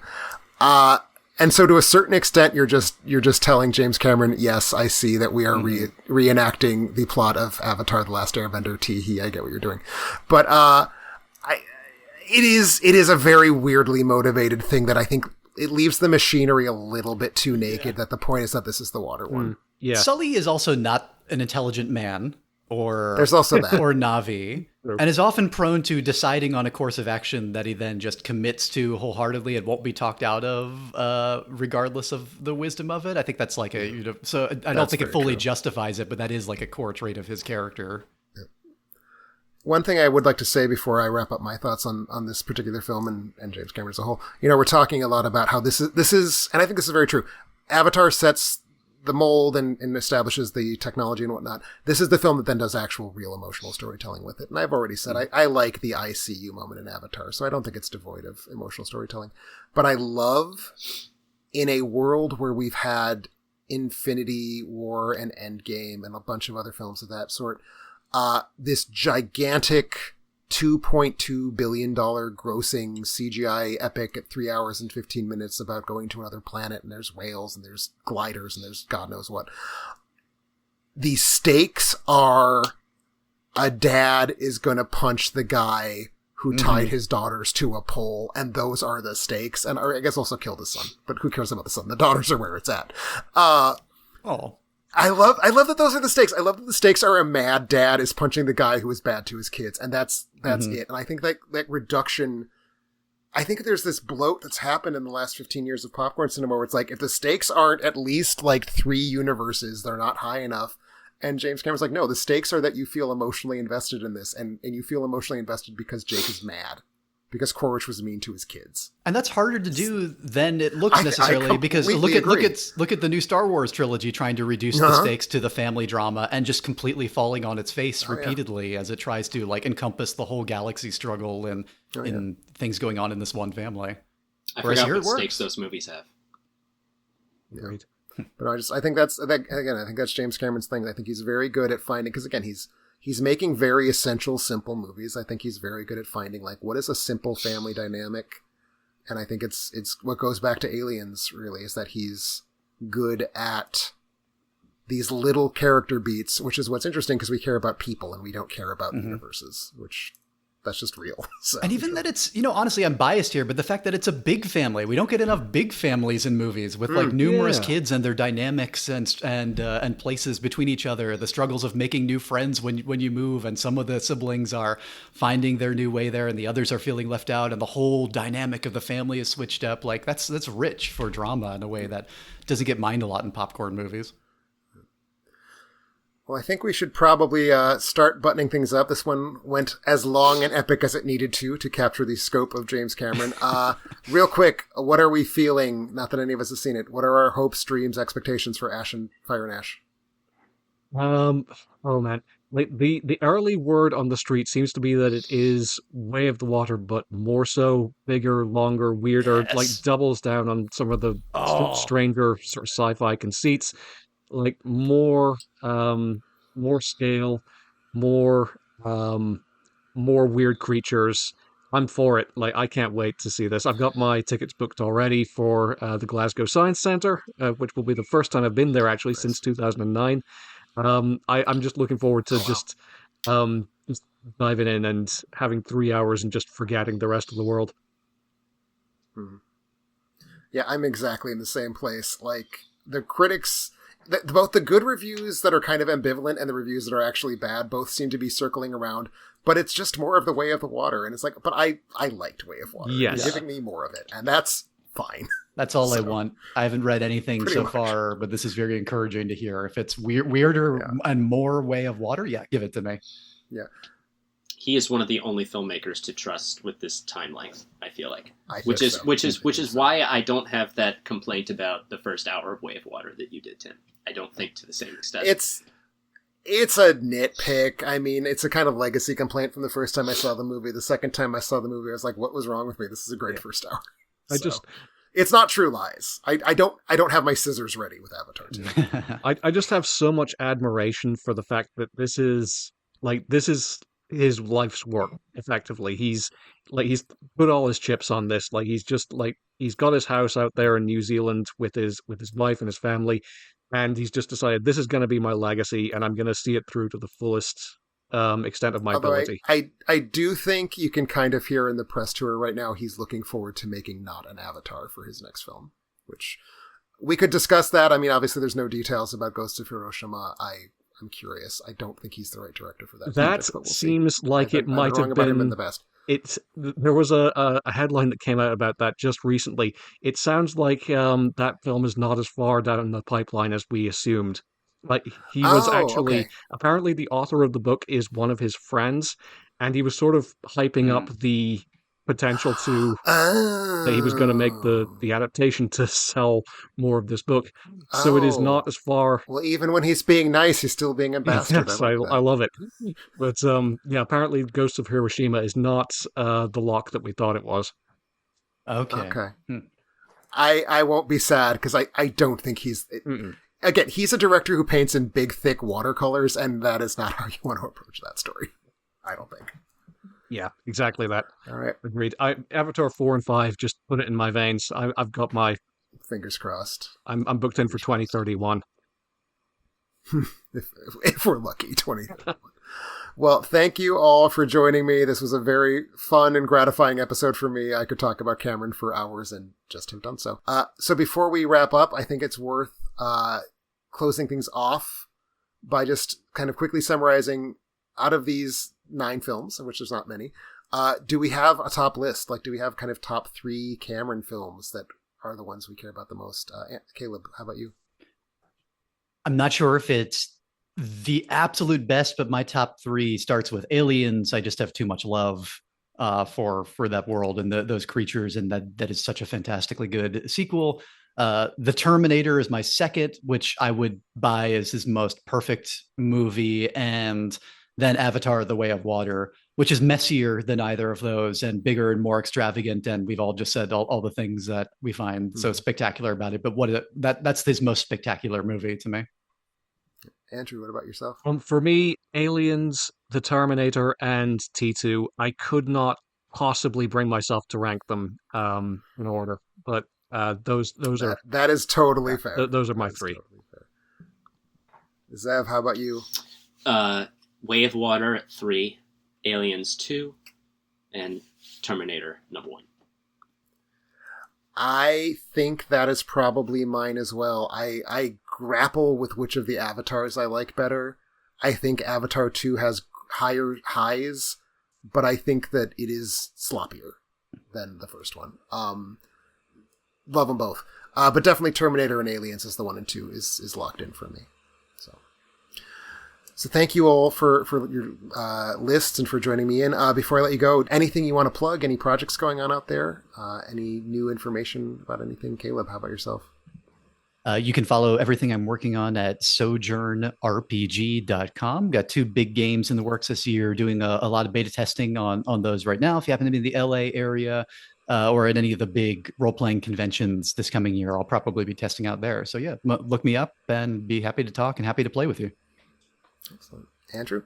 S1: And so to a certain extent, you're just telling James Cameron, yes, I see that we are reenacting the plot of Avatar: The Last Airbender. Tee-hee, I get what you're doing. But, it is a very weirdly motivated thing that I think it leaves the machinery a little bit too naked, that the point is that this is the water one.
S2: Yeah.
S4: Sully is also not an intelligent man, or
S1: There's also that.
S4: or Na'vi, and is often prone to deciding on a course of action that he then just commits to wholeheartedly and won't be talked out of, regardless of the wisdom of it. I think that's like so I don't think it fully
S1: true.
S4: justifies it, but that is like a core trait of his character.
S1: One thing I would like to say before I wrap up my thoughts on this particular film and James Cameron as a whole, we're talking a lot about how this is, and I think this is very true. Avatar sets the mold and establishes the technology and whatnot. This is the film that then does actual real emotional storytelling with it. And I've already said I like the I see you moment in Avatar, so I don't think it's devoid of emotional storytelling. But I love, in a world where we've had Infinity War and Endgame and a bunch of other films of that sort, this gigantic $2.2 billion grossing CGI epic at 3 hours and 15 minutes about going to another planet, and there's whales and there's gliders and there's God knows what. The stakes are a dad is going to punch the guy who tied his daughters to a pole, and those are the stakes. And I guess also killed his son, but who cares about the son? The daughters are where it's at. I love that those are the stakes. I love that the stakes are a mad dad is punching the guy who is bad to his kids. And that's it. And I think that reduction, I think there's this bloat that's happened in the last 15 years of popcorn cinema where it's like, if the stakes aren't at least like 3 universes, they're not high enough. And James Cameron's like, no, the stakes are that you feel emotionally invested in this. And you feel emotionally invested because Jake is mad. Because Quaritch was mean to his kids.
S4: And that's harder to do than it looks necessarily, because look at the new Star Wars trilogy trying to reduce the stakes to the family drama and just completely falling on its face repeatedly as it tries to like encompass the whole galaxy struggle and in things going on in this one family.
S3: I forgot what stakes those movies have.
S2: Great.
S1: But I think that's James Cameron's thing. I think he's very good at finding, because again, he's making very essential, simple movies. I think he's very good at finding, like, what is a simple family dynamic? And I think it's what goes back to Aliens, really, is that he's good at these little character beats, which is what's interesting because we care about people and we don't care about universes, which that's just real. So,
S4: and even that it's, honestly, I'm biased here, but the fact that it's a big family, we don't get enough big families in movies with like numerous kids and their dynamics and places between each other, the struggles of making new friends when you move, and some of the siblings are finding their new way there and the others are feeling left out, and the whole dynamic of the family is switched up. Like that's rich for drama in a way that doesn't get mined a lot in popcorn movies.
S1: Well, I think we should probably start buttoning things up. This one went as long and epic as it needed to capture the scope of James Cameron. Real quick, what are we feeling? Not that any of us have seen it. What are our hopes, dreams, expectations for Fire and Ash?
S2: Oh man, like the early word on the street seems to be that it is Way of the Water, but more so, bigger, longer, weirder.
S4: Yes.
S2: Like doubles down on some of the stranger sort of sci-fi conceits. Like more scale, more weird creatures. I'm for it. Like, I can't wait to see this. I've got my tickets booked already for the Glasgow Science Centre, which will be the first time I've been there actually since 2009. I'm just looking forward to
S1: Oh, wow.
S2: just diving in and having 3 hours and just forgetting the rest of the world.
S1: Mhm. Yeah, I'm exactly in the same place. Like, the critics, both the good reviews that are kind of ambivalent and the reviews that are actually bad, both seem to be circling around. But it's just more of the Way of the Water, and it's like, but I liked Way of Water.
S2: Yes.
S1: You're giving me more of it, and that's fine.
S4: That's all I
S1: So,
S4: want. I haven't read anything
S1: pretty
S4: so
S1: much.
S4: far, but this is very encouraging to hear. If it's weirder
S1: Yeah.
S4: and more Way of Water, yeah, give it to me.
S1: Yeah,
S3: He is one of the only filmmakers to trust with this time length, I feel like.
S1: I think
S3: Which is
S1: so.
S3: which is
S1: I
S3: which
S1: think
S3: is
S1: so.
S3: why I don't have that complaint about the first hour of Way of Water that you did, Tim. I don't think to the same extent.
S1: It's a nitpick. I mean, it's a kind of legacy complaint from the first time I saw the movie. The second time I saw the movie, I was like, what was wrong with me? This is a great first hour.
S2: I just
S1: It's not True Lies. I don't have my scissors ready with Avatar 2.
S2: I just have so much admiration for the fact that this is his life's work, effectively. He's put all his chips on this. Like, he's got his house out there in New Zealand with his wife and his family, and he's just decided this is going to be my legacy, and I'm going to see it through to the fullest extent of my
S1: Although
S2: ability.
S1: I do think you can kind of hear in the press tour right now he's looking forward to making not an Avatar for his next film, which we could discuss that. I mean, obviously there's no details about Ghost of Hiroshima. I'm curious. I don't think he's the right director for that.
S2: That
S1: project, but we'll see.
S2: seems like
S1: I've
S2: it
S1: been
S2: might
S1: wrong
S2: have
S1: about him in
S2: been.
S1: the best.
S2: There was a headline that came out about that just recently. It sounds like that film is not as far down the pipeline as we assumed. Like, he was actually
S1: okay.
S2: apparently the author of the book is one of his friends, and he was sort of hyping up the potential to that he was going to make the adaptation to sell more of this book. So it is not as far.
S1: Well, even when he's being nice, he's still being a bastard.
S2: Yes,
S1: I
S2: I
S1: like that.
S2: love it. But yeah, apparently Ghost of Hiroshima is not the lock that we thought it was.
S4: Okay.
S1: Okay.
S4: Hmm.
S1: I won't be sad because I don't think he's.
S2: Mm-mm.
S1: Again, he's a director who paints in big, thick watercolors, and that is not how you want to approach that story. I don't think.
S2: Yeah, exactly that.
S1: All right.
S2: Agreed. Avatar 4 and 5, just put it in my veins. I've got my.
S1: Fingers crossed.
S2: I'm booked in for 2031.
S1: If we're lucky, 20. Well, thank you all for joining me. This was a very fun and gratifying episode for me. I could talk about Cameron for hours and just have done so. So before we wrap up, I think it's worth closing things off by just kind of quickly summarizing, out of these 9 films, of which there's not many, do we have a top list? Like, do we have kind of top 3 Cameron films that are the ones we care about the most? Caleb, how about you?
S4: I'm not sure if it's the absolute best, but my top 3 starts with Aliens. I just have too much love for that world and those creatures, and that is such a fantastically good sequel. The Terminator is my second, which I would buy as his most perfect movie, and then Avatar: The Way of Water, which is messier than either of those and bigger and more extravagant. And we've all just said all the things that we find so spectacular about it. But that's his most spectacular movie to me.
S1: Andrew, what about yourself?
S2: For me, Aliens, The Terminator, and T2. I could not possibly bring myself to rank them in order, but those are
S1: That is totally fair.
S2: those are my
S1: That is
S2: 3.
S1: totally fair. Zev, how about you?
S3: Way of Water 3, Aliens 2, and Terminator number 1.
S1: I think that is probably mine as well. I grapple with which of the Avatars I like better. I think Avatar 2 has higher highs, but I think that it is sloppier than the first one. Love them both. But definitely Terminator and Aliens is the 1 and 2 is locked in for me. So thank you all for your lists and for joining me in. Before I let you go, anything you want to plug? Any projects going on out there? Any new information about anything? Caleb, how about yourself?
S4: You can follow everything I'm working on at sojournrpg.com. Got 2 big games in the works this year, doing a lot of beta testing on those right now. If you happen to be in the LA area or at any of the big role-playing conventions this coming year, I'll probably be testing out there. So yeah, look me up and be happy to talk and happy to play with you.
S1: Excellent. Andrew?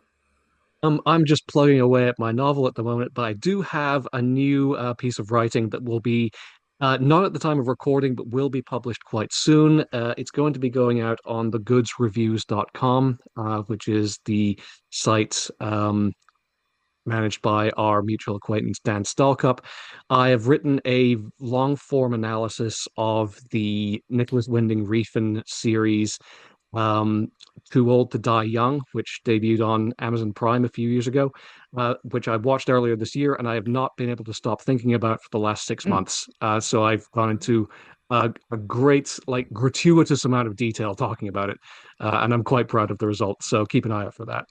S2: I'm just plugging away at my novel at the moment, but I do have a new piece of writing that will be not at the time of recording, but will be published quite soon. It's going to be going out on thegoodsreviews.com, which is the site managed by our mutual acquaintance Dan Stalcup. I have written a long form analysis of the Nicholas Winding Refn series, um, Too Old to Die Young, which debuted on Amazon Prime a few years ago, which I watched earlier this year, and I have not been able to stop thinking about for the last 6 months. So I've gone into a great, like, gratuitous amount of detail talking about it, and I'm quite proud of the results. So keep an eye out for that.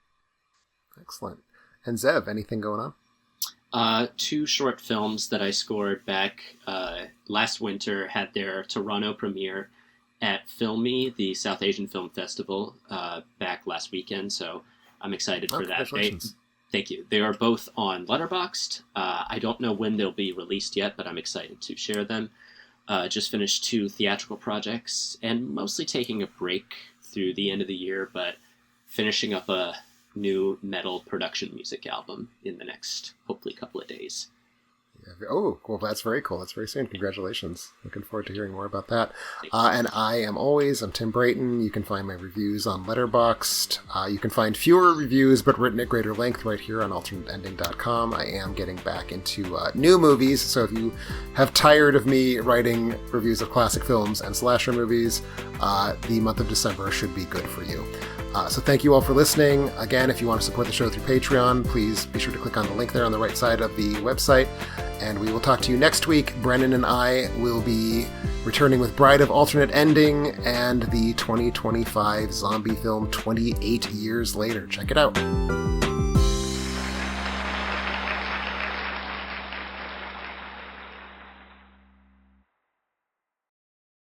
S1: Excellent. And Zev, anything going
S3: on? Two short films that I scored back last winter had their Toronto premiere at Filmy, the South Asian Film Festival, back last weekend. So I'm excited for that. Thank you. They are both on Letterboxd. I don't know when they'll be released yet, but I'm excited to share them. Just finished 2 theatrical projects and mostly taking a break through the end of the year, but finishing up a new metal production music album in the next, hopefully, couple of days.
S1: Oh, well, that's very cool. That's very soon. Congratulations. Looking forward to hearing more about that. And I'm Tim Brayton. You can find my reviews on Letterboxd. You can find fewer reviews, but written at greater length right here on alternatending.com. I am getting back into new movies, so if you have tired of me writing reviews of classic films and slasher movies, the month of December should be good for you. So thank you all for listening. Again, if you want to support the show through Patreon, please be sure to click on the link there on the right side of the website. And we will talk to you next week. Brennan and I will be returning with Bride of Alternate Ending and the 2025 zombie film 28 Years Later. Check it out.